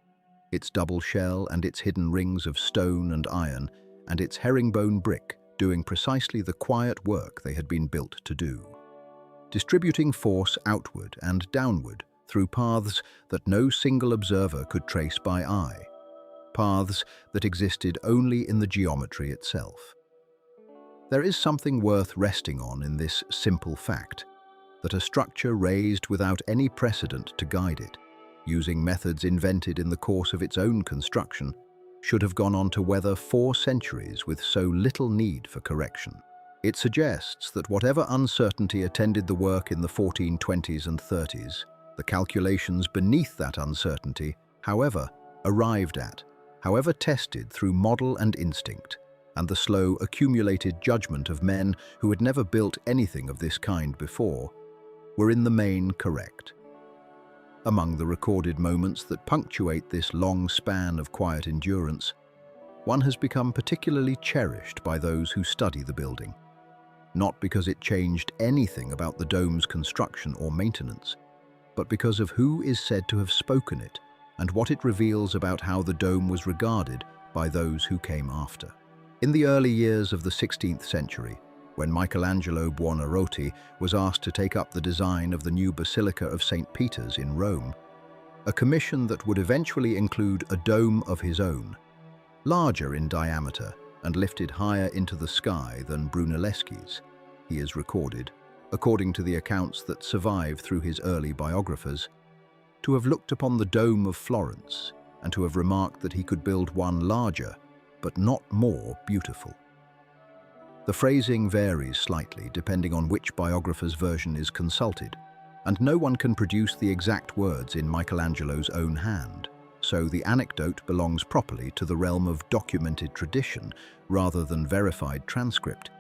its double shell and its hidden rings of stone and iron, and its herringbone brick doing precisely the quiet work they had been built to do, distributing force outward and downward through paths that no single observer could trace by eye, paths that existed only in the geometry itself. There is something worth resting on in this simple fact, that a structure raised without any precedent to guide it, using methods invented in the course of its own construction, should have gone on to weather 4 centuries with so little need for correction. It suggests that whatever uncertainty attended the work in the 1420s and 30s, the calculations beneath that uncertainty, however, arrived at, however tested through model and instinct, and the slow accumulated judgment of men who had never built anything of this kind before, were in the main correct. Among the recorded moments that punctuate this long span of quiet endurance, one has become particularly cherished by those who study the building, not because it changed anything about the dome's construction or maintenance, but because of who is said to have spoken it and what it reveals about how the dome was regarded by those who came after. In the early years of the 16th century, when Michelangelo Buonarroti was asked to take up the design of the new Basilica of St. Peter's in Rome, a commission that would eventually include a dome of his own, larger in diameter and lifted higher into the sky than Brunelleschi's, he is recorded, according to the accounts that survive through his early biographers, to have looked upon the dome of Florence and to have remarked that he could build one larger, but not more beautiful. The phrasing varies slightly depending on which biographer's version is consulted, and no one can produce the exact words in Michelangelo's own hand, so the anecdote belongs properly to the realm of documented tradition rather than verified transcript,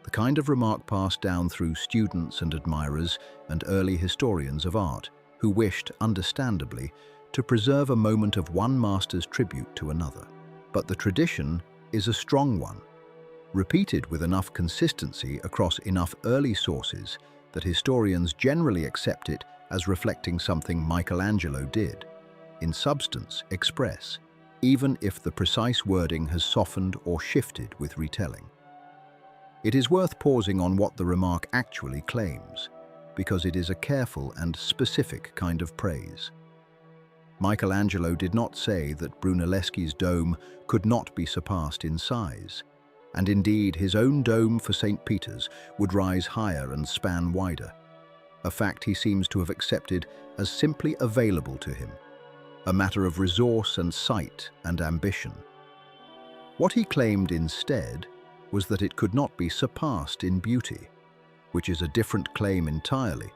the kind of remark passed down through students and admirers and early historians of art who wished, understandably, to preserve a moment of one master's tribute to another. But the tradition is a strong one, repeated with enough consistency across enough early sources that historians generally accept it as reflecting something Michelangelo did, in substance, express, even if the precise wording has softened or shifted with retelling. It is worth pausing on what the remark actually claims, because it is a careful and specific kind of praise. Michelangelo did not say that Brunelleschi's dome could not be surpassed in size, and indeed his own dome for St. Peter's would rise higher and span wider, a fact he seems to have accepted as simply available to him, a matter of resource and sight and ambition. What he claimed instead was that it could not be surpassed in beauty, which is a different claim entirely,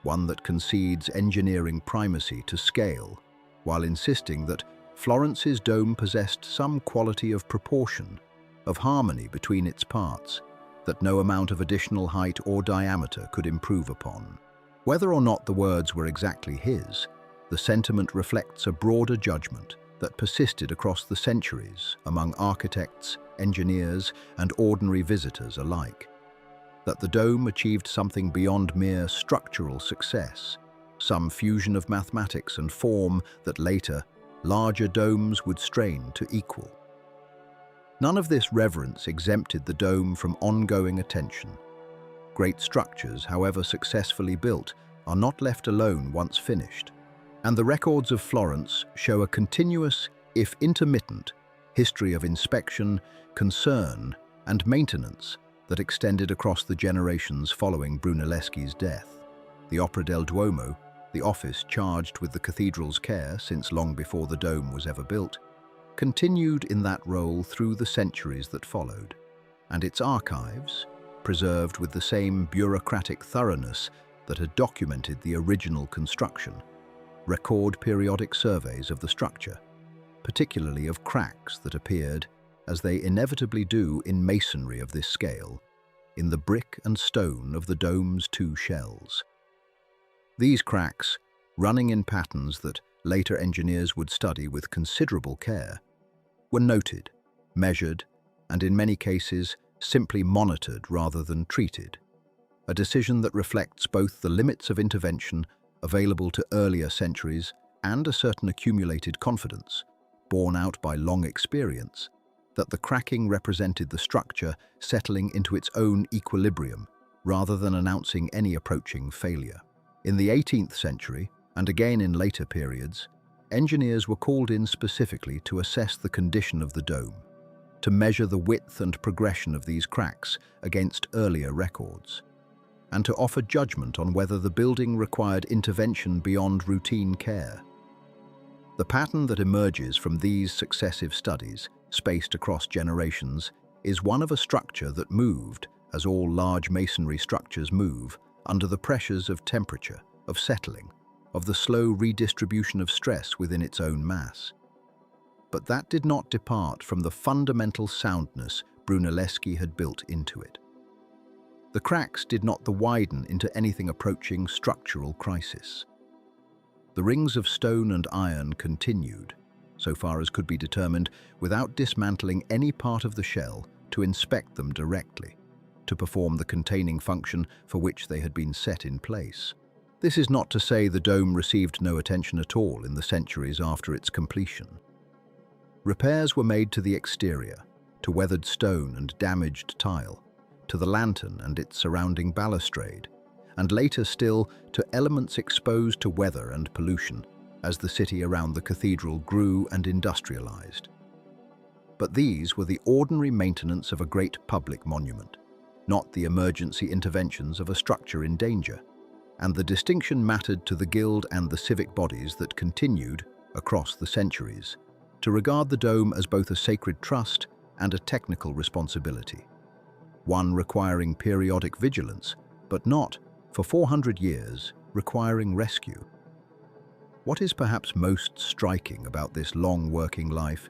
one that concedes engineering primacy to scale, while insisting that Florence's dome possessed some quality of proportion, of harmony between its parts, that no amount of additional height or diameter could improve upon. Whether or not the words were exactly his, the sentiment reflects a broader judgment that persisted across the centuries among architects, engineers, and ordinary visitors alike. That the dome achieved something beyond mere structural success, some fusion of mathematics and form that later, larger domes would strain to equal. None of this reverence exempted the dome from ongoing attention. Great structures, however successfully built, are not left alone once finished, and the records of Florence show a continuous, if intermittent, history of inspection, concern, and maintenance that extended across the generations following Brunelleschi's death. The Opera del Duomo, the office charged with the cathedral's care since long before the dome was ever built, continued in that role through the centuries that followed, and its archives, preserved with the same bureaucratic thoroughness that had documented the original construction, record periodic surveys of the structure, particularly of cracks that appeared, as they inevitably do in masonry of this scale, in the brick and stone of the dome's two shells. These cracks, running in patterns that later engineers would study with considerable care, were noted, measured, and in many cases simply monitored rather than treated, a decision that reflects both the limits of intervention available to earlier centuries and a certain accumulated confidence, borne out by long experience, that the cracking represented the structure settling into its own equilibrium rather than announcing any approaching failure. In the 18th century, and again in later periods, engineers were called in specifically to assess the condition of the dome, to measure the width and progression of these cracks against earlier records, and to offer judgment on whether the building required intervention beyond routine care. The pattern that emerges from these successive studies, spaced across generations, is one of a structure that moved, as all large masonry structures move, under the pressures of temperature, of settling, of the slow redistribution of stress within its own mass. But that did not depart from the fundamental soundness Brunelleschi had built into it. The cracks did not widen into anything approaching structural crisis. The rings of stone and iron continued, so far as could be determined, without dismantling any part of the shell, to inspect them directly, to perform the containing function for which they had been set in place. This is not to say the dome received no attention at all in the centuries after its completion. Repairs were made to the exterior, to weathered stone and damaged tile, to the lantern and its surrounding balustrade, and later still to elements exposed to weather and pollution as the city around the cathedral grew and industrialized. But these were the ordinary maintenance of a great public monument, not the emergency interventions of a structure in danger, and the distinction mattered to the guild and the civic bodies that continued, across the centuries, to regard the dome as both a sacred trust and a technical responsibility, one requiring periodic vigilance, but not, for 400 years, requiring rescue. What is perhaps most striking about this long working life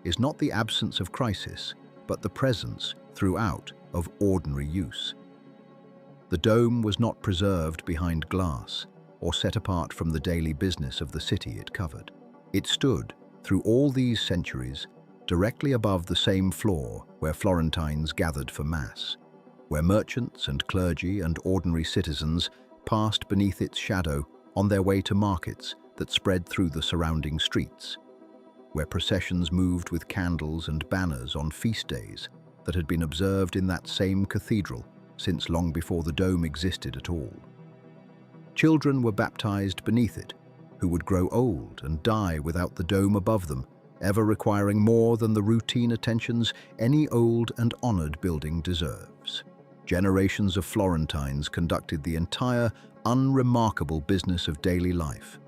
is not the absence of crisis, but the presence, throughout, of ordinary use. The dome was not preserved behind glass or set apart from the daily business of the city it covered. It stood, through all these centuries, directly above the same floor where Florentines gathered for Mass, where merchants and clergy and ordinary citizens passed beneath its shadow on their way to markets that spread through the surrounding streets, where processions moved with candles and banners on feast days that had been observed in that same cathedral since long before the dome existed at all. Children were baptized beneath it, who would grow old and die without the dome above them, ever requiring more than the routine attentions any old and honored building deserves. Generations of Florentines conducted the entire, unremarkable business of daily life.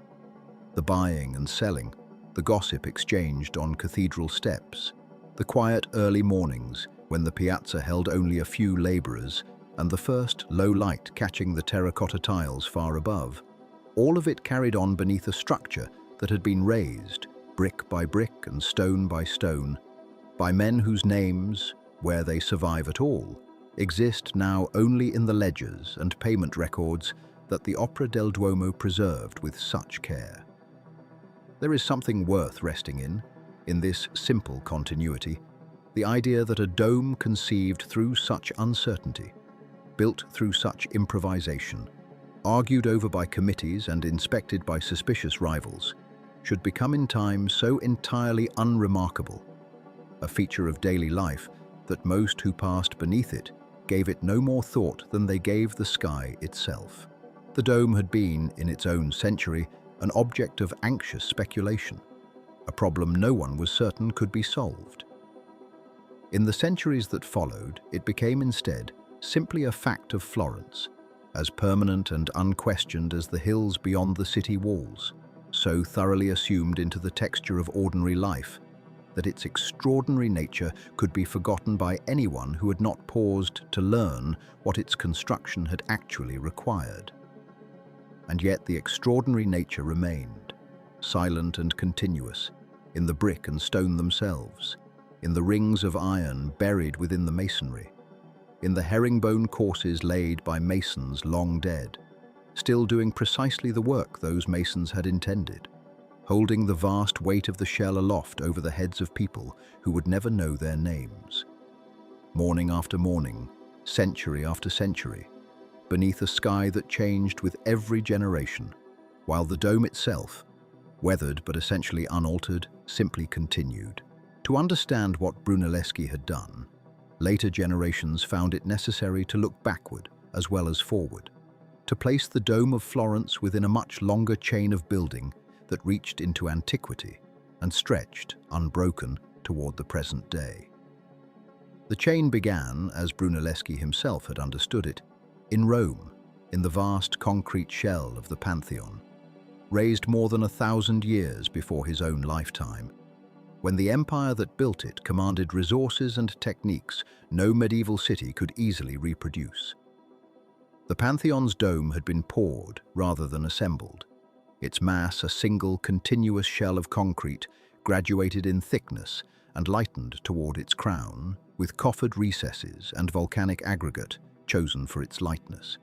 The buying and selling, the gossip exchanged on cathedral steps, the quiet early mornings when the piazza held only a few laborers and the first low light catching the terracotta tiles far above, all of it carried on beneath a structure that had been raised, brick by brick and stone by stone, by men whose names, where they survive at all, exist now only in the ledgers and payment records that the Opera del Duomo preserved with such care. There is something worth resting in this simple continuity, the idea that a dome conceived through such uncertainty, built through such improvisation, argued over by committees and inspected by suspicious rivals, should become in time so entirely unremarkable, a feature of daily life that most who passed beneath it gave it no more thought than they gave the sky itself. The dome had been, in its own century, an object of anxious speculation, a problem no one was certain could be solved. In the centuries that followed, it became instead simply a fact of Florence, as permanent and unquestioned as the hills beyond the city walls, so thoroughly assumed into the texture of ordinary life that its extraordinary nature could be forgotten by anyone who had not paused to learn what its construction had actually required. And yet the extraordinary nature remained, silent and continuous, in the brick and stone themselves, in the rings of iron buried within the masonry, in the herringbone courses laid by masons long dead, still doing precisely the work those masons had intended, holding the vast weight of the shell aloft over the heads of people who would never know their names. Morning after morning, century after century, beneath a sky that changed with every generation, while the dome itself, weathered but essentially unaltered, simply continued. To understand what Brunelleschi had done, later generations found it necessary to look backward as well as forward, to place the dome of Florence within a much longer chain of building that reached into antiquity and stretched, unbroken, toward the present day. The chain began, as Brunelleschi himself had understood it, in Rome, in the vast concrete shell of the Pantheon, raised more than 1,000 years before his own lifetime, when the empire that built it commanded resources and techniques no medieval city could easily reproduce. The Pantheon's dome had been poured rather than assembled, its mass a single continuous shell of concrete graduated in thickness and lightened toward its crown with coffered recesses and volcanic aggregate chosen for its lightness.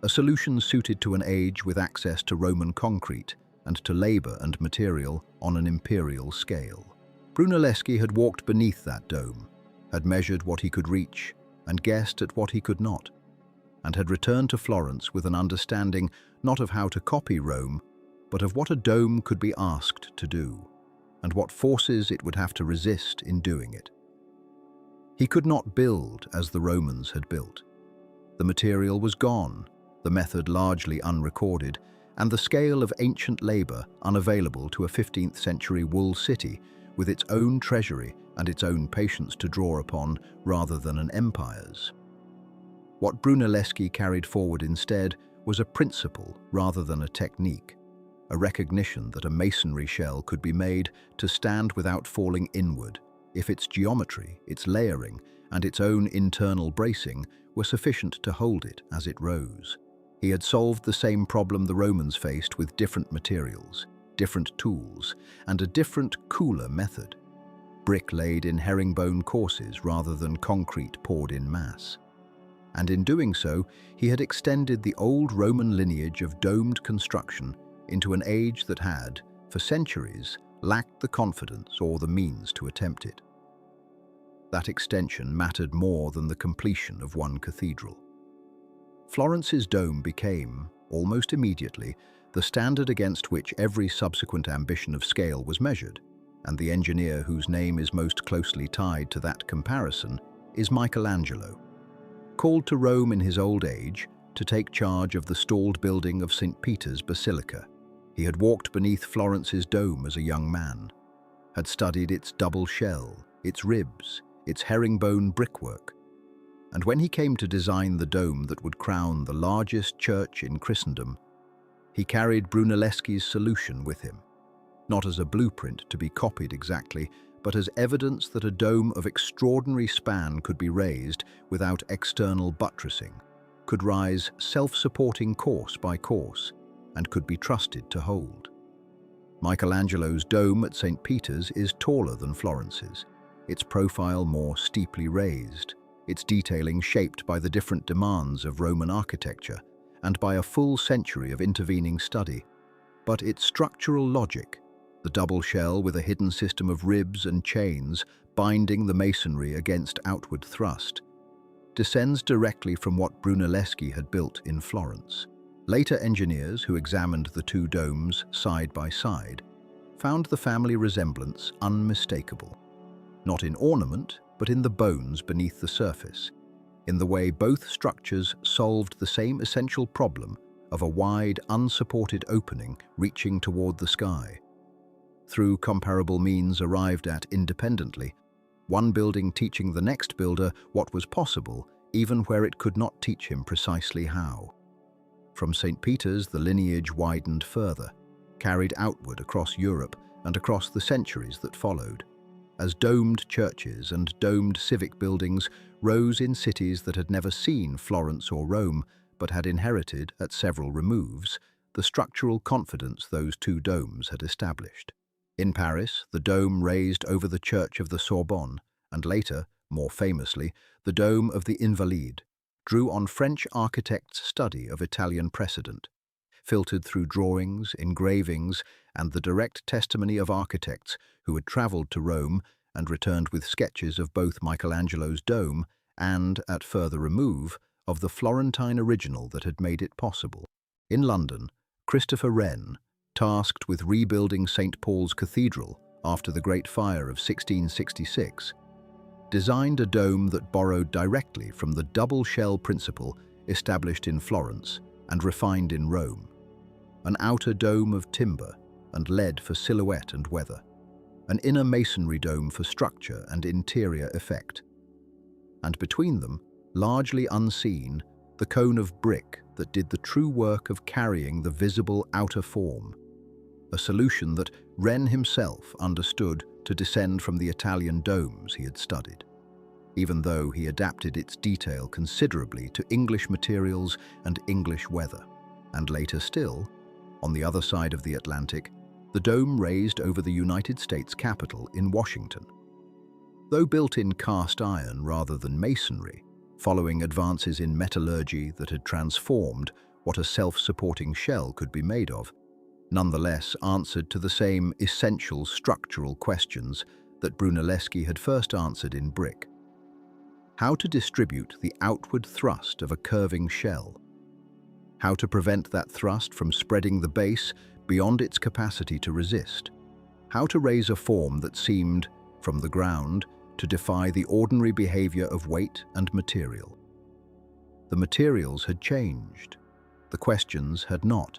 A solution suited to an age with access to Roman concrete and to labor and material on an imperial scale. Brunelleschi had walked beneath that dome, had measured what he could reach and guessed at what he could not, and had returned to Florence with an understanding not of how to copy Rome, but of what a dome could be asked to do, and what forces it would have to resist in doing it. He could not build as the Romans had built. The material was gone, the method largely unrecorded, and the scale of ancient labor unavailable to a 15th century wool city with its own treasury and its own patience to draw upon rather than an empire's. What Brunelleschi carried forward instead was a principle rather than a technique, a recognition that a masonry shell could be made to stand without falling inward if its geometry, its layering, and its own internal bracing were sufficient to hold it as it rose. He had solved the same problem the Romans faced with different materials, different tools, and a different, cooler method. Brick laid in herringbone courses rather than concrete poured in mass. And in doing so, he had extended the old Roman lineage of domed construction into an age that had, for centuries, lacked the confidence or the means to attempt it. That extension mattered more than the completion of one cathedral. Florence's dome became, almost immediately, the standard against which every subsequent ambition of scale was measured, and the engineer whose name is most closely tied to that comparison is Michelangelo. Called to Rome in his old age to take charge of the stalled building of St. Peter's Basilica, he had walked beneath Florence's dome as a young man, had studied its double shell, its ribs, its herringbone brickwork, and when he came to design the dome that would crown the largest church in Christendom, he carried Brunelleschi's solution with him, not as a blueprint to be copied exactly, but as evidence that a dome of extraordinary span could be raised without external buttressing, could rise self-supporting course by course, and could be trusted to hold. Michelangelo's dome at St. Peter's is taller than Florence's, its profile more steeply raised, its detailing shaped by the different demands of Roman architecture and by a full century of intervening study. But its structural logic, the double shell with a hidden system of ribs and chains binding the masonry against outward thrust, descends directly from what Brunelleschi had built in Florence. Later engineers who examined the two domes side by side found the family resemblance unmistakable, not in ornament, but in the bones beneath the surface, in the way both structures solved the same essential problem of a wide, unsupported opening reaching toward the sky. Through comparable means arrived at independently, one building teaching the next builder what was possible, even where it could not teach him precisely how. From St. Peter's, the lineage widened further, carried outward across Europe and across the centuries that followed, as domed churches and domed civic buildings rose in cities that had never seen Florence or Rome, but had inherited, at several removes, the structural confidence those two domes had established. In Paris, the dome raised over the Church of the Sorbonne, and later, more famously, the dome of the Invalides, drew on French architects' study of Italian precedent, filtered through drawings, engravings, and the direct testimony of architects who had travelled to Rome and returned with sketches of both Michelangelo's dome and, at further remove, of the Florentine original that had made it possible. In London, Christopher Wren, tasked with rebuilding St. Paul's Cathedral after the Great Fire of 1666, designed a dome that borrowed directly from the double shell principle established in Florence and refined in Rome, an outer dome of timber and lead for silhouette and weather, an inner masonry dome for structure and interior effect, and between them, largely unseen, the cone of brick that did the true work of carrying the visible outer form, a solution that Wren himself understood to descend from the Italian domes he had studied, even though he adapted its detail considerably to English materials and English weather. And later still, on the other side of the Atlantic, the dome raised over the United States Capitol in Washington. Though built in cast iron rather than masonry, following advances in metallurgy that had transformed what a self-supporting shell could be made of, nonetheless answered to the same essential structural questions that Brunelleschi had first answered in brick. How to distribute the outward thrust of a curving shell? How to prevent that thrust from spreading the base beyond its capacity to resist? How to raise a form that seemed, from the ground, to defy the ordinary behavior of weight and material. The materials had changed. The questions had not.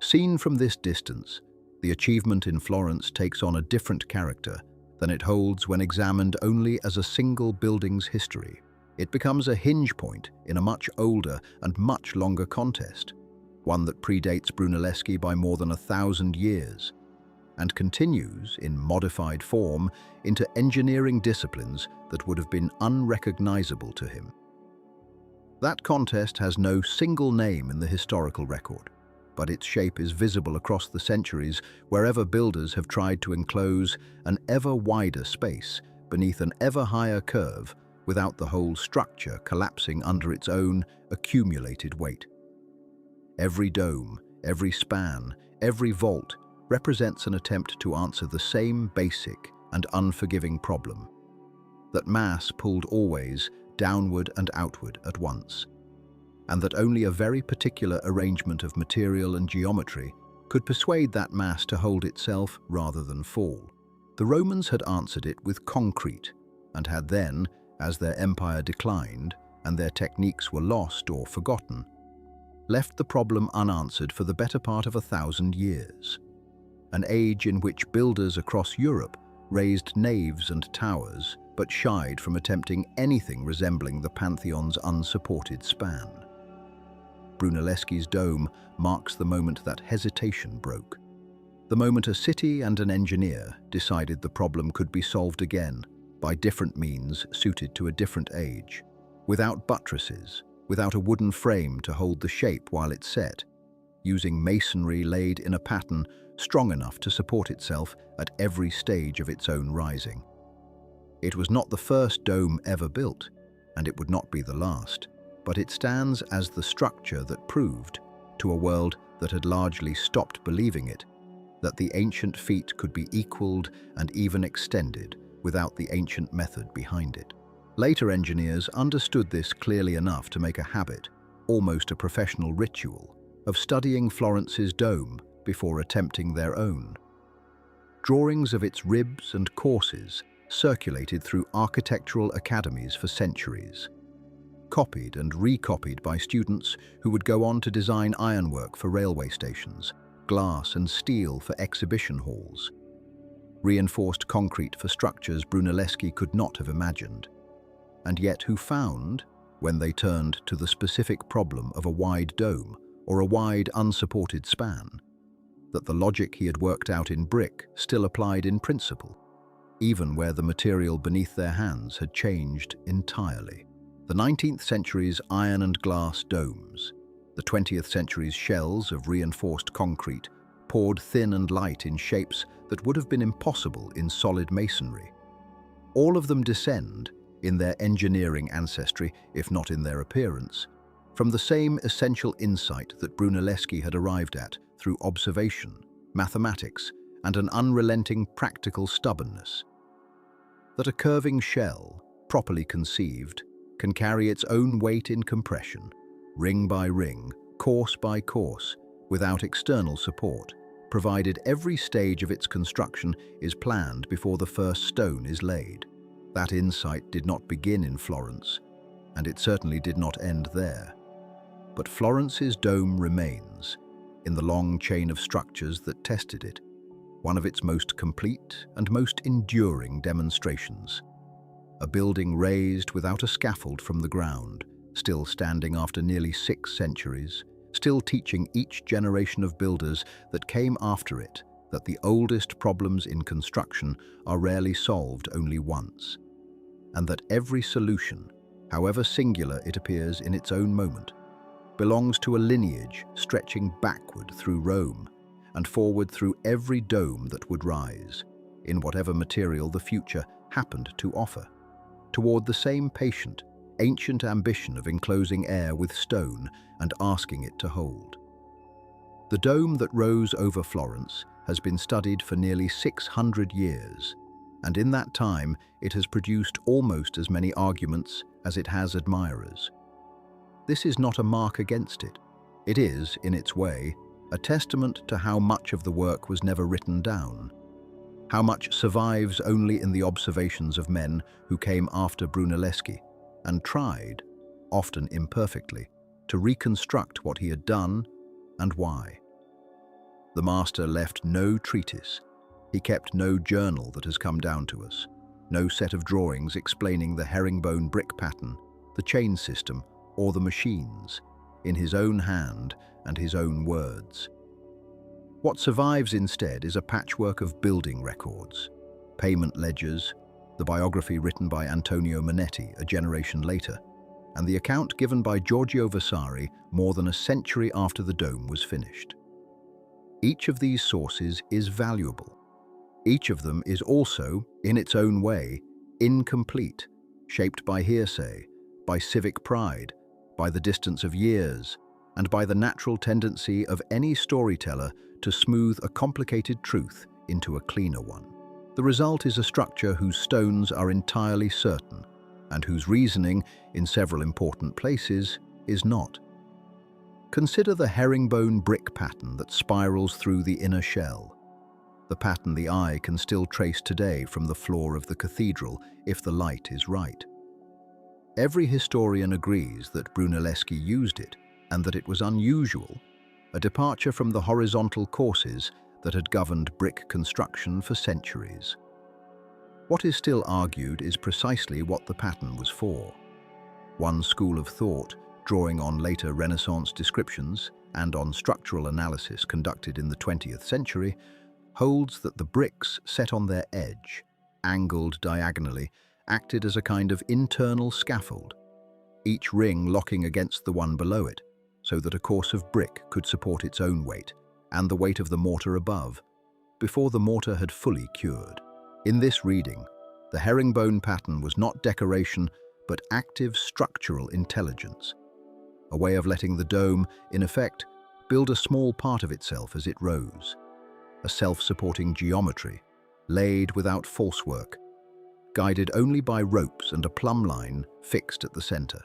Seen from this distance, the achievement in Florence takes on a different character than it holds when examined only as a single building's history. It becomes a hinge point in a much older and much longer contest, one that predates Brunelleschi by more than 1,000 years, and continues, in modified form, into engineering disciplines that would have been unrecognizable to him. That contest has no single name in the historical record, but its shape is visible across the centuries wherever builders have tried to enclose an ever wider space beneath an ever higher curve without the whole structure collapsing under its own accumulated weight. Every dome, every span, every vault represents an attempt to answer the same basic and unforgiving problem: that mass pulled always downward and outward at once, and that only a very particular arrangement of material and geometry could persuade that mass to hold itself rather than fall. The Romans had answered it with concrete, and had then, as their empire declined and their techniques were lost or forgotten, left the problem unanswered for the better part of 1,000 years. An age in which builders across Europe raised naves and towers but shied from attempting anything resembling the Pantheon's unsupported span. Brunelleschi's dome marks the moment that hesitation broke, the moment a city and an engineer decided the problem could be solved again by different means suited to a different age, without buttresses, without a wooden frame to hold the shape while it set, using masonry laid in a pattern strong enough to support itself at every stage of its own rising. It was not the first dome ever built, and it would not be the last, but it stands as the structure that proved, to a world that had largely stopped believing it, that the ancient feat could be equaled and even extended without the ancient method behind it. Later engineers understood this clearly enough to make a habit, almost a professional ritual, of studying Florence's dome before attempting their own. Drawings of its ribs and courses circulated through architectural academies for centuries, copied and recopied by students who would go on to design ironwork for railway stations, glass and steel for exhibition halls, reinforced concrete for structures Brunelleschi could not have imagined, and yet who found, when they turned to the specific problem of a wide dome or a wide unsupported span, that the logic he had worked out in brick still applied in principle, even where the material beneath their hands had changed entirely. The 19th century's iron and glass domes, the 20th century's shells of reinforced concrete, poured thin and light in shapes that would have been impossible in solid masonry. All of them descend, in their engineering ancestry, if not in their appearance, from the same essential insight that Brunelleschi had arrived at through observation, mathematics, and an unrelenting practical stubbornness. That a curving shell, properly conceived, can carry its own weight in compression, ring by ring, course by course, without external support, provided every stage of its construction is planned before the first stone is laid. That insight did not begin in Florence, and it certainly did not end there. But Florence's dome remains, in the long chain of structures that tested it, one of its most complete and most enduring demonstrations. A building raised without a scaffold from the ground, still standing after nearly 6 centuries, still teaching each generation of builders that came after it that the oldest problems in construction are rarely solved only once, and that every solution, however singular it appears in its own moment, belongs to a lineage stretching backward through Rome and forward through every dome that would rise, in whatever material the future happened to offer, toward the same patient, ancient ambition of enclosing air with stone and asking it to hold. The dome that rose over Florence has been studied for nearly 600 years, and in that time it has produced almost as many arguments as it has admirers. This is not a mark against it. It is, in its way, a testament to how much of the work was never written down. How much survives only in the observations of men who came after Brunelleschi and tried, often imperfectly, to reconstruct what he had done and why. The master left no treatise. He kept no journal that has come down to us, no set of drawings explaining the herringbone brick pattern, the chain system, or the machines, in his own hand and his own words. What survives instead is a patchwork of building records, payment ledgers, the biography written by Antonio Manetti a generation later, and the account given by Giorgio Vasari more than a century after the dome was finished. Each of these sources is valuable. Each of them is also, in its own way, incomplete, shaped by hearsay, by civic pride, by the distance of years, and by the natural tendency of any storyteller to smooth a complicated truth into a cleaner one. The result is a structure whose stones are entirely certain, and whose reasoning, in several important places, is not. Consider the herringbone brick pattern that spirals through the inner shell, the pattern the eye can still trace today from the floor of the cathedral if the light is right. Every historian agrees that Brunelleschi used it and that it was unusual, a departure from the horizontal courses that had governed brick construction for centuries. What is still argued is precisely what the pattern was for. One school of thought, drawing on later Renaissance descriptions and on structural analysis conducted in the 20th century, holds that the bricks set on their edge, angled diagonally, acted as a kind of internal scaffold, each ring locking against the one below it, so that a course of brick could support its own weight and the weight of the mortar above, before the mortar had fully cured. In this reading, the herringbone pattern was not decoration, but active structural intelligence, a way of letting the dome, in effect, build a small part of itself as it rose, a self-supporting geometry, laid without false work, guided only by ropes and a plumb line fixed at the center.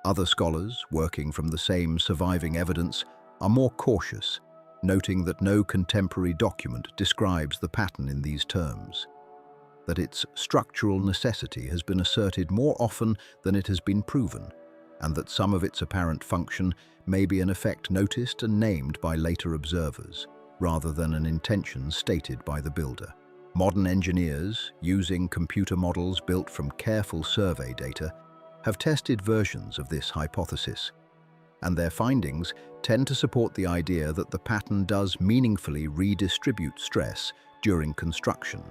Other scholars, working from the same surviving evidence, are more cautious, noting that no contemporary document describes the pattern in these terms, that its structural necessity has been asserted more often than it has been proven, and that some of its apparent function may be an effect noticed and named by later observers, rather than an intention stated by the builder. Modern engineers, using computer models built from careful survey data, have tested versions of this hypothesis, and their findings tend to support the idea that the pattern does meaningfully redistribute stress during construction,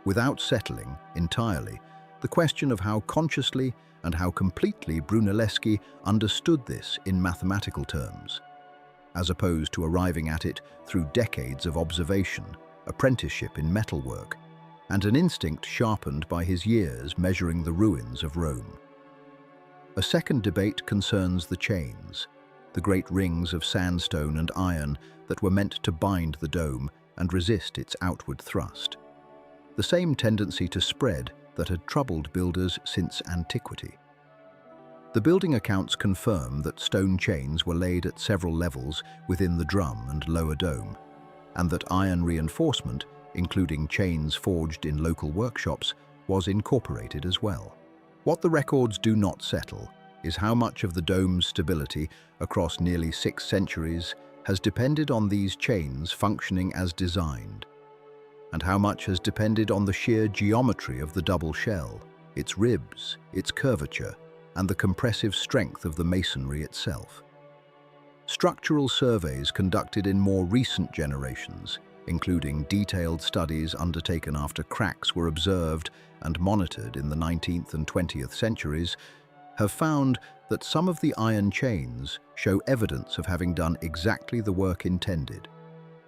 without settling entirely the question of how consciously and how completely Brunelleschi understood this in mathematical terms, as opposed to arriving at it through decades of observation, apprenticeship in metalwork, and an instinct sharpened by his years measuring the ruins of Rome. A second debate concerns the chains, the great rings of sandstone and iron that were meant to bind the dome and resist its outward thrust. The same tendency to spread that had troubled builders since antiquity. The building accounts confirm that stone chains were laid at several levels within the drum and lower dome, and that iron reinforcement, including chains forged in local workshops, was incorporated as well. What the records do not settle is how much of the dome's stability across nearly 6 centuries has depended on these chains functioning as designed, and how much has depended on the sheer geometry of the double shell, its ribs, its curvature, and the compressive strength of the masonry itself. Structural surveys conducted in more recent generations, including detailed studies undertaken after cracks were observed and monitored in the 19th and 20th centuries, have found that some of the iron chains show evidence of having done exactly the work intended,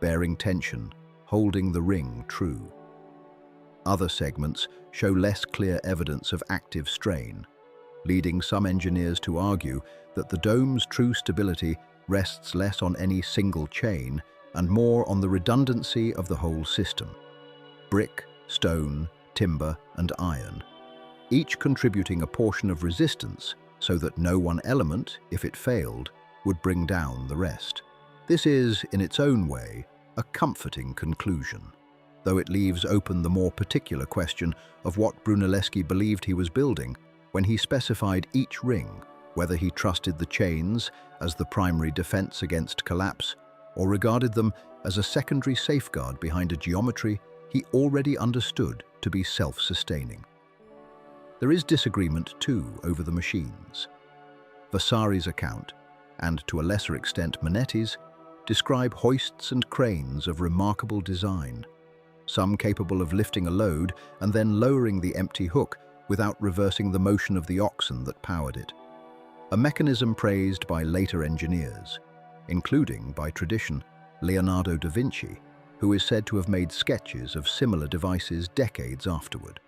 bearing tension, holding the ring true. Other segments show less clear evidence of active strain, leading some engineers to argue that the dome's true stability rests less on any single chain and more on the redundancy of the whole system: brick, stone, timber, and iron, each contributing a portion of resistance so that no one element, if it failed, would bring down the rest. This is, in its own way, a comforting conclusion. though it leaves open the more particular question of what Brunelleschi believed he was building when he specified each ring, whether he trusted the chains as the primary defense against collapse or regarded them as a secondary safeguard behind a geometry he already understood to be self-sustaining. There is disagreement, too, over the machines. Vasari's account, and to a lesser extent Manetti's, describe hoists and cranes of remarkable design, some capable of lifting a load and then lowering the empty hook without reversing the motion of the oxen that powered it. A mechanism praised by later engineers, including, by tradition, Leonardo da Vinci, who is said to have made sketches of similar devices decades afterward.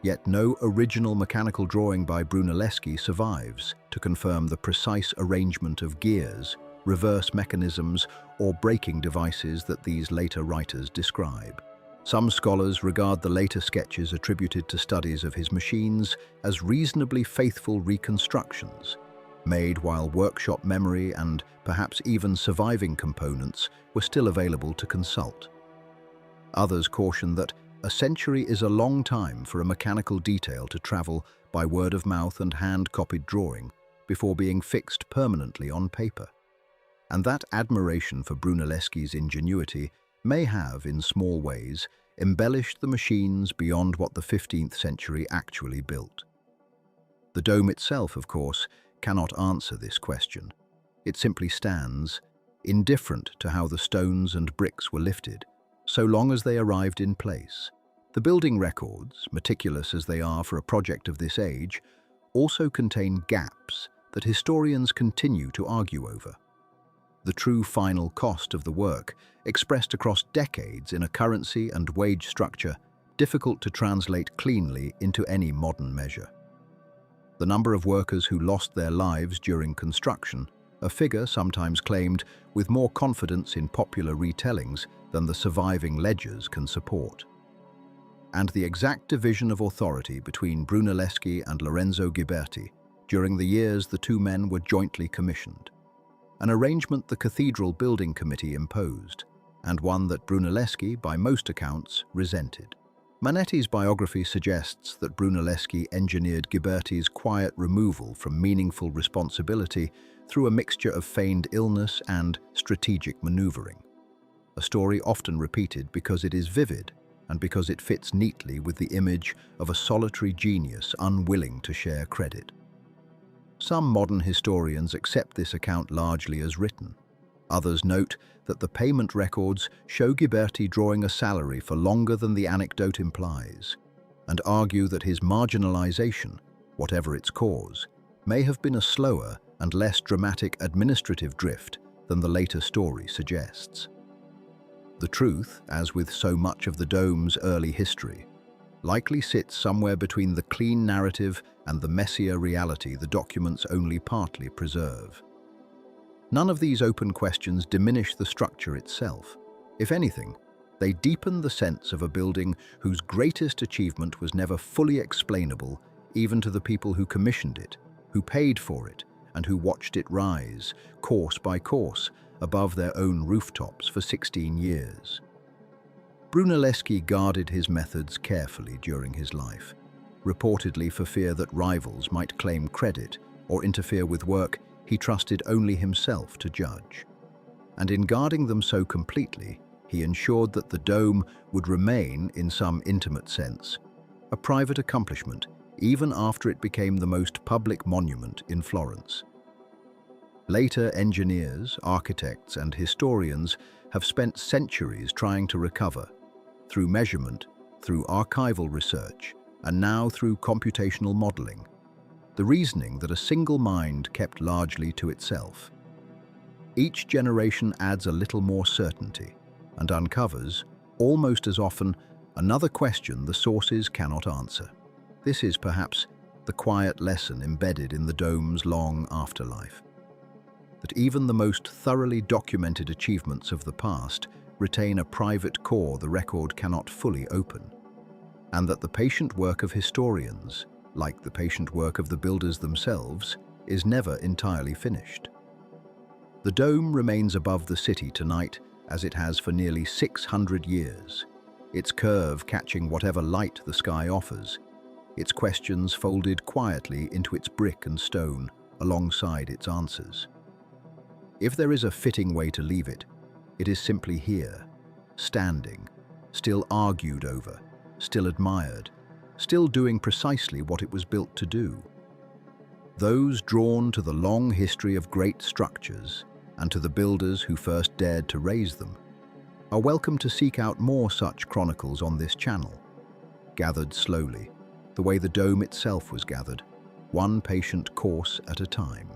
Yet no original mechanical drawing by Brunelleschi survives to confirm the precise arrangement of gears, reverse mechanisms, or braking devices that these later writers describe. Some scholars regard the later sketches attributed to studies of his machines as reasonably faithful reconstructions, made while workshop memory and perhaps even surviving components were still available to consult. Others caution that a century is a long time for a mechanical detail to travel by word of mouth and hand-copied drawing before being fixed permanently on paper. And that admiration for Brunelleschi's ingenuity may have, in small ways, embellished the machines beyond what the 15th century actually built. The dome itself, of course, cannot answer this question. It simply stands, indifferent to how the stones and bricks were lifted, so long as they arrived in place. The building records, meticulous as they are for a project of this age, also contain gaps that historians continue to argue over. The true final cost of the work, expressed across decades in a currency and wage structure difficult to translate cleanly into any modern measure. The number of workers who lost their lives during construction, a figure sometimes claimed with more confidence in popular retellings than the surviving ledgers can support. And the exact division of authority between Brunelleschi and Lorenzo Ghiberti during the years the two men were jointly commissioned, an arrangement the Cathedral Building Committee imposed, and one that Brunelleschi, by most accounts, resented. Manetti's biography suggests that Brunelleschi engineered Ghiberti's quiet removal from meaningful responsibility through a mixture of feigned illness and strategic maneuvering, a story often repeated because it is vivid and because it fits neatly with the image of a solitary genius unwilling to share credit. Some modern historians accept this account largely as written. Others note that the payment records show Ghiberti drawing a salary for longer than the anecdote implies, and argue that his marginalization, whatever its cause, may have been a slower and less dramatic administrative drift than the later story suggests. The truth, as with so much of the dome's early history, likely sits somewhere between the clean narrative and the messier reality the documents only partly preserve. None of these open questions diminish the structure itself. If anything, they deepen the sense of a building whose greatest achievement was never fully explainable even to the people who commissioned it, who paid for it, and who watched it rise, course by course, above their own rooftops for 16 years. Brunelleschi guarded his methods carefully during his life, reportedly for fear that rivals might claim credit or interfere with work he trusted only himself to judge. And in guarding them so completely, he ensured that the dome would remain, in some intimate sense, a private accomplishment even after it became the most public monument in Florence. Later engineers, architects, and historians have spent centuries trying to recover, through measurement, through archival research, and now through computational modeling, the reasoning that a single mind kept largely to itself. Each generation adds a little more certainty and uncovers, almost as often, another question the sources cannot answer. This is perhaps the quiet lesson embedded in the dome's long afterlife, that even the most thoroughly documented achievements of the past retain a private core the record cannot fully open, and that the patient work of historians, like the patient work of the builders themselves, is never entirely finished. The dome remains above the city tonight as it has for nearly 600 years, its curve catching whatever light the sky offers, its questions folded quietly into its brick and stone alongside its answers. If there is a fitting way to leave it, it is simply here, standing, still argued over, still admired, still doing precisely what it was built to do. Those drawn to the long history of great structures and to the builders who first dared to raise them are welcome to seek out more such chronicles on this channel, gathered slowly, the way the dome itself was gathered, one patient course at a time.